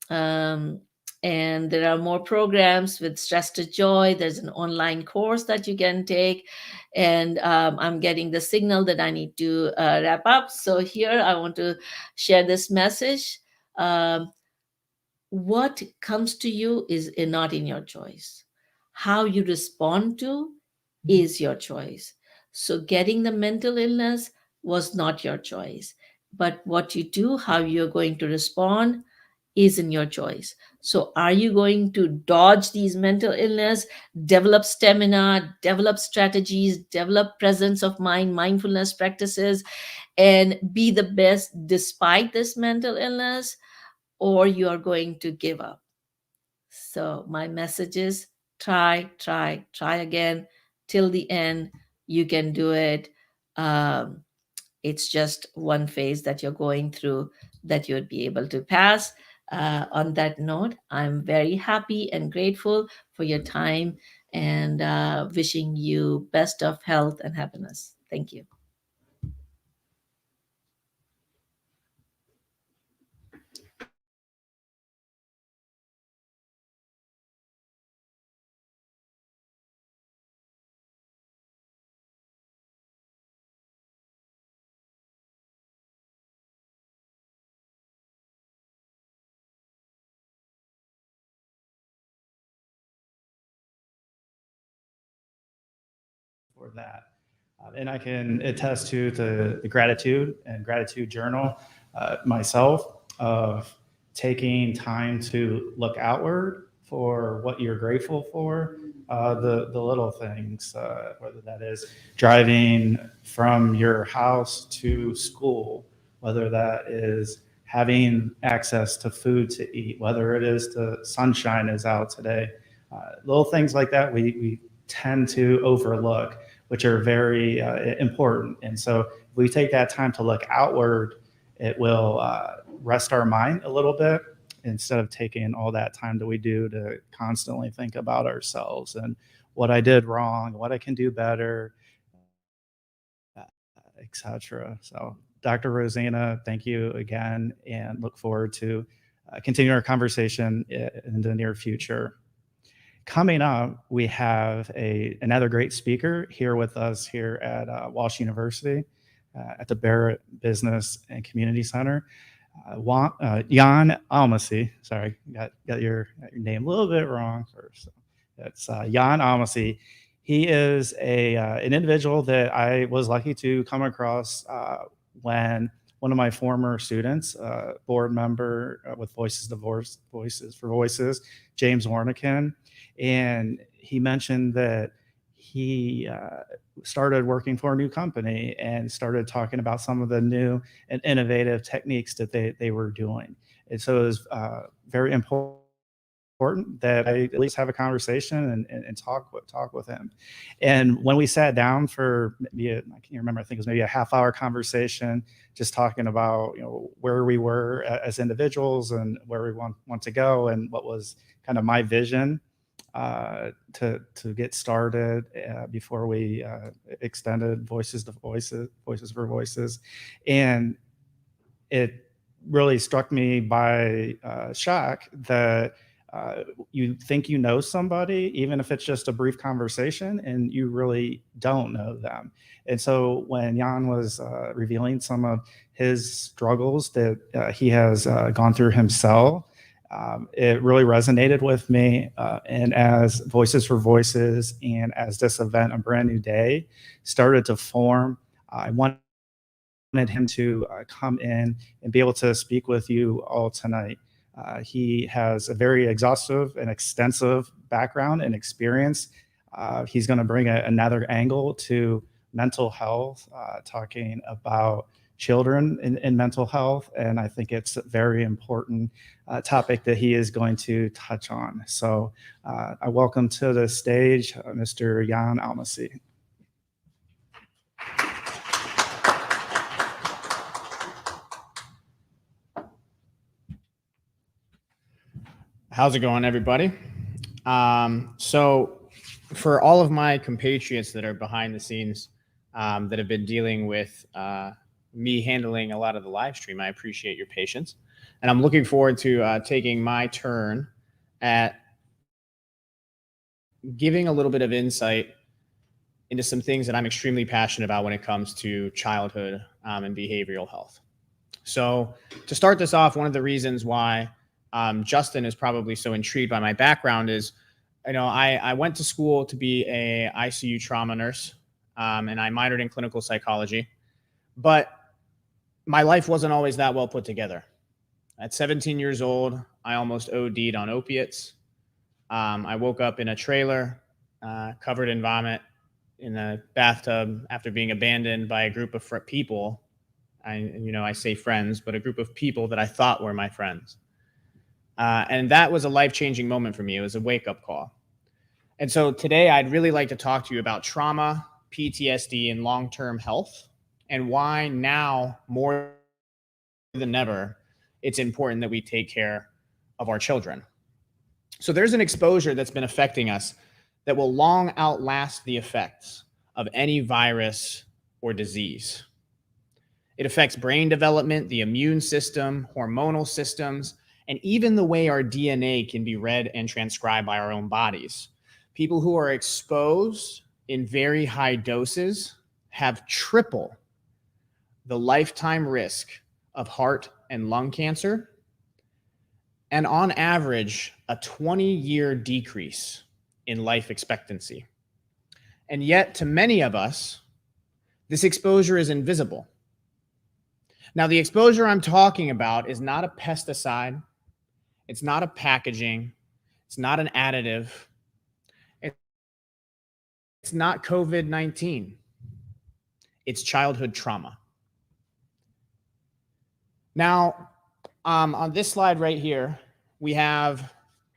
Um, and there are more programs with Stress to Joy. There's an online course that you can take. And I'm getting the signal that I need to wrap up. So here I want to share this message. What comes to you is not in your choice. How you respond to is your choice. So getting the mental illness was not your choice. But what you do, how you're going to respond, is in your choice. So are you going to dodge these mental illness, develop stamina, develop strategies, develop presence of mind, mindfulness practices, and be the best despite this mental illness, or you are going to give up? So my message is try again till the end. You can do it. It's just one phase that you're going through that you'd be able to pass. On that note, I'm very happy and grateful for your time, and wishing you best of health and happiness. Thank you. For that. And I can attest to the gratitude and gratitude journal myself, of taking time to look outward for what you're grateful for, the little things, whether that is driving from your house to school, whether that is having access to food to eat, whether it is the sunshine is out today. Little things like that we tend to overlook, which are very important. And so if we take that time to look outward, it will rest our mind a little bit, instead of taking all that time that we do to constantly think about ourselves and what I did wrong, what I can do better, etc. So Dr. Rosina, thank you again, and look forward to continuing our conversation in the near future. Coming up, we have another great speaker here with us here at Walsh University at the Barrett Business and Community Center. Yan Aly, sorry, got your name a little bit wrong first. So it's Yan Aly. He is an individual that I was lucky to come across when one of my former students, board member with Voices for Voices, James Warnikin, and he mentioned that he started working for a new company and started talking about some of the new and innovative techniques that they were doing. And so it was very important that I at least have a conversation and talk with him. And when we sat down for maybe I can't remember, I think it was maybe a half-hour conversation, just talking about where we were as individuals and where we want to go, and what was kind of my vision to get started before we extended Voices for Voices. And it really struck me by shock that you think you know somebody, even if it's just a brief conversation, and you really don't know them. And so when Yan was revealing some of his struggles that he has gone through himself, it really resonated with me. And as Voices for Voices and as this event, A Brand New Day, started to form, I wanted him to come in and be able to speak with you all tonight. He has a very exhaustive and extensive background and experience. He's going to bring another angle to mental health, talking about children in mental health. And I think it's a very important topic that he is going to touch on. So I welcome to the stage Mr. Yan Aly. How's it going, everybody? So for all of my compatriots that are behind the scenes that have been dealing with me handling a lot of the live stream, I appreciate your patience. And I'm looking forward to taking my turn at giving a little bit of insight into some things that I'm extremely passionate about when it comes to childhood and behavioral health. So to start this off, one of the reasons why Justin is probably so intrigued by my background is, I went to school to be a ICU trauma nurse, and I minored in clinical psychology, but my life wasn't always that well put together. At 17 years old, I almost OD'd on opiates. I woke up in a trailer, covered in vomit, in a bathtub after being abandoned by a group of people. I say friends, but a group of people that I thought were my friends. And that was a life-changing moment for me. It was a wake-up call. And so today I'd really like to talk to you about trauma, PTSD, and long-term health, and why now more than ever, it's important that we take care of our children. So there's an exposure that's been affecting us that will long outlast the effects of any virus or disease. It affects brain development, the immune system, hormonal systems, and even the way our DNA can be read and transcribed by our own bodies. People who are exposed in very high doses have triple the lifetime risk of heart and lung cancer, and on average, a 20-year decrease in life expectancy. And yet, to many of us, this exposure is invisible. Now, the exposure I'm talking about is not a pesticide. It's not a packaging. It's not an additive. It's not COVID-19. It's childhood trauma. Now, on this slide right here, we have,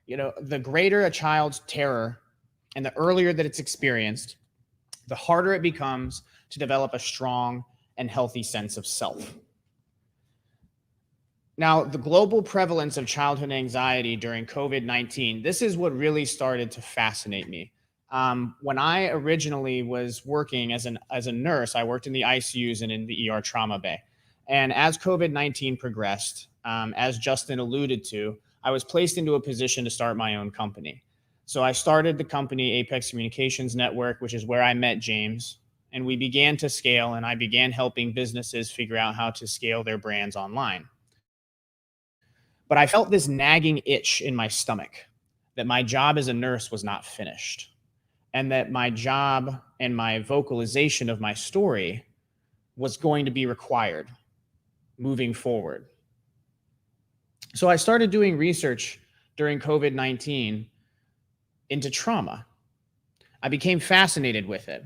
the greater a child's terror and the earlier that it's experienced, the harder it becomes to develop a strong and healthy sense of self. Now, the global prevalence of childhood anxiety during COVID-19, this is what really started to fascinate me. When I originally was working as a nurse, I worked in the ICUs and in the ER trauma bay. And as COVID-19 progressed, as Justin alluded to, I was placed into a position to start my own company. So I started the company Apex Communications Network, which is where I met James. And we began to scale, and I began helping businesses figure out how to scale their brands online. But I felt this nagging itch in my stomach that my job as a nurse was not finished, and that my job and my vocalization of my story was going to be required moving forward. So I started doing research during COVID-19 into trauma. I became fascinated with it.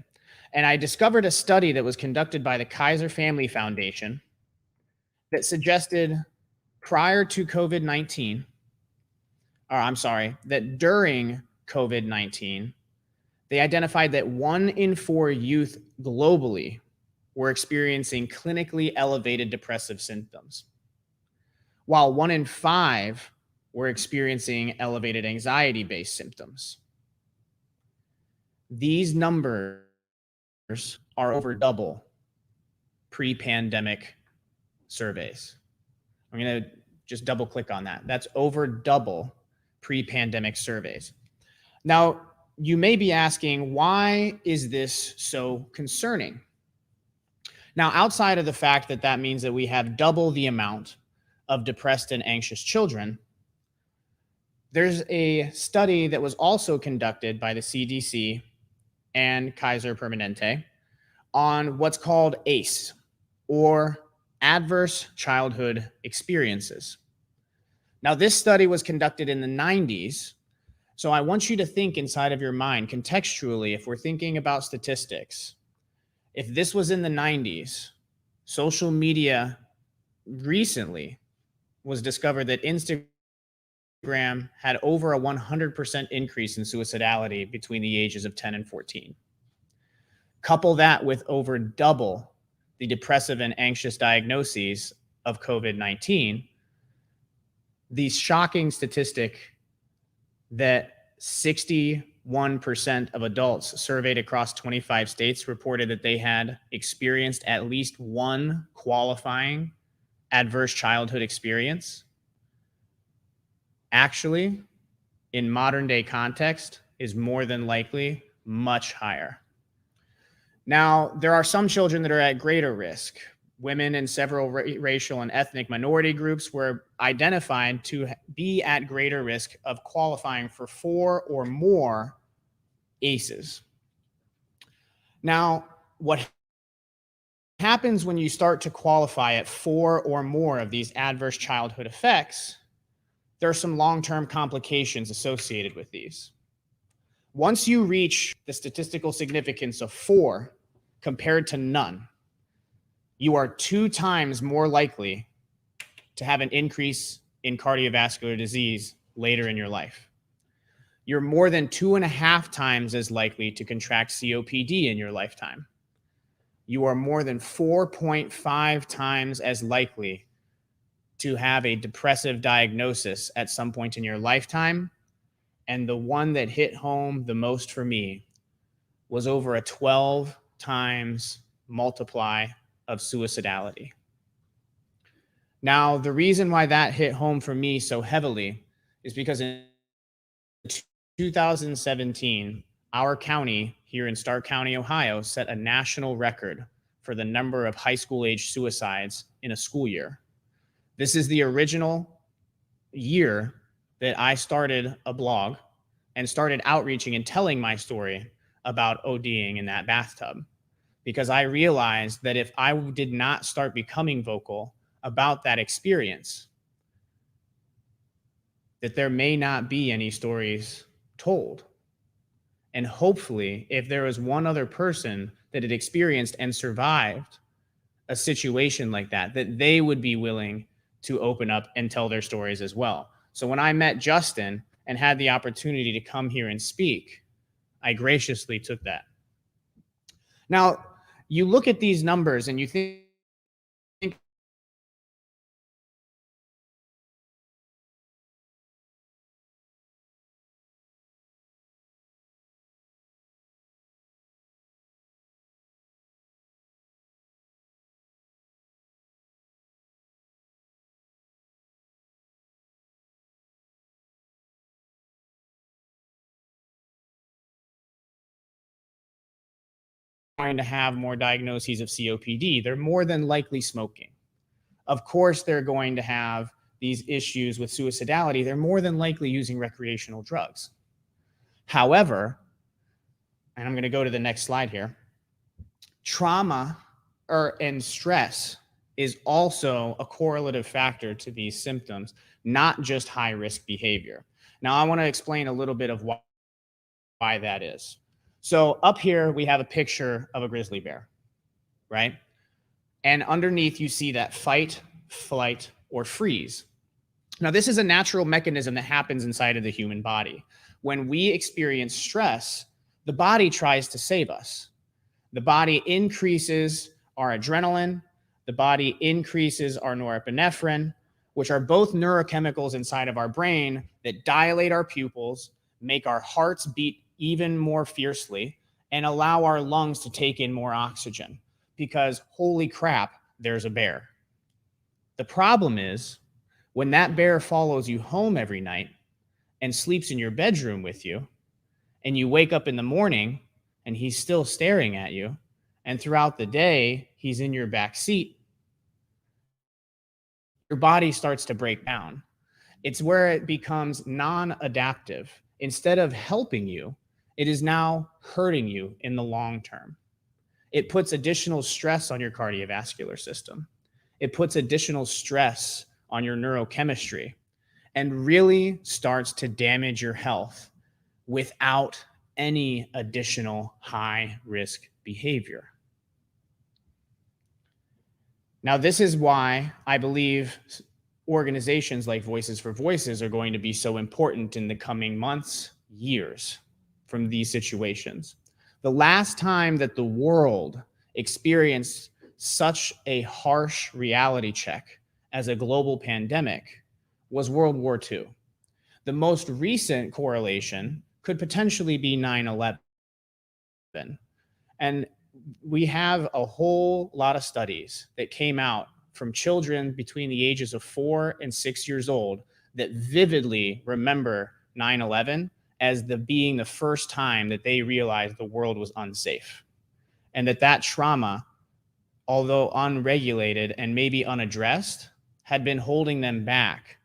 And I discovered a study that was conducted by the Kaiser Family Foundation that suggested prior to COVID-19, that during COVID-19, they identified that 1 in 4 youth globally were experiencing clinically elevated depressive symptoms, while 1 in 5 were experiencing elevated anxiety-based symptoms. These numbers are over double pre-pandemic surveys. I'm going to just double click on that. That's over double pre-pandemic surveys. Now, you may be asking, why is this so concerning? Now, outside of the fact that that means that we have double the amount of depressed and anxious children, there's a study that was also conducted by the CDC and Kaiser Permanente on what's called ACE, or Adverse Childhood Experiences. Now, this study was conducted in the 90s, so I want you to think inside of your mind contextually, if we're thinking about statistics. If this was in the 90s, social media recently was discovered that Instagram had over a 100% increase in suicidality between the ages of 10 and 14. Couple that with over double the depressive and anxious diagnoses of COVID-19, the shocking statistic that 61% of adults surveyed across 25 states reported that they had experienced at least one qualifying adverse childhood experience, actually, in modern day context, is more than likely much higher. Now, there are some children that are at greater risk. Women in several racial and ethnic minority groups were identified to be at greater risk of qualifying for 4 or more ACEs. Now, what happens when you start to qualify at 4 or more of these adverse childhood effects, there are some long-term complications associated with these. Once you reach the statistical significance of 4 compared to none, you are 2 times more likely to have an increase in cardiovascular disease later in your life. You're more than 2.5 times as likely to contract COPD in your lifetime. You are more than 4.5 times as likely to have a depressive diagnosis at some point in your lifetime. And the one that hit home the most for me was over a 12 times multiply of suicidality. Now, the reason why that hit home for me so heavily is because in 2017, our county here in Stark County, Ohio, set a national record for the number of high school age suicides in a school year. This is the original year that I started a blog and started outreaching and telling my story about ODing in that bathtub, because I realized that if I did not start becoming vocal about that experience, that there may not be any stories told. And hopefully, if there was one other person that had experienced and survived a situation like that, that they would be willing to open up and tell their stories as well. So when I met Justin and had the opportunity to come here and speak, I graciously took that. Now, you look at these numbers and you think going to have more diagnoses of COPD. They're more than likely smoking. Of course, they're going to have these issues with suicidality. They're more than likely using recreational drugs. However, and I'm going to go to the next slide here, trauma and stress is also a correlative factor to these symptoms, not just high-risk behavior. Now, I want to explain a little bit of why that is. So up here, we have a picture of a grizzly bear, right? And underneath, you see that fight, flight, or freeze. Now, this is a natural mechanism that happens inside of the human body. When we experience stress, the body tries to save us. The body increases our adrenaline. The body increases our norepinephrine, which are both neurochemicals inside of our brain that dilate our pupils, make our hearts beat even more fiercely, and allow our lungs to take in more oxygen, because holy crap, there's a bear. The problem is when that bear follows you home every night and sleeps in your bedroom with you, and you wake up in the morning and he's still staring at you, and throughout the day he's in your back seat, your body starts to break down. It's where it becomes non-adaptive. Instead of helping you, it is now hurting you in the long term. It puts additional stress on your cardiovascular system. It puts additional stress on your neurochemistry and really starts to damage your health without any additional high risk behavior. Now, this is why I believe organizations like Voices for Voices are going to be so important in the coming months, years from these situations. The last time that the world experienced such a harsh reality check as a global pandemic was World War II. The most recent correlation could potentially be 9/11. And we have a whole lot of studies that came out from children between the ages of 4 and 6 years old that vividly remember 9/11 as being the first time that they realized the world was unsafe. And that trauma, although unregulated and maybe unaddressed, had been holding them back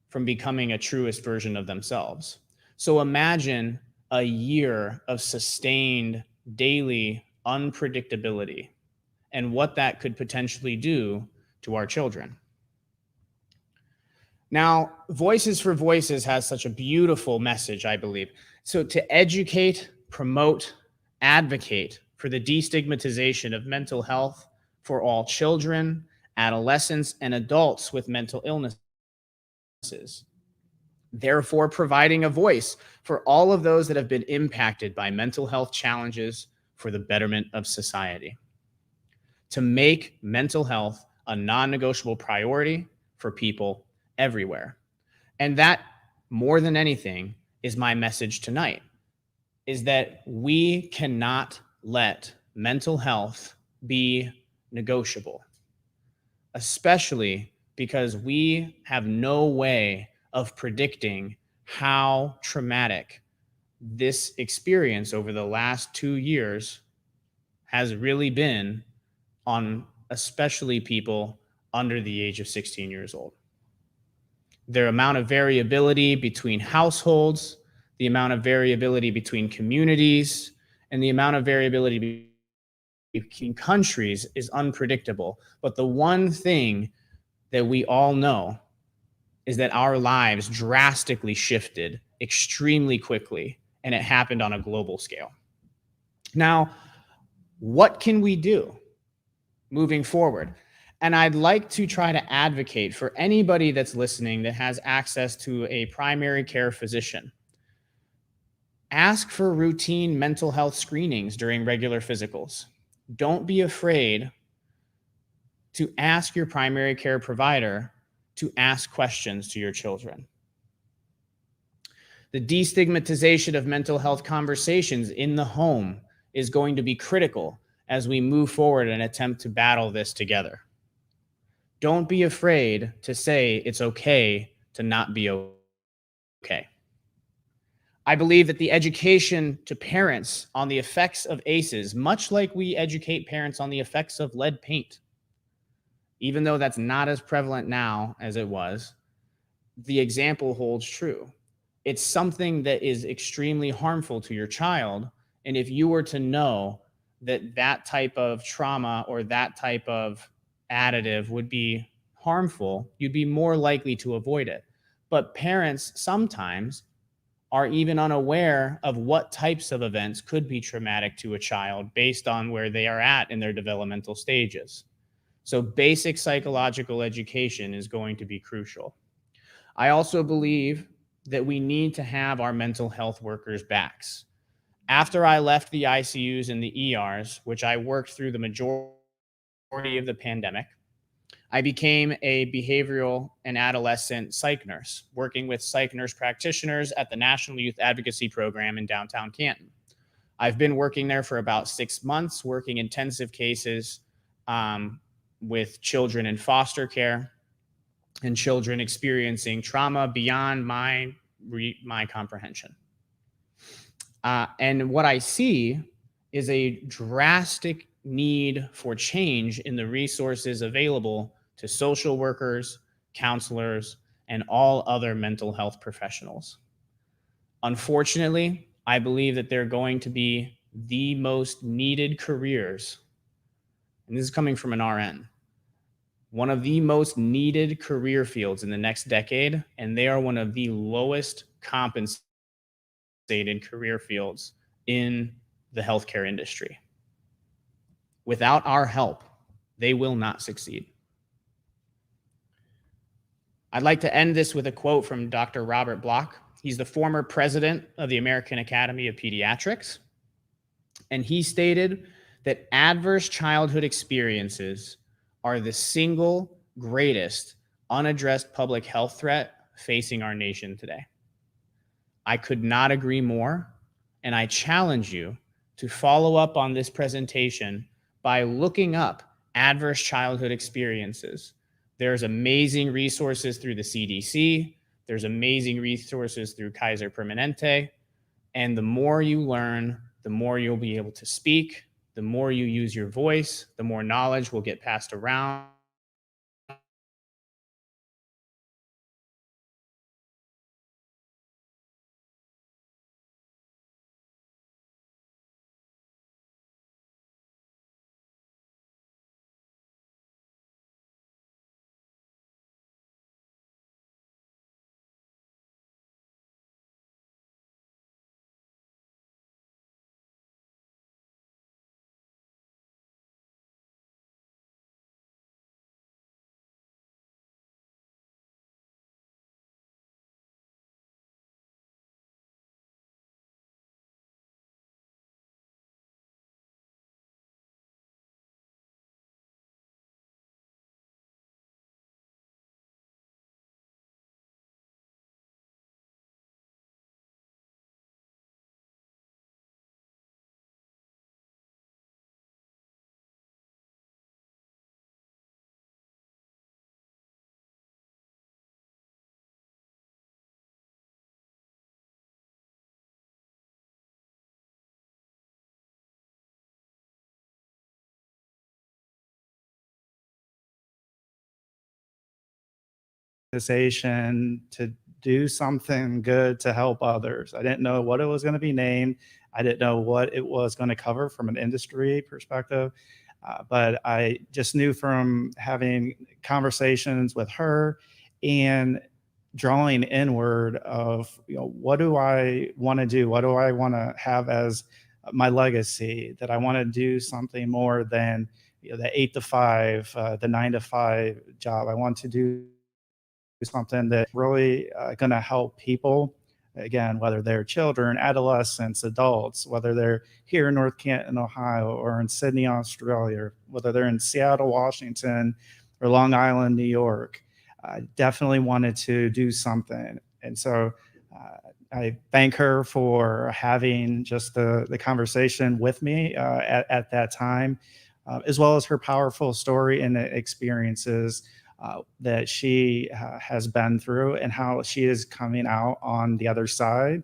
from becoming a truest version of themselves. So imagine a year of sustained daily unpredictability and what that could potentially do to our children. Now, Voices for Voices has such a beautiful message, I believe. So to educate, promote, advocate for the destigmatization of mental health for all children, adolescents, and adults with mental illnesses. Therefore, providing a voice for all of those that have been impacted by mental health challenges for the betterment of society. To make mental health a non-negotiable priority for people everywhere. And that, more than anything, is my message tonight, is that we cannot let mental health be negotiable, especially because we have no way of predicting how traumatic this experience over the last 2 years has really been on especially people under the age of 16 years old. The amount of variability between households, the amount of variability between communities, and the amount of variability between countries is unpredictable. But the one thing that we all know is that our lives drastically shifted extremely quickly, and it happened on a global scale. Now, what can we do moving forward? And I'd like to try to advocate for anybody that's listening that has access to a primary care physician. Ask for routine mental health screenings during regular physicals. Don't be afraid to ask your primary care provider to ask questions to your children. The destigmatization of mental health conversations in the home is going to be critical as we move forward and attempt to battle this together. Don't be afraid to say it's okay to not be okay. I believe that the education to parents on the effects of ACEs, much like we educate parents on the effects of lead paint, even though that's not as prevalent now as it was, the example holds true. It's something that is extremely harmful to your child. And if you were to know that that type of trauma or that type of additive would be harmful, you'd be more likely to avoid it. But parents sometimes are even unaware of what types of events could be traumatic to a child based on where they are at in their developmental stages. So basic psychological education is going to be crucial. I also believe that we need to have our mental health workers' backs. After I left the ICUs and the ERs, which I worked through the majority of the pandemic, I became a behavioral and adolescent psych nurse, working with psych nurse practitioners at the National Youth Advocacy Program in downtown Canton. I've been working there for about 6 months, working intensive cases with children in foster care and children experiencing trauma beyond my my comprehension. And what I see is a drastic need for change in the resources available to social workers, counselors, and all other mental health professionals. Unfortunately, I believe that they're going to be the most needed careers, and this is coming from an RN, one of the most needed career fields in the next decade, and they are one of the lowest compensated career fields in the healthcare industry. Without our help, they will not succeed. I'd like to end this with a quote from Dr. Robert Bloch. He's the former president of the American Academy of Pediatrics. And he stated that adverse childhood experiences are the single greatest unaddressed public health threat facing our nation today. I could not agree more, and I challenge you to follow up on this presentation by looking up adverse childhood experiences. There's amazing resources through the CDC. There's amazing resources through Kaiser Permanente. And the more you learn, the more you'll be able to speak. The more you use your voice, the more knowledge will get passed around. To do something good to help others. I didn't know what it was going to be named. I didn't know what it was going to cover from an industry perspective. But I just knew from having conversations with her and drawing inward of, what do I want to do? What do I want to have as my legacy? That I want to do something more than the 8 to 5, the 9 to 5 job. I want to do something that really going to help people, again, whether they're children, adolescents, adults, whether they're here in North Canton, Ohio, or in Sydney, Australia, whether they're in Seattle, Washington, or Long Island, New York. I definitely wanted to do something. And so I thank her for having just the conversation with me at that time, as well as her powerful story and experiences that she has been through, and how she is coming out on the other side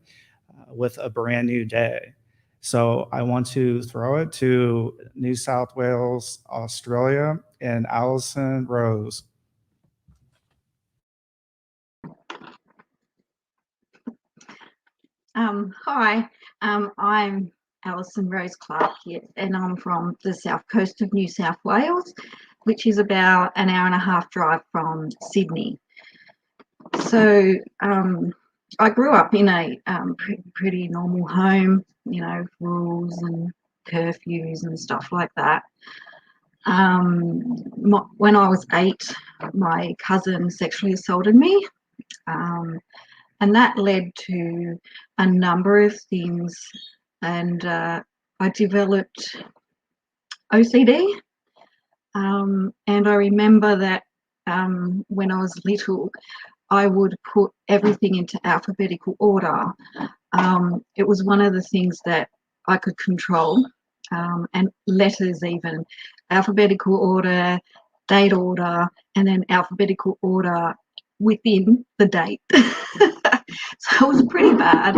with a brand new day. So I want to throw it to New South Wales, Australia, and Alison Rose. Hi, I'm Alison Rose Clark here, and I'm from the south coast of New South Wales, which is about an hour and a half drive from Sydney. So I grew up in a pretty normal home, rules and curfews and stuff like that. When I was 8, my cousin sexually assaulted me, and that led to a number of things, and I developed OCD. And I remember that when I was little, I would put everything into alphabetical order. It was one of the things that I could control, and letters even. Alphabetical order, date order, and then alphabetical order within the date. So it was pretty bad.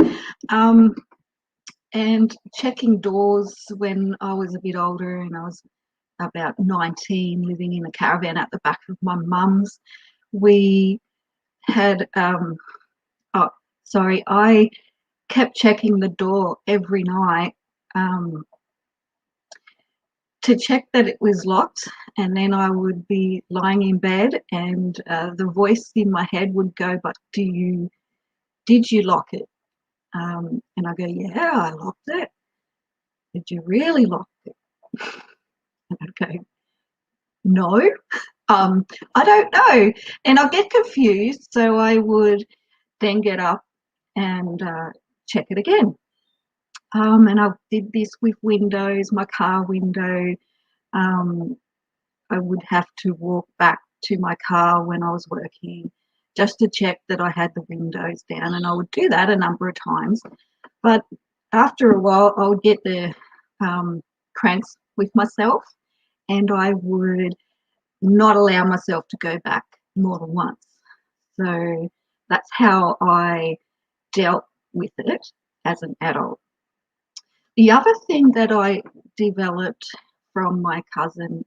And checking doors when I was a bit older, and I was about 19, living in a caravan at the back of my mum's. We had, I kept checking the door every night to check that it was locked, and then I would be lying in bed, and the voice in my head would go, "But did you lock it?" And I go, "Yeah, I locked it." "Did you really lock it?" And I'd go, "No, I don't know." And I'd get confused, so I would then get up and check it again. And I did this with windows, my car window. I would have to walk back to my car when I was working just to check that I had the windows down, and I would do that a number of times. But after a while, I would get the cranks with myself, and I would not allow myself to go back more than once. So that's how I dealt with it as an adult. The other thing that I developed from my cousin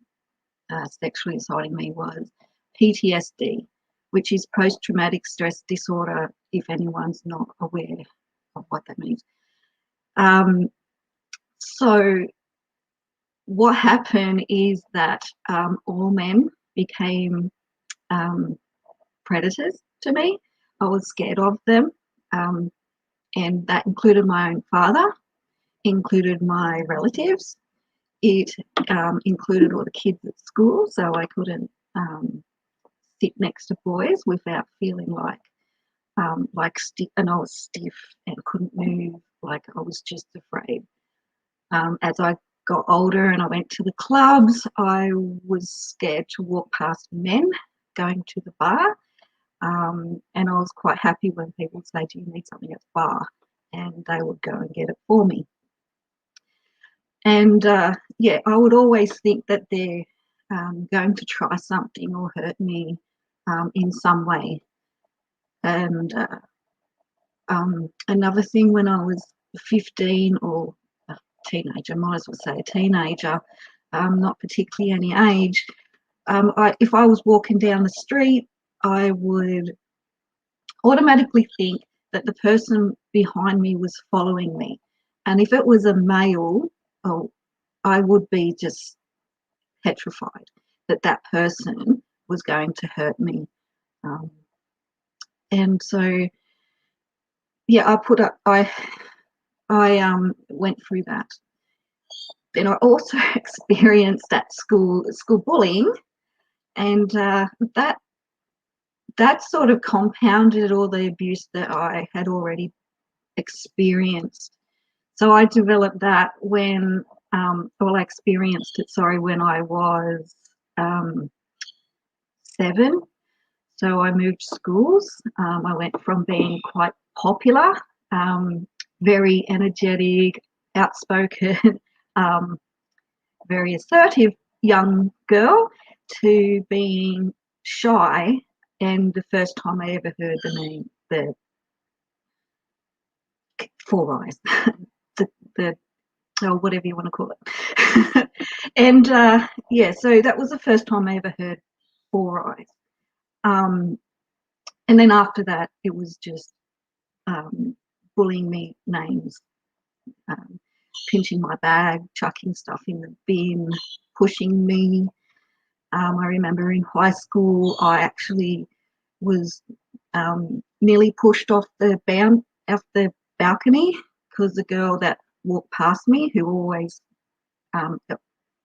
sexually assaulting me was PTSD, which is post-traumatic stress disorder, if anyone's not aware of what that means. So what happened is that all men became predators to me. I was scared of them, and that included my own father, included my relatives. It included all the kids at school, so I couldn't sit next to boys without feeling like stiff, and I was stiff and couldn't move, like I was just afraid. As I got older and I went to the clubs, I was scared to walk past men going to the bar, and I was quite happy when people would say, "Do you need something at the bar?" And they would go and get it for me. And yeah, I would always think that they're going to try something or hurt me in some way. And another thing, when I was 15 or a teenager, might as well say a teenager, not particularly any age, if I was walking down the street, I would automatically think that the person behind me was following me. And if it was a male, I would be just petrified that that person was going to hurt me. And so, yeah, I went through that. Then I also experienced at school bullying, and that sort of compounded all the abuse that I had already experienced. So I developed that when, I experienced it, when I was 7. So I moved schools. I went from being quite popular, very energetic, outspoken, very assertive young girl, to being shy. And the first time I ever heard the 4 eyes, or whatever you want to call it. And yeah, so that was the first time I ever heard 4 eyes. And then after that, it was just bullying me names, pinching my bag, chucking stuff in the bin, pushing me. I remember in high school, I actually was nearly pushed off the balcony because the girl that walked past me, who always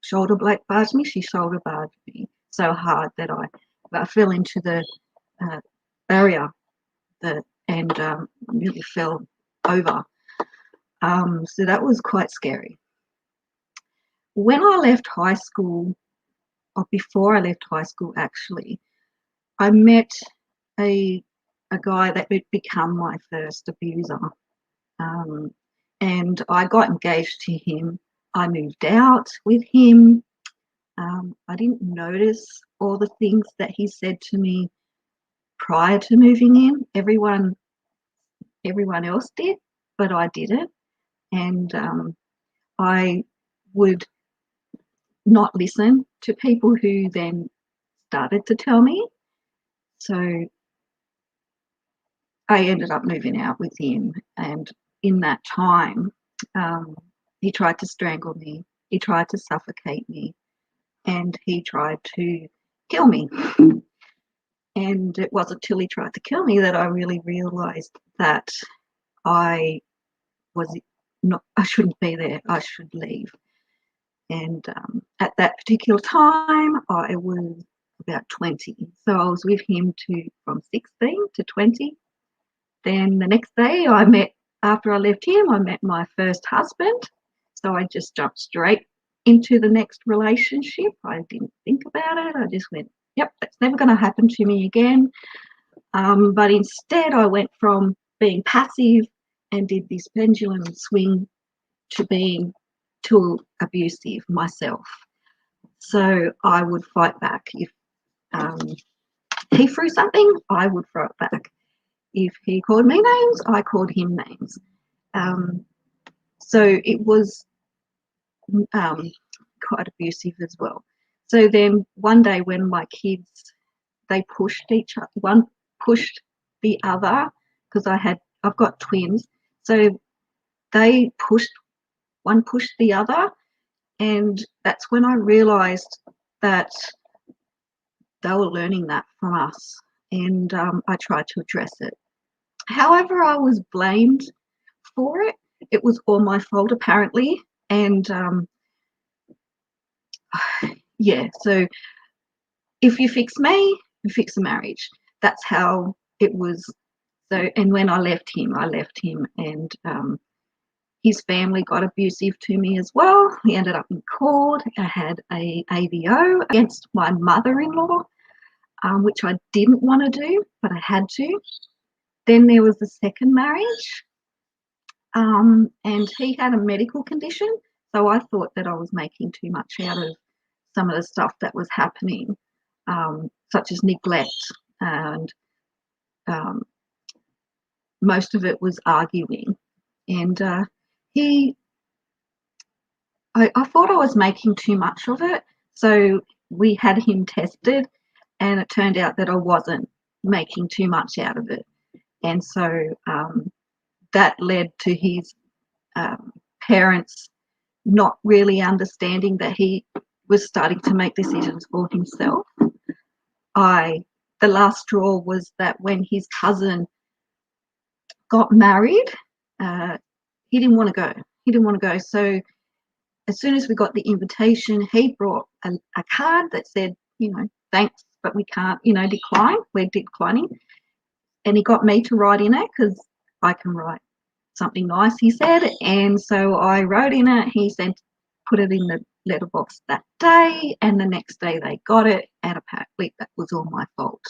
shoulder barged me, she shoulder barged me so hard that I fell into the barrier and nearly fell over. So that was quite scary. When I left high school, or before I left high school actually, I met a guy that would become my first abuser. And I got engaged to him. I moved out with him. I didn't notice all the things that he said to me prior to moving in. Everyone else did, but I didn't. And I would not listen to people who then started to tell me. So I ended up moving out with him. And in that time, he tried to strangle me. He tried to suffocate me. And he tried to kill me. And it wasn't till he tried to kill me that I really realized that I shouldn't be there. I should leave. And at that particular time, I was about 20. So I was with him from 16 to 20. Then the next day after I left him, I met my first husband. So I just jumped straight into the next relationship. I didn't think about it. I just went, yep, that's never going to happen to me again. But instead, I went from being passive and did this pendulum swing to being too abusive myself. So I would fight back. If he threw something, I would throw it back. If he called me names, I called him names. So it was quite abusive as well. So then one day when my kids, they pushed one pushed the other, because I've got twins. So one pushed the other, and that's when I realized that they were learning that from us, and I tried to address it. However, I was blamed for it. It was all my fault, apparently, and yeah, so if you fix me, you fix the marriage. That's how it was. So, and when I left him, and his family got abusive to me as well. He ended up in court. I had a AVO against my mother-in-law, which I didn't want to do, but I had to. Then there was the second marriage, and he had a medical condition, so I thought that I was making too much out of some of the stuff that was happening, such as neglect, and most of it was arguing. And I thought I was making too much of it, so we had him tested, and it turned out that I wasn't making too much out of it. And so that led to his parents not really understanding that he was starting to make decisions for himself. The last straw was that when his cousin got married, he didn't want to go. So as soon as we got the invitation, he brought a card that said, thanks, but we can't, decline. We're declining. And he got me to write in it because I can write something nice, he said. And so I wrote in it. He put it in the letterbox that day, and the next day they got it. And apparently that was all my fault,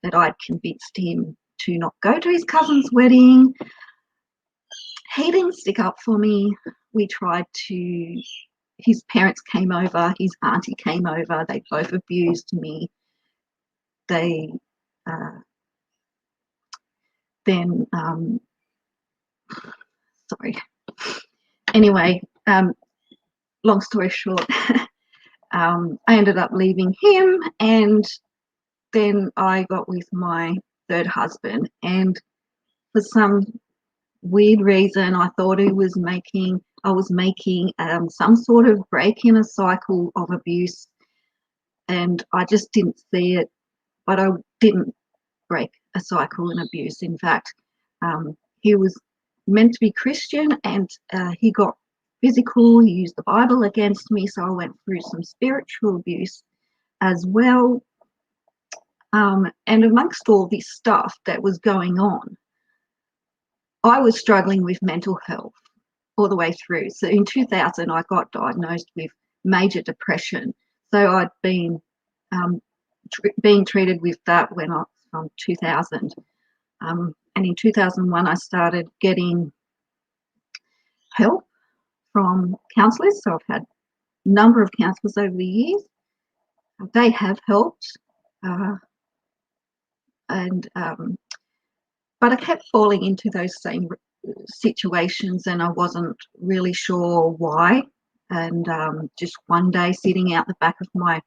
that I'd convinced him to not go to his cousin's wedding. He didn't stick up for me. His parents came over, his auntie came over, they both abused me. They sorry. Anyway, long story short, I ended up leaving him, and then I got with my third husband, and for some weird reason, I thought I was making some sort of break in a cycle of abuse, and I just didn't see it. But I didn't break a cycle in abuse. In fact, he was meant to be Christian, and he got physical. He used the Bible against me, so I went through some spiritual abuse as well. And amongst all this stuff that was going on, I was struggling with mental health all the way through. So in 2000, I got diagnosed with major depression. So I'd been being treated with that from 2000. And in 2001, I started getting help from counsellors. So I've had a number of counsellors over the years. They have helped. and but I kept falling into those same situations, and I wasn't really sure why. And just one day, sitting out the back of my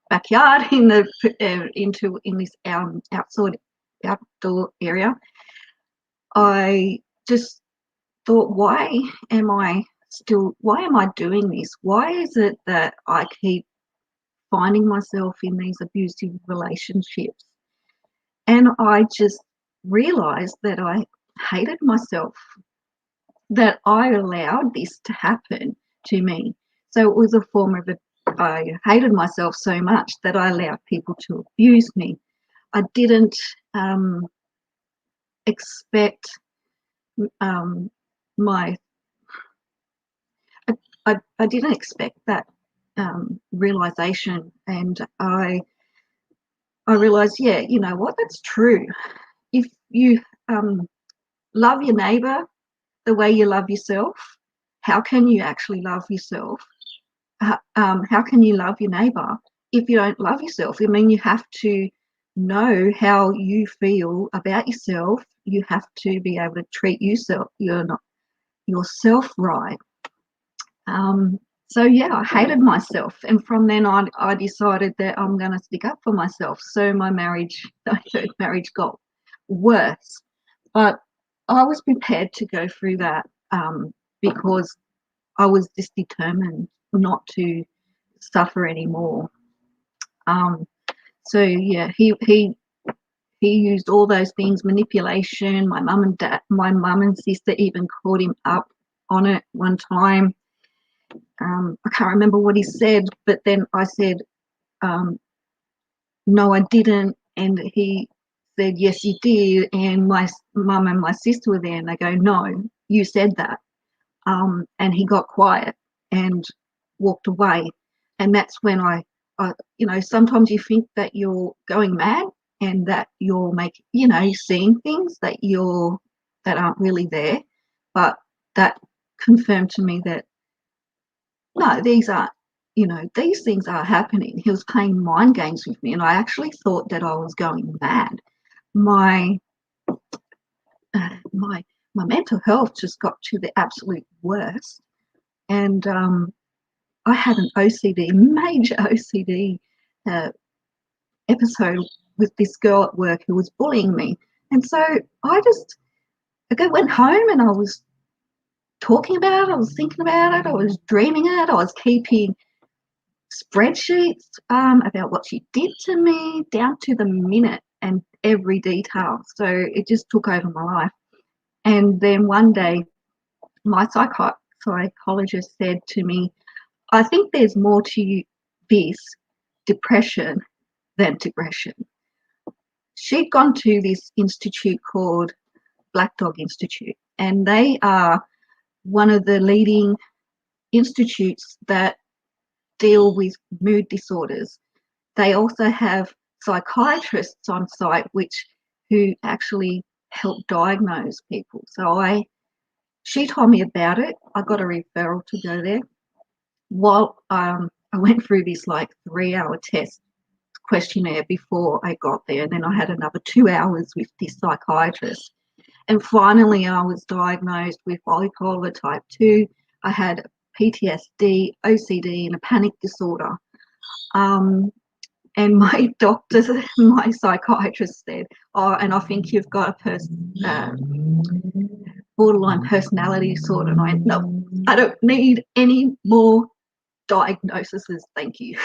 backyard in the in this outdoor area, I just thought, why am I doing this? Why is it that I keep finding myself in these abusive relationships? And I just realized that I hated myself, that I allowed this to happen to me. So it was a form of I hated myself so much that I allowed people to abuse me. I didn't expect my I didn't expect that realization, and I realized, yeah, you know what, that's true. If you love your neighbor the way you love yourself, how can you actually love yourself? How can you love your neighbor if you don't love yourself? I mean, you have to know how you feel about yourself. You have to be able to treat yourself right. So yeah, I hated myself, and from then on, I decided that I'm going to stick up for myself. So my third marriage got worse, but I was prepared to go through that because I was just determined not to suffer anymore. So yeah, he used all those things, manipulation. My mum and sister even called him up on it one time. I can't remember what he said, but then I said, no, I didn't. And he said, yes, you did. And my mum and my sister were there, and they go, no, you said that. And he got quiet and walked away. And that's when I sometimes you think that you're going mad and that you're seeing things that aren't really there. But that confirmed to me that no, these things are happening. He was playing mind games with me, and I actually thought that I was going mad. My mental health just got to the absolute worst, and I had an major OCD episode with this girl at work who was bullying me, and so I went home and I was talking about it, I was thinking about it, I was dreaming it, I was keeping spreadsheets about what she did to me down to the minute and every detail. So it just took over my life. And then one day my psychologist said to me, I think there's more to this depression than depression. She'd gone to this institute called Black Dog Institute, and they are one of the leading institutes that deal with mood disorders. They also have psychiatrists on site who actually help diagnose people. So she told me about it. I got a referral to go there. While I went through this 3-hour test questionnaire before I got there, and then I had another 2 hours with this psychiatrist. And finally, I was diagnosed with bipolar type 2. I had PTSD, OCD, and a panic disorder. And my psychiatrist said, oh, and I think you've got a borderline personality disorder. And I went, no, I don't need any more diagnoses, thank you.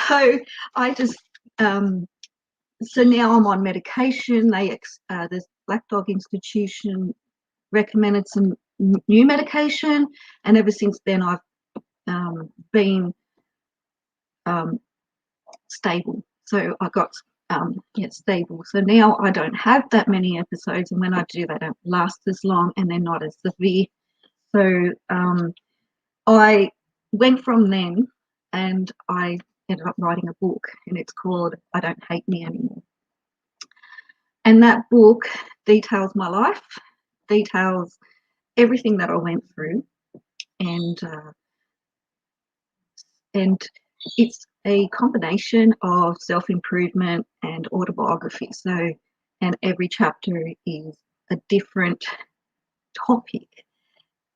So I just, so now I'm on medication. This Black Dog Institution recommended some new medication, and ever since then I've been stable. So I got stable. So now I don't have that many episodes, and when I do, they don't last as long and they're not as severe. So I went from then, and I ended up writing a book, and it's called I Don't Hate Me Anymore. And that book details my life, details everything that I went through, and it's a combination of self-improvement and autobiography. So, and every chapter is a different topic.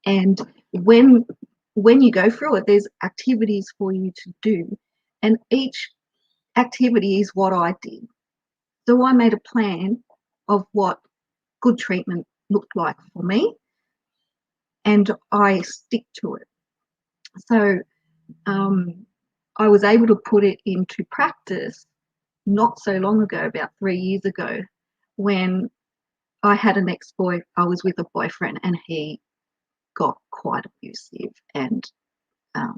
And when you go through it, there's activities for you to do, and each activity is what I did. So I made a plan of what good treatment looked like for me, and I stick to it. So I was able to put it into practice not so long ago, about 3 years ago, when I had I was with a boyfriend, and he got quite abusive, and I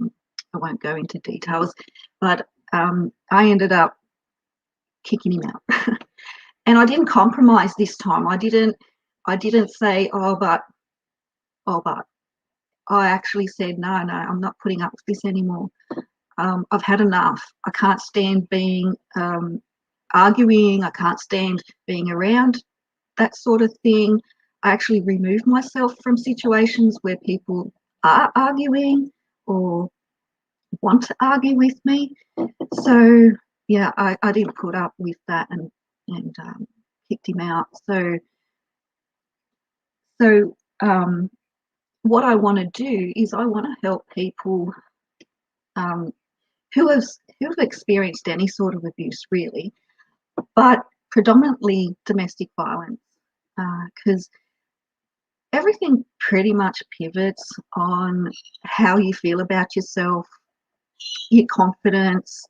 won't go into details, but I ended up kicking him out. And I didn't compromise this time. I didn't say, but I actually said, no, I'm not putting up with this anymore. I've had enough. I can't stand being arguing. I can't stand being around that sort of thing. I actually removed myself from situations where people are arguing or want to argue with me. So yeah, I didn't put up with that and kicked him out. So what I want to do is I want to help people who have experienced any sort of abuse, really, but predominantly domestic violence, because everything pretty much pivots on how you feel about yourself, your confidence,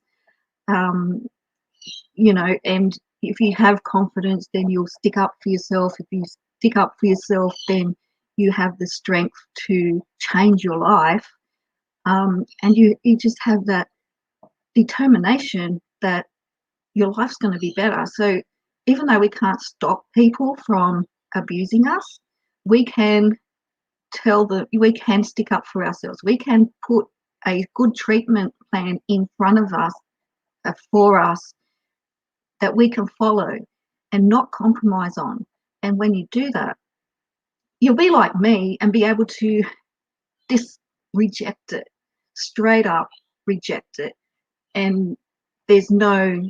you know, and if you have confidence, then you'll stick up for yourself. If you stick up for yourself, then you have the strength to change your life, and you just have that determination that your life's going to be better. So even though we can't stop people from abusing us, we can we can stick up for ourselves. We can put a good treatment plan in front of us, for us, that we can follow and not compromise on. And when you do that, you'll be like me and be able to just reject it, straight up reject it. And there's no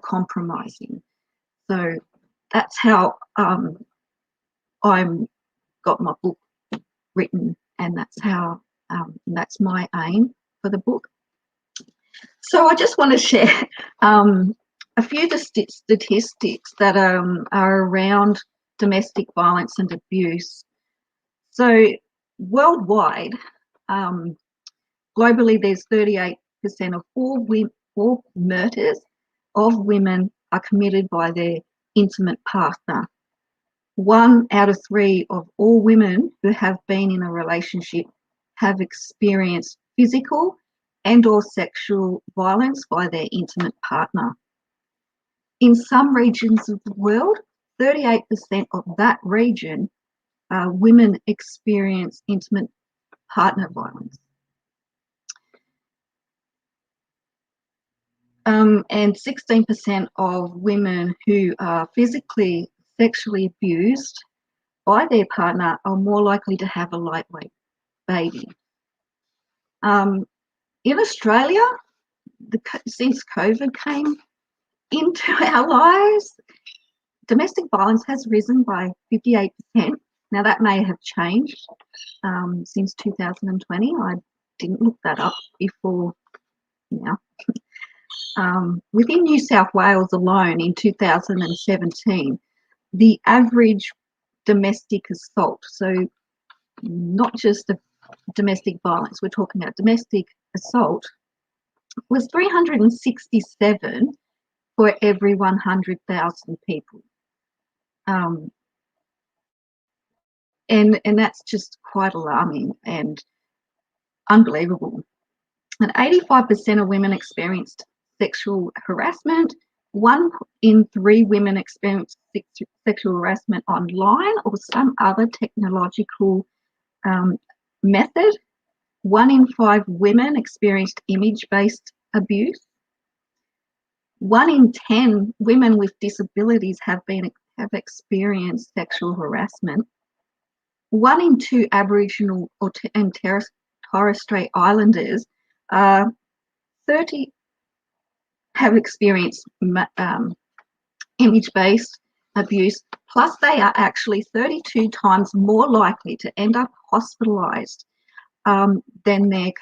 compromising. So that's how I'm got my book written, and that's how that's my aim for the book. So I just want to share a few statistics that are around domestic violence and abuse. So worldwide, globally, there's 38% of all murders of women are committed by their intimate partner. 1 out of 3 of all women who have been in a relationship have experienced physical and/or sexual violence by their intimate partner. In some regions of the world, 38% of that region, women experience intimate partner violence. And 16% of women who are physically, sexually abused by their partner are more likely to have a lightweight baby. In Australia, since COVID came into our lives, domestic violence has risen by 58%. Now that may have changed since 2020. I didn't look that up before now. Within New South Wales alone in 2017, the average domestic assault, so not just the domestic violence, we're talking about domestic assault, was 367 for every 100,000 people. And that's just quite alarming and unbelievable. And 85% of women experienced sexual harassment. 1 in 3 women experienced sexual harassment online or some other technological method. 1 in 5 women experienced image-based abuse. 1 in 10 women with disabilities have experienced sexual harassment. 1 in 2 Aboriginal and Torres Strait Islanders, 30 have experienced image-based abuse, plus they are actually 32 times more likely to end up hospitalized than their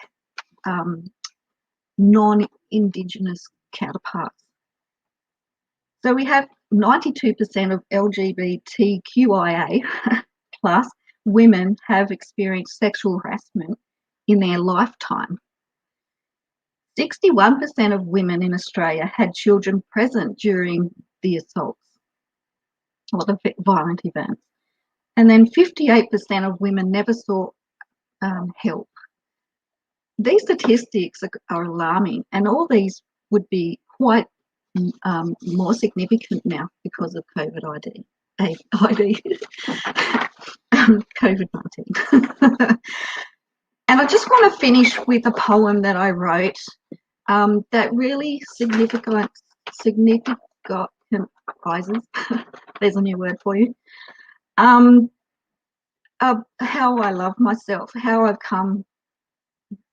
non-Indigenous counterparts. So we have 92% of LGBTQIA plus women have experienced sexual harassment in their lifetime. 61% of women in Australia had children present during the assaults or the violent events. And then 58% of women never sought help. These statistics are alarming, and all these would be quite more significant now because of COVID-19. And I just want to finish with a poem that I wrote that really significantizes, there's a new word for you, how I love myself, how I've come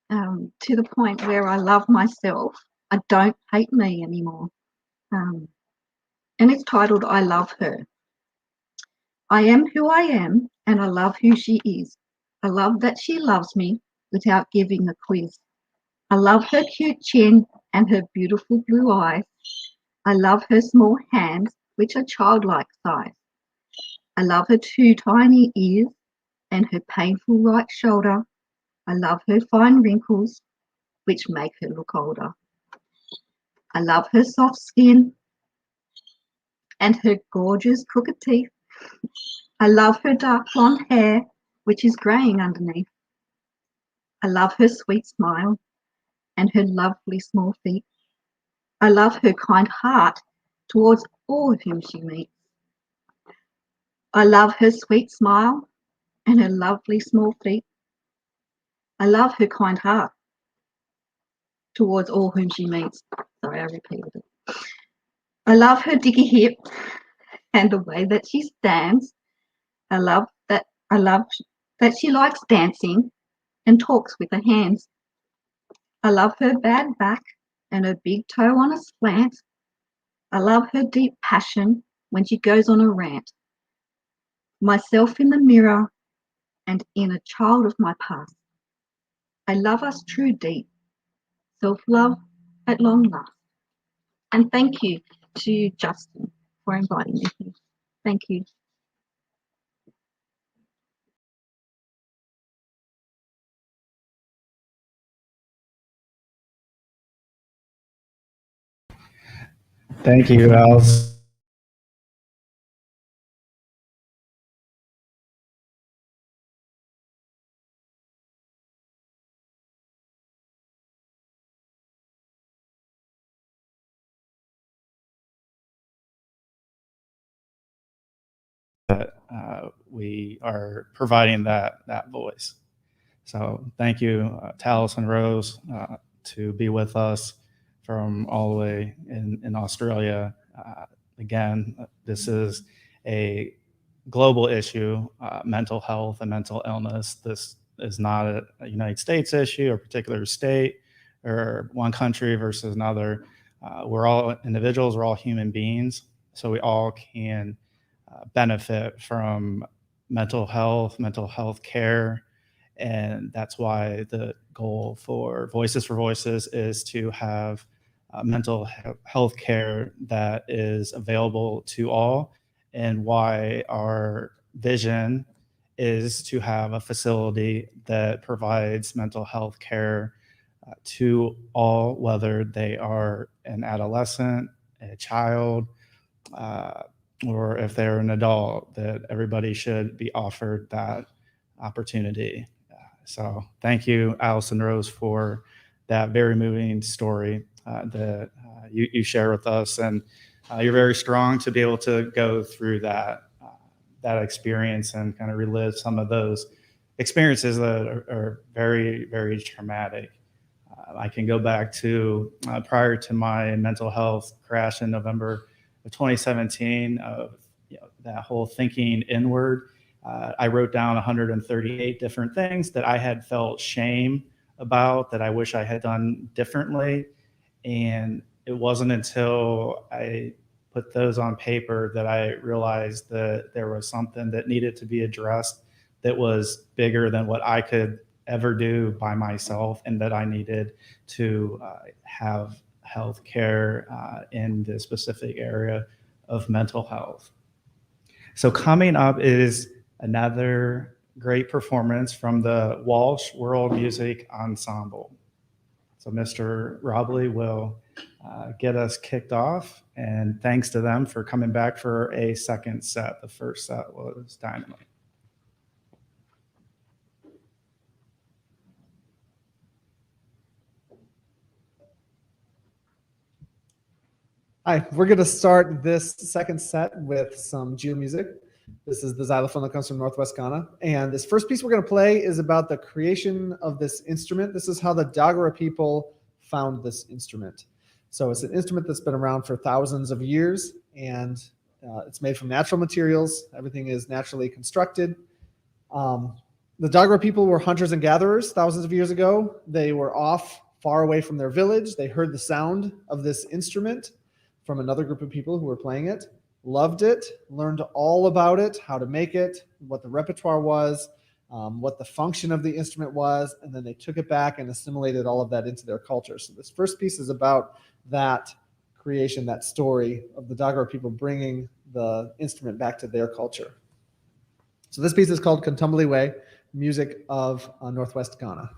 to the point where I love myself. I don't hate me anymore. And it's titled, I Love Her. I am who I am, and I love who she is. I love that she loves me without giving a quiz. I love her cute chin and her beautiful blue eyes. I love her small hands, which are childlike size. I love her 2 tiny ears and her painful right shoulder. I love her fine wrinkles, which make her look older. I love her soft skin and her gorgeous crooked teeth. I love her dark blonde hair, which is greying underneath. I love her sweet smile and her lovely small feet. I love her kind heart towards all whom she meets. I love her sweet smile and her lovely small feet. I love her kind heart towards all whom she meets. Sorry, I repeated it. I love her diggy hip and the way that she stands. I love that she likes dancing and talks with her hands. I love her bad back and her big toe on a slant. I love her deep passion when she goes on a rant. Myself in the mirror and inner child of my past. I love us true deep, self-love at long last. And thank you to Justin for inviting me here. Thank you. Thank you, Alice. We are providing that voice. So thank you to Alison Rose to be with us from all the way in Australia. Again, this is a global issue, mental health and mental illness. This is not a United States issue or a particular state or one country versus another. We're all individuals, we're all human beings, so we all can benefit from mental health care. And that's why the goal for Voices is to have mental health care that is available to all, and why our vision is to have a facility that provides mental health care to all, whether they are an adolescent, a child, or if they're an adult, that everybody should be offered that opportunity. So thank you, Alison Rose, for that very moving story that you share with us. And you're very strong to be able to go through that experience and kind of relive some of those experiences that are very, very traumatic. I can go back to prior to my mental health crash in November of 2017, of that whole thinking inward. I wrote down 138 different things that I had felt shame about, that I wish I had done differently. And it wasn't until I put those on paper that I realized that there was something that needed to be addressed that was bigger than what I could ever do by myself, and that I needed to have health care in the specific area of mental health. So coming up is another great performance from the Walsh World Music Ensemble. So Mr. Robley will get us kicked off, and thanks to them for coming back for a second set. The first set was dynamite. Hi, we're going to start this second set with some Geo music. This is the xylophone that comes from Northwest Ghana. And this first piece we're going to play is about the creation of this instrument. This is how the Dagara people found this instrument. So it's an instrument that's been around for thousands of years, and it's made from natural materials. Everything is naturally constructed. The Dagara people were hunters and gatherers thousands of years ago. They were off far away from their village. They heard the sound of this instrument from another group of people who were playing it, loved it, learned all about it, how to make it, what the repertoire was, what the function of the instrument was, and then they took it back and assimilated all of that into their culture. So this first piece is about that creation, that story of the Dagara people bringing the instrument back to their culture. So this piece is called Contumbly Way, music of Northwest Ghana.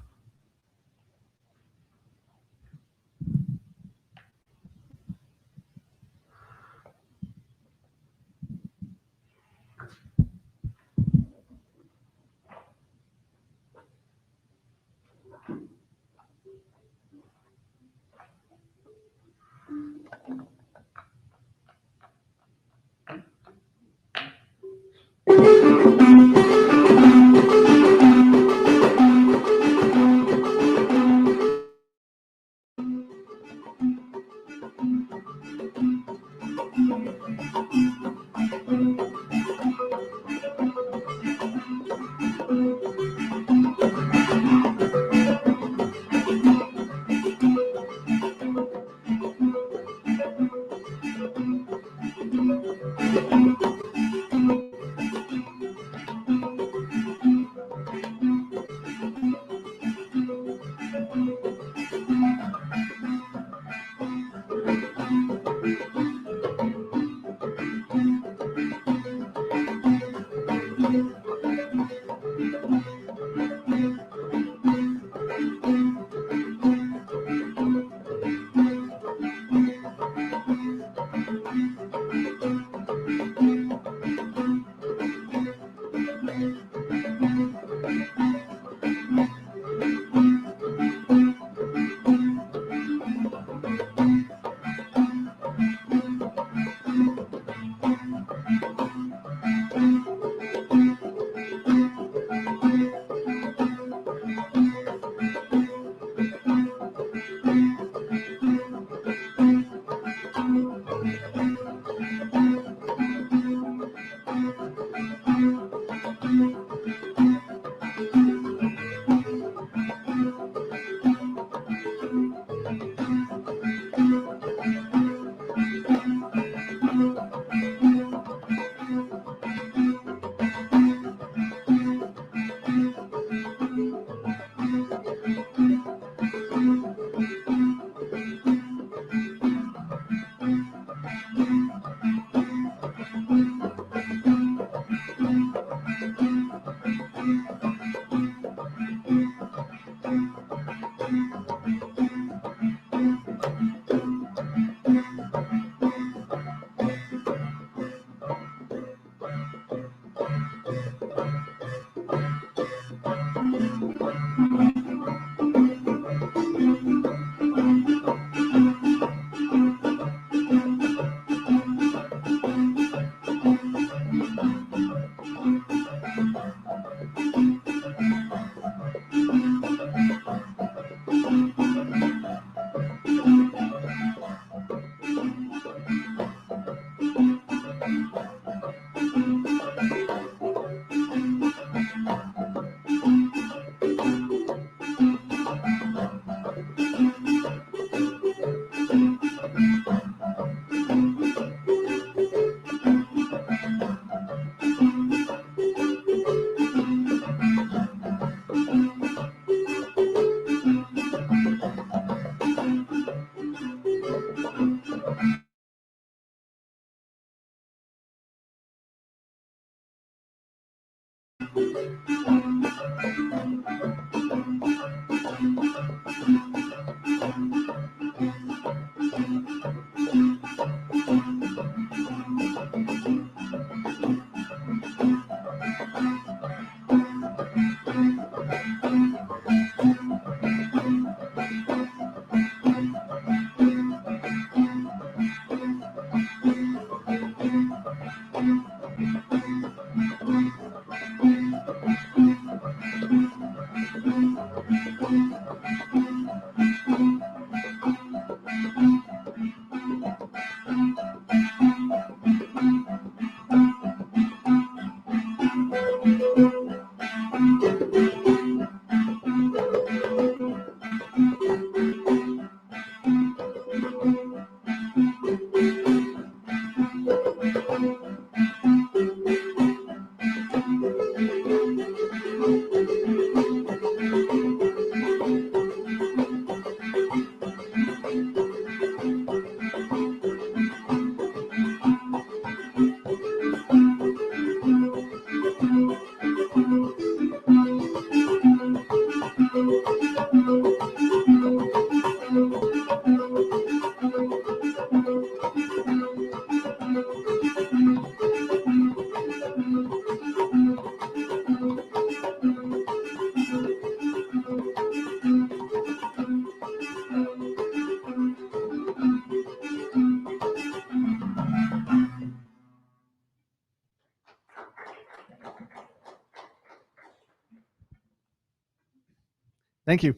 Thank you.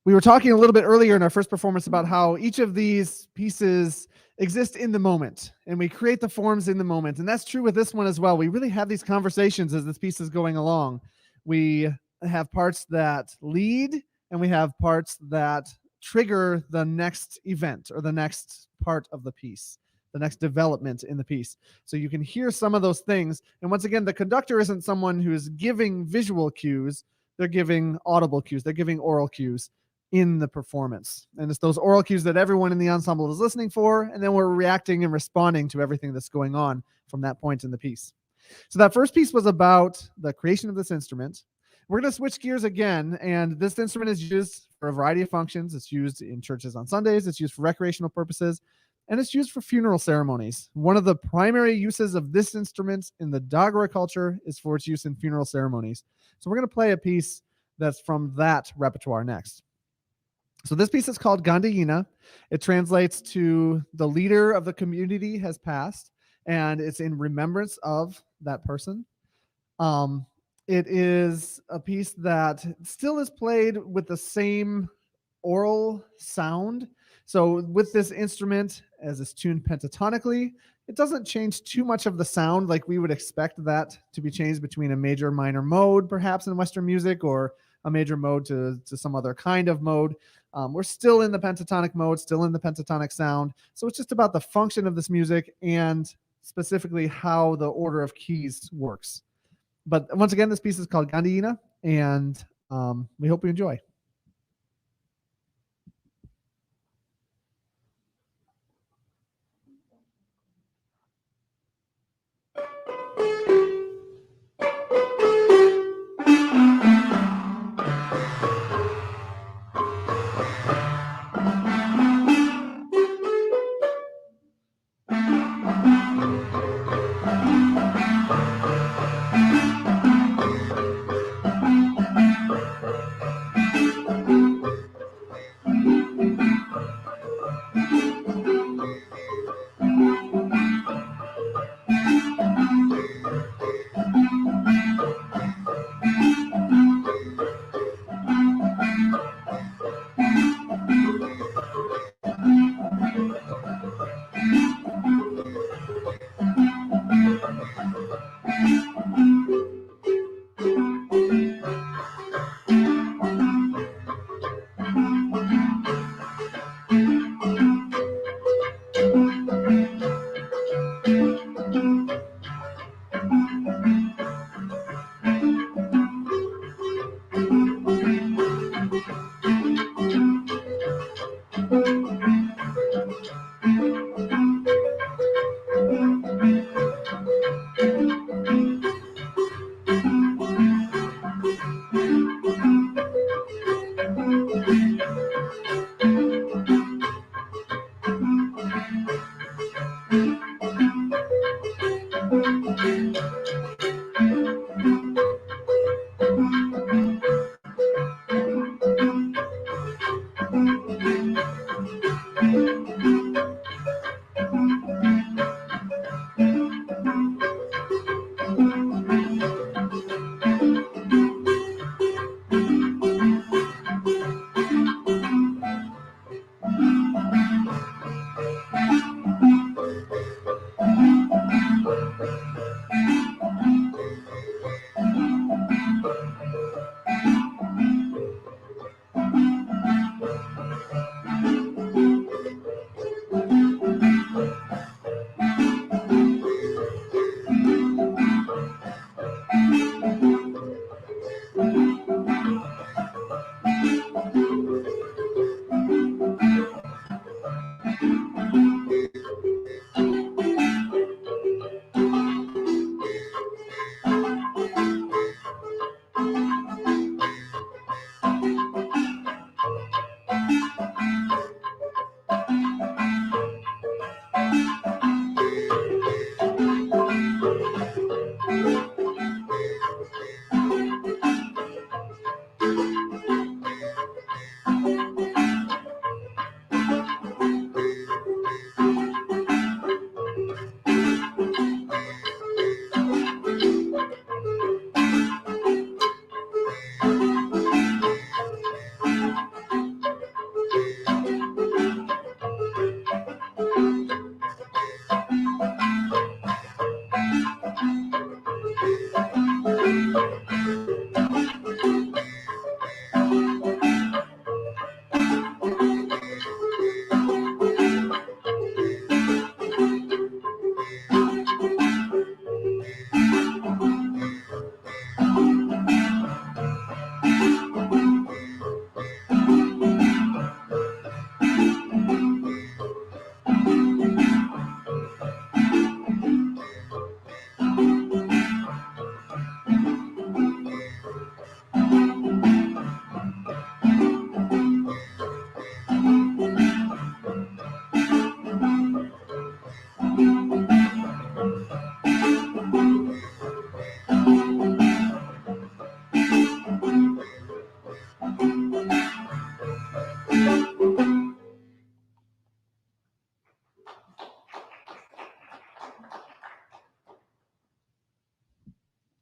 We were talking a little bit earlier in our first performance about how each of these pieces exist in the moment, and we create the forms in the moment. And that's true with this one as well. We really have these conversations as this piece is going along. We have parts that lead, and we have parts that trigger the next event or the next part of the piece, the next development in the piece. So you can hear some of those things. And once again, the conductor isn't someone who's giving visual cues. They're giving audible cues. They're giving oral cues in the performance. And it's those oral cues that everyone in the ensemble is listening for, and then we're reacting and responding to everything that's going on from that point in the piece. So that first piece was about the creation of this instrument. We're going to switch gears again, and this instrument is used for a variety of functions. It's used in churches on Sundays, it's used for recreational purposes, and it's used for funeral ceremonies. One of the primary uses of this instrument in the Dogra culture is for its use in funeral ceremonies. So we're going to play a piece that's from that repertoire next. So this piece is called Gandayina. It translates to the leader of the community has passed, and it's in remembrance of that person. It is a piece that still is played with the same oral sound. So with this instrument, as it's tuned pentatonically, it doesn't change too much of the sound like we would expect that to be changed between a major minor mode, perhaps in Western music, or a major mode to some other kind of mode. We're still in the pentatonic mode, still in the pentatonic sound. So it's just about the function of this music and specifically how the order of keys works. But once again, this piece is called Gandayina, and we hope you enjoy.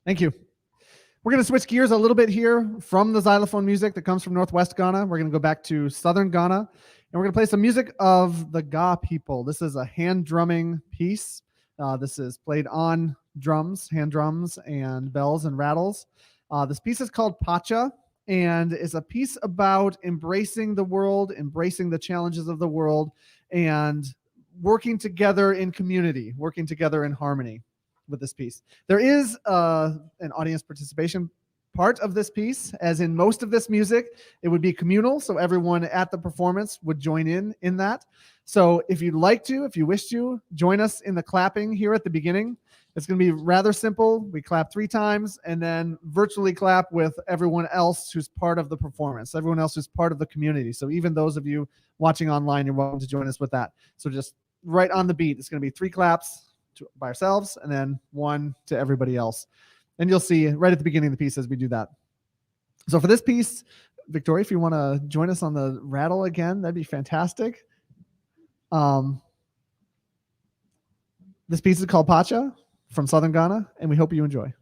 Thank you. We're going to switch gears a little bit here from the xylophone music that comes from Northwest Ghana. We're going to go back to Southern Ghana, and we're going to play some music of the Ga people. This is a hand drumming piece. This is played on drums, hand drums, and bells and rattles. This piece is called Pacha, and is a piece about embracing the world, embracing the challenges of the world, and working together in community, working together in harmony with this piece. There is an audience participation part of this piece. As in most of this music, it would be communal, so everyone at the performance would join in that. So if you'd like to, if you wish to, join us in the clapping here at the beginning. It's going to be rather simple. We clap 3 times and then virtually clap with everyone else who's part of the performance, everyone else who's part of the community. So even those of you watching online, you're welcome to join us with that. So just right on the beat, it's going to be 3 claps by ourselves and then 1 to everybody else. And you'll see right at the beginning of the piece as we do that. So for this piece, Victoria, if you want to join us on the rattle again, that'd be fantastic. This piece is called Pacha from Southern Ghana, and we hope you enjoy.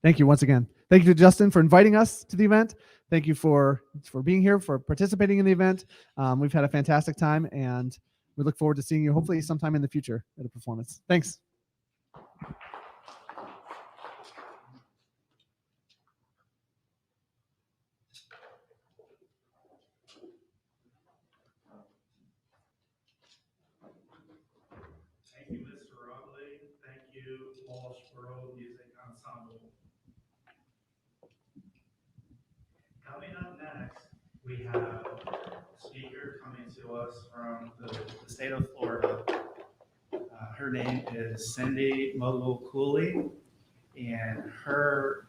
Thank you once again. Thank you to Justin for inviting us to the event. Thank you for being here, for participating in the event. We've had a fantastic time, and we look forward to seeing you hopefully sometime in the future at a performance. Thanks. Thank you, Mr. Aly. Thank you, Walsh World Music Ensemble. Coming up next, we have a speaker coming to us from the state of Florida. Her name is Cindy Kulie, and her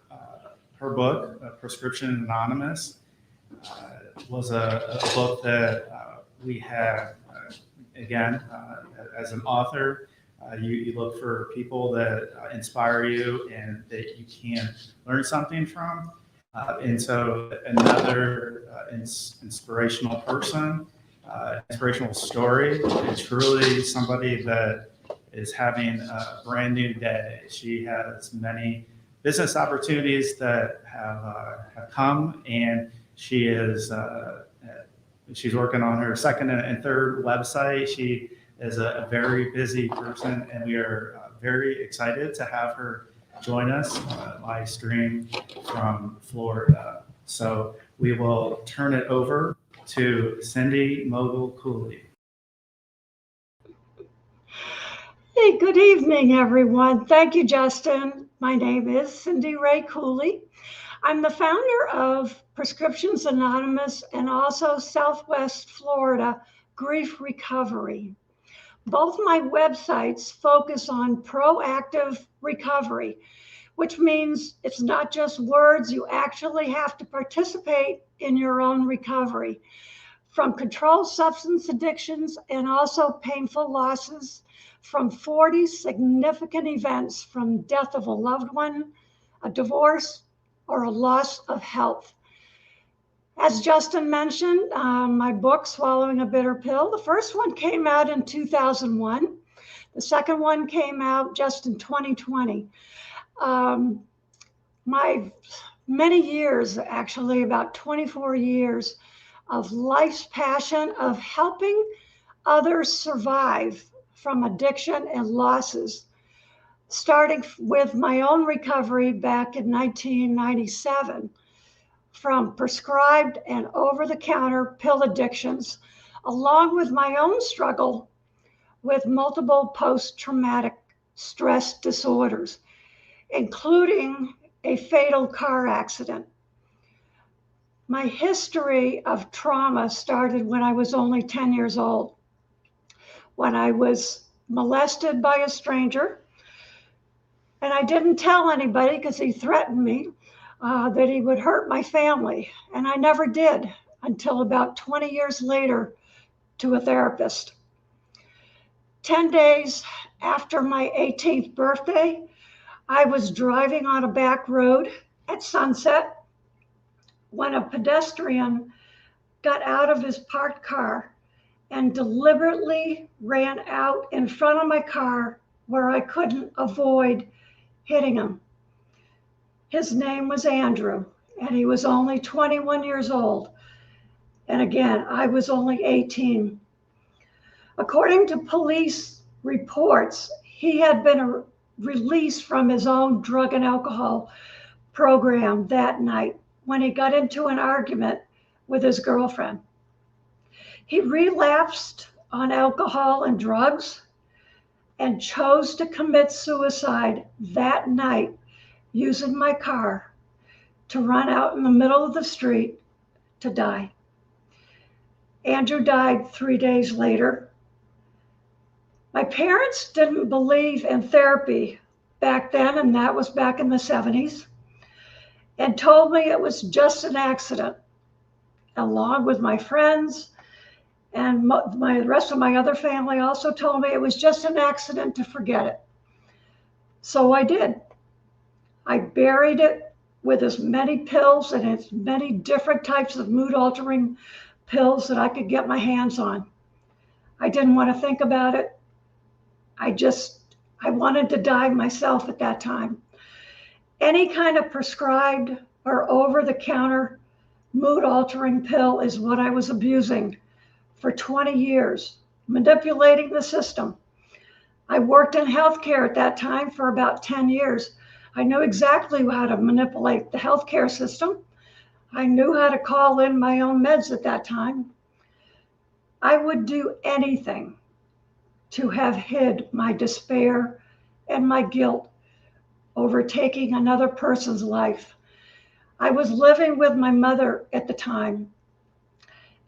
book, Prescription Anonymous, was a book that we have, again, as an author, you look for people that inspire you and that you can learn something from. And so another inspirational person, inspirational story is truly somebody that is having a brand new day. She has many business opportunities that have come, and she is she's working on her second and third website. She is a very busy person, and we are very excited to have her join us live stream from Florida. So we will turn it over to Cindy Kulie. Hey, good evening, everyone. Thank you, Justin. My name is Cindy Ray Kulie. I'm the founder of Prescriptions Anonymous and also Southwest Florida Grief Recovery. Both my websites focus on proactive recovery, which means it's not just words, you actually have to participate in your own recovery. From controlled substance addictions and also painful losses, from 40 significant events, from death of a loved one, a divorce, or a loss of health. As Justin mentioned, my book, Swallowing a Bitter Pill, the first one came out in 2001. The second one came out just in 2020. My many years, actually about 24 years of life's passion of helping others survive from addiction and losses, starting with my own recovery back in 1997 from prescribed and over-the-counter pill addictions, along with my own struggle with multiple post-traumatic stress disorders, including a fatal car accident. My history of trauma started when I was only 10 years old, when I was molested by a stranger. And I didn't tell anybody because he threatened me that he would hurt my family. And I never did until about 20 years later to a therapist. 10 days after my 18th birthday, I was driving on a back road at sunset when a pedestrian got out of his parked car and deliberately ran out in front of my car where I couldn't avoid hitting him. His name was Andrew, and he was only 21 years old. And again, I was only 18. According to police reports, he had been released from his own drug and alcohol program that night when he got into an argument with his girlfriend. He relapsed on alcohol and drugs and chose to commit suicide that night using my car to run out in the middle of the street to die. Andrew died 3 days later. My parents didn't believe in therapy back then, and that was back in the 70s, and told me it was just an accident, along with my friends. And the rest of my other family also told me it was just an accident to forget it. So I did. I buried it with as many pills and as many different types of mood-altering pills that I could get my hands on. I didn't want to think about it. I wanted to die myself at that time. Any kind of prescribed or over-the-counter mood-altering pill is what I was abusing for 20 years, manipulating the system. I worked in healthcare at that time for about 10 years. I knew exactly how to manipulate the healthcare system. I knew how to call in my own meds at that time. I would do anything to have hid my despair and my guilt over taking another person's life. I was living with my mother at the time,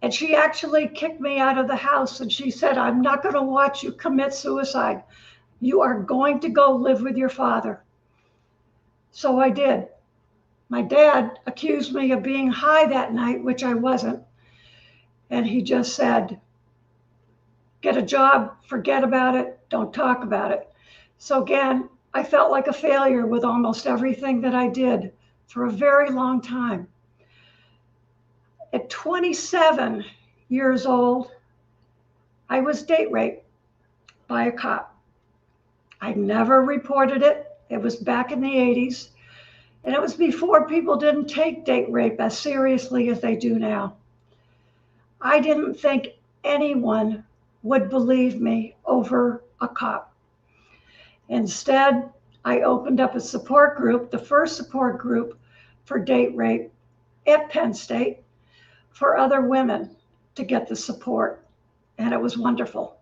and she actually kicked me out of the house, and she said, "I'm not going to watch you commit suicide. You are going to go live with your father." So I did. My dad accused me of being high that night, which I wasn't. And he just said, "Get a job, forget about it, don't talk about it." So again, I felt like a failure with almost everything that I did for a very long time. At 27 years old, I was date raped by a cop. I never reported it. It was back in the 80s. And it was before people didn't take date rape as seriously as they do now. I didn't think anyone would believe me over a cop. Instead, I opened up a support group, the first support group for date rape at Penn State, for other women to get the support. And it was wonderful.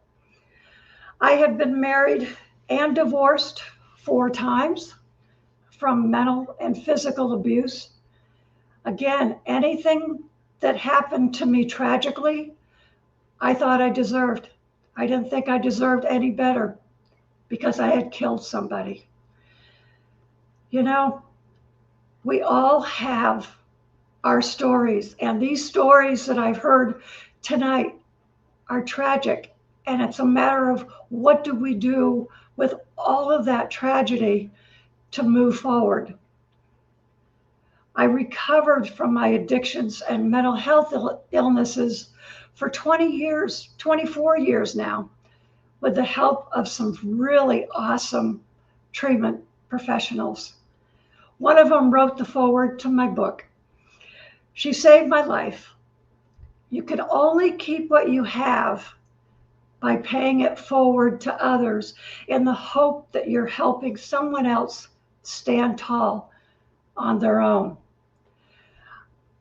I had been married and divorced 4 times from mental and physical abuse. Again, anything that happened to me tragically, I thought I deserved. I didn't think I deserved any better because I had killed somebody. You know, we all have our stories, and these stories that I've heard tonight are tragic. And it's a matter of what do we do with all of that tragedy to move forward. I recovered from my addictions and mental health illnesses for 20 years, 24 years now, with the help of some really awesome treatment professionals. One of them wrote the foreword to my book. She saved my life. You can only keep what you have by paying it forward to others in the hope that you're helping someone else stand tall on their own.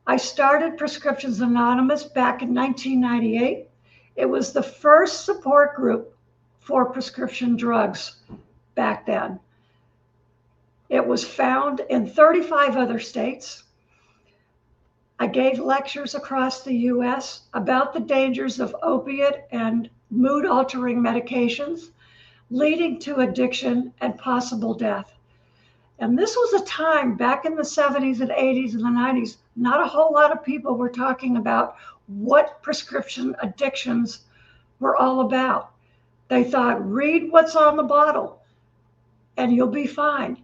I started Prescriptions Anonymous back in 1998. It was the first support group for prescription drugs back then. It was found in 35 other states. I gave lectures across the US about the dangers of opiate and mood-altering medications leading to addiction and possible death. And this was a time back in the 70s and 80s and the 90s, not a whole lot of people were talking about what prescription addictions were all about. They thought, read what's on the bottle and you'll be fine.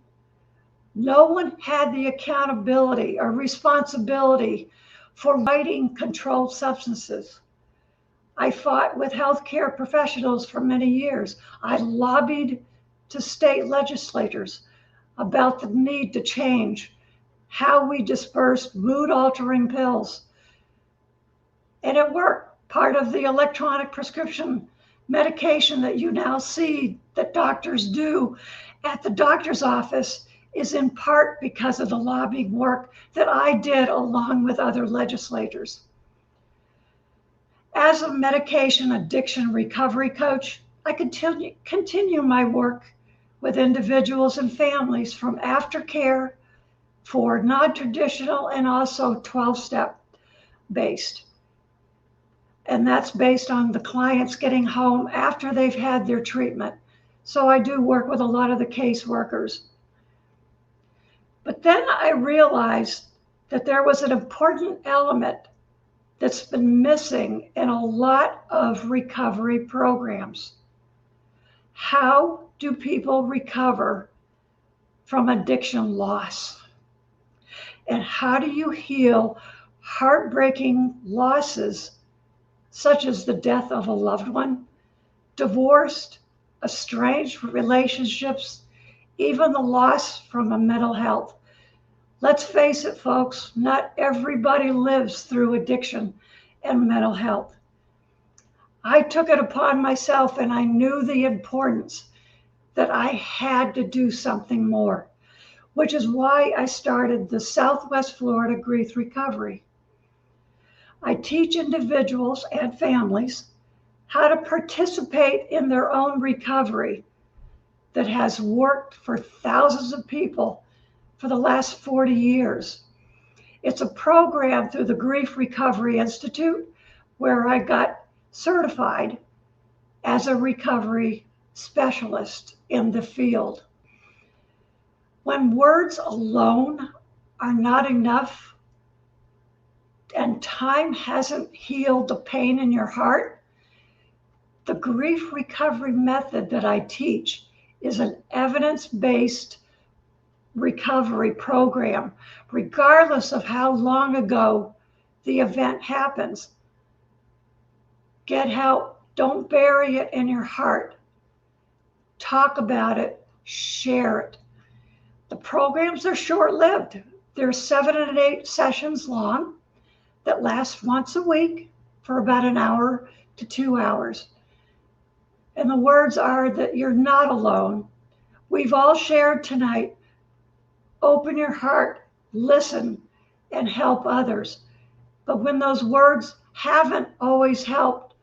No one had the accountability or responsibility for fighting controlled substances. I fought with healthcare professionals for many years. I lobbied to state legislators about the need to change how we dispersed mood-altering pills. And it worked. Part of the electronic prescription medication that you now see that doctors do at the doctor's office is in part because of the lobbying work that I did along with other legislators. As a medication addiction recovery coach, I continue my work with individuals and families from aftercare for non-traditional and also 12-step based. And that's based on the clients getting home after they've had their treatment. So I do work with a lot of the caseworkers. But then I realized that there was an important element that's been missing in a lot of recovery programs. How do people recover from addiction loss? And how do you heal heartbreaking losses such as the death of a loved one, divorced, estranged relationships, even the loss from a mental health. Let's face it, folks, not everybody lives through addiction and mental health. I took it upon myself, and I knew the importance that I had to do something more, which is why I started the Southwest Florida Grief Recovery. I teach individuals and families how to participate in their own recovery that has worked for thousands of people for the last 40 years. It's a program through the Grief Recovery Institute where I got certified as a recovery specialist in the field. When words alone are not enough and time hasn't healed the pain in your heart, the grief recovery method that I teach is an evidence-based recovery program, regardless of how long ago the event happens. Get help. Don't bury it in your heart. Talk about it. Share it. The programs are short-lived. They're 7 and 8 sessions long that last once a week for about an hour to 2 hours. And the words are that you're not alone. We've all shared tonight. Open your heart, listen, and help others. But when those words haven't always helped,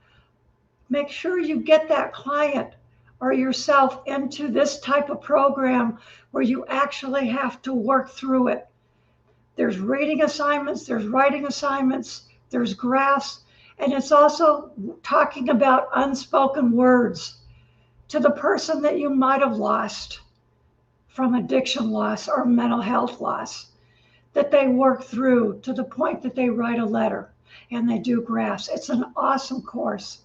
make sure you get that client or yourself into this type of program where you actually have to work through it. There's reading assignments, there's writing assignments, there's graphs, and it's also talking about unspoken words to the person that you might have lost from addiction loss or mental health loss, that they work through to the point that they write a letter and they do graphs. It's an awesome course.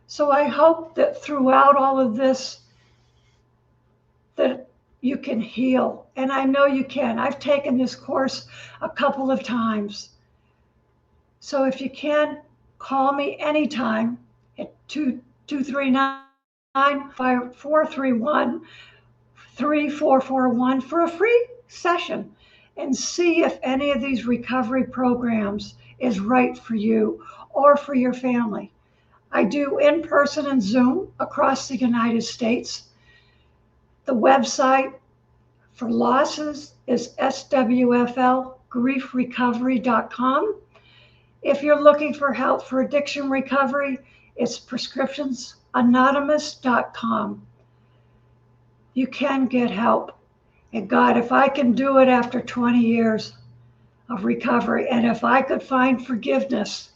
So I hope that throughout all of this, that you can heal. And I know you can. I've taken this course a couple of times. So if you can, call me anytime at 239-431-3441 for a free session and see if any of these recovery programs is right for you or for your family. I do in-person and Zoom across the United States. The website for losses is swflgriefrecovery.com. If you're looking for help for addiction recovery, it's prescriptionsanonymous.com. You can get help. And God, if I can do it after 20 years of recovery, and if I could find forgiveness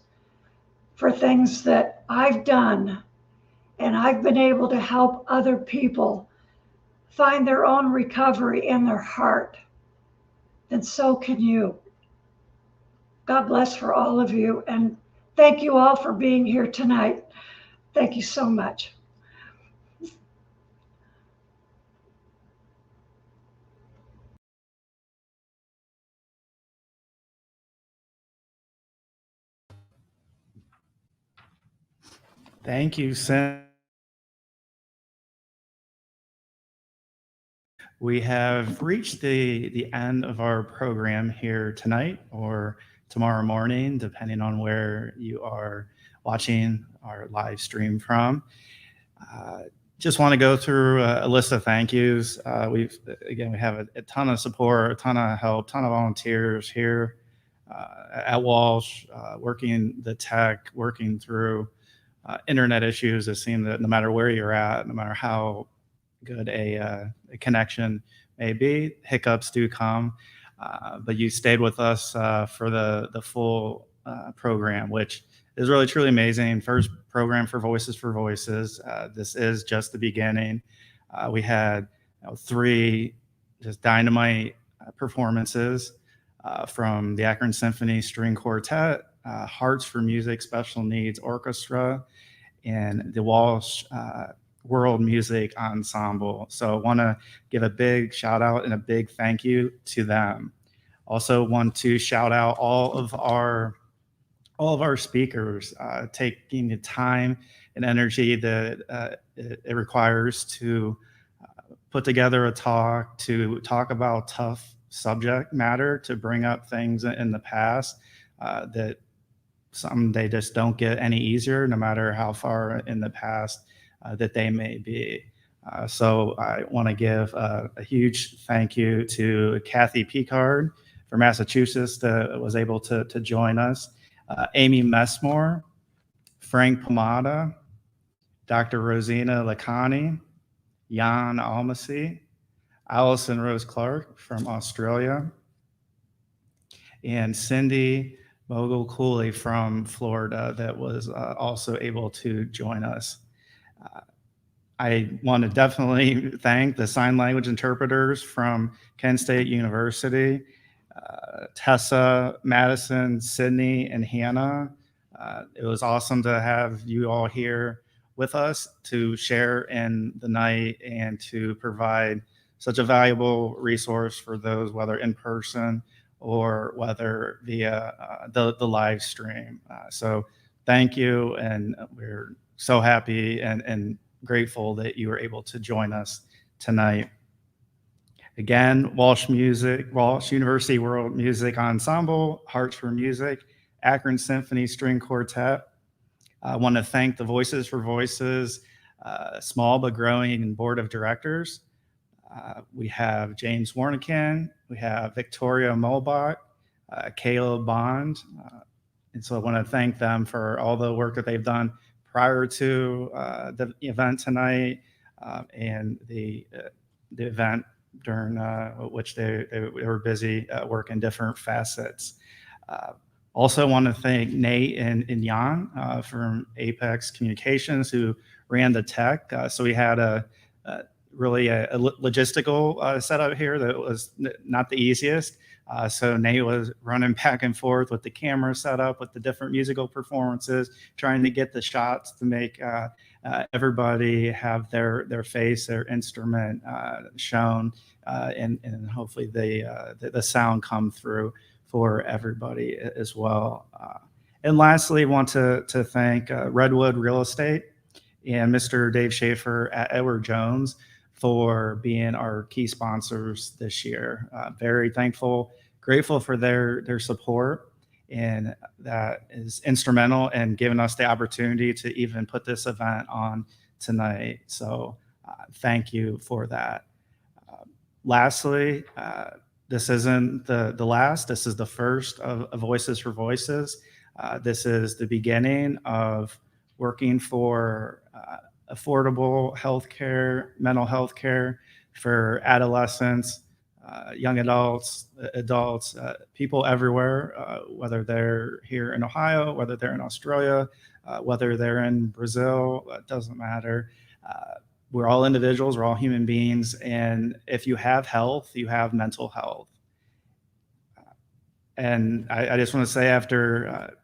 for things that I've done, and I've been able to help other people find their own recovery in their heart, then so can you. God bless for all of you, and thank you all for being here tonight. Thank you so much. Thank you, Cindy. We have reached the end of our program here tonight or tomorrow morning, depending on where you are watching our live stream from. Just want to go through a list of thank yous. We have a ton of support, a ton of help, ton of volunteers here at Walsh, working the tech, working through internet issues. It seems that no matter where you're at, no matter how good a connection may be, hiccups do come, but you stayed with us for the full program, which is really truly amazing. First program for Voices. This is just the beginning. We had 3 just dynamite performances from the Akron Symphony String Quartet, Hearts for Music Special Needs Orchestra, and the Walsh World Music Ensemble. So I want to give a big shout out and a big thank you to them. Also want to shout out all of our speakers, taking the time and energy that it requires to put together a talk to talk about tough subject matter, to bring up things in the past that some they just don't get any easier, no matter how far in the past that they may be. So I want to give a huge thank you to Kathy Peart from Massachusetts that was able to join us, Amy Mesore, Frank Pomada, Dr. Rosina Lacani, Yan Aly, Alison Rose Clark from Australia, and Cindy Kulie from Florida that was also able to join us. I want to definitely thank the sign language interpreters from Kent State University, Tessa, Madison, Sydney, and Hannah. It was awesome to have you all here with us to share in the night and to provide such a valuable resource for those, whether in person or whether via the live stream. So thank you, and we're so happy and grateful that you were able to join us tonight. Again, Walsh University World Music Ensemble, Hearts for Music, Akron Symphony String Quartet. I want to thank the Voices for Voices, small but growing board of directors. We have James Warnican, we have Victoria Mulbach, Caleb Bond. And so I want to thank them for all the work that they've done prior to the event tonight and the event during which they were busy working different facets. Also want to thank Nate and Yan from Apex Communications who ran the tech. So we had a logistical setup here that was not the easiest. So Nate was running back and forth with the camera setup, with the different musical performances, trying to get the shots to make everybody have their face, their instrument shown, and hopefully the sound come through for everybody as well. And lastly, want to thank Redwood Real Estate and Mr. Dave Schaefer at Edward Jones for being our key sponsors this year. Very thankful, grateful for their support, and that is instrumental in giving us the opportunity to even put this event on tonight. So thank you for that. Lastly, this isn't the last, this is the first of Voices for Voices. This is the beginning of working for affordable healthcare, mental health care for adolescents, young adults, people everywhere, whether they're here in Ohio, whether they're in Australia, whether they're in Brazil, it doesn't matter. We're all individuals, we're all human beings, and if you have health, you have mental health. And I just want to say, after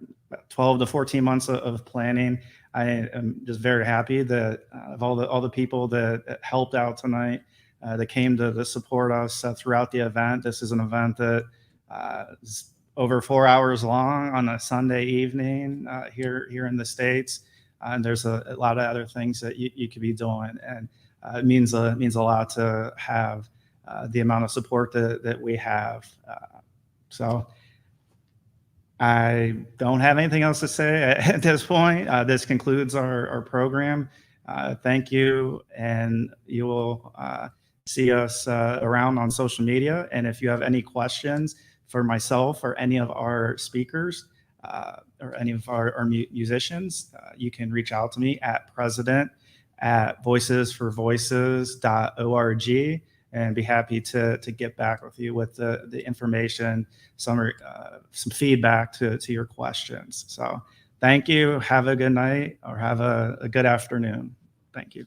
12 to 14 months of planning, I am just very happy that of all the people that helped out tonight, that came to support us throughout the event. This is an event that is over 4 hours long on a Sunday evening here in the States. And there's a lot of other things that you could be doing. And it means a lot to have the amount of support that we have. So I don't have anything else to say at this point. This concludes our program. Thank you, and you will see us around on social media. And if you have any questions for myself or any of our speakers or any of our musicians, you can reach out to me at president@voicesforvoices.org, and be happy to get back with you with the information, some feedback to your questions. So thank you. Have a good night, or have a good afternoon. Thank you.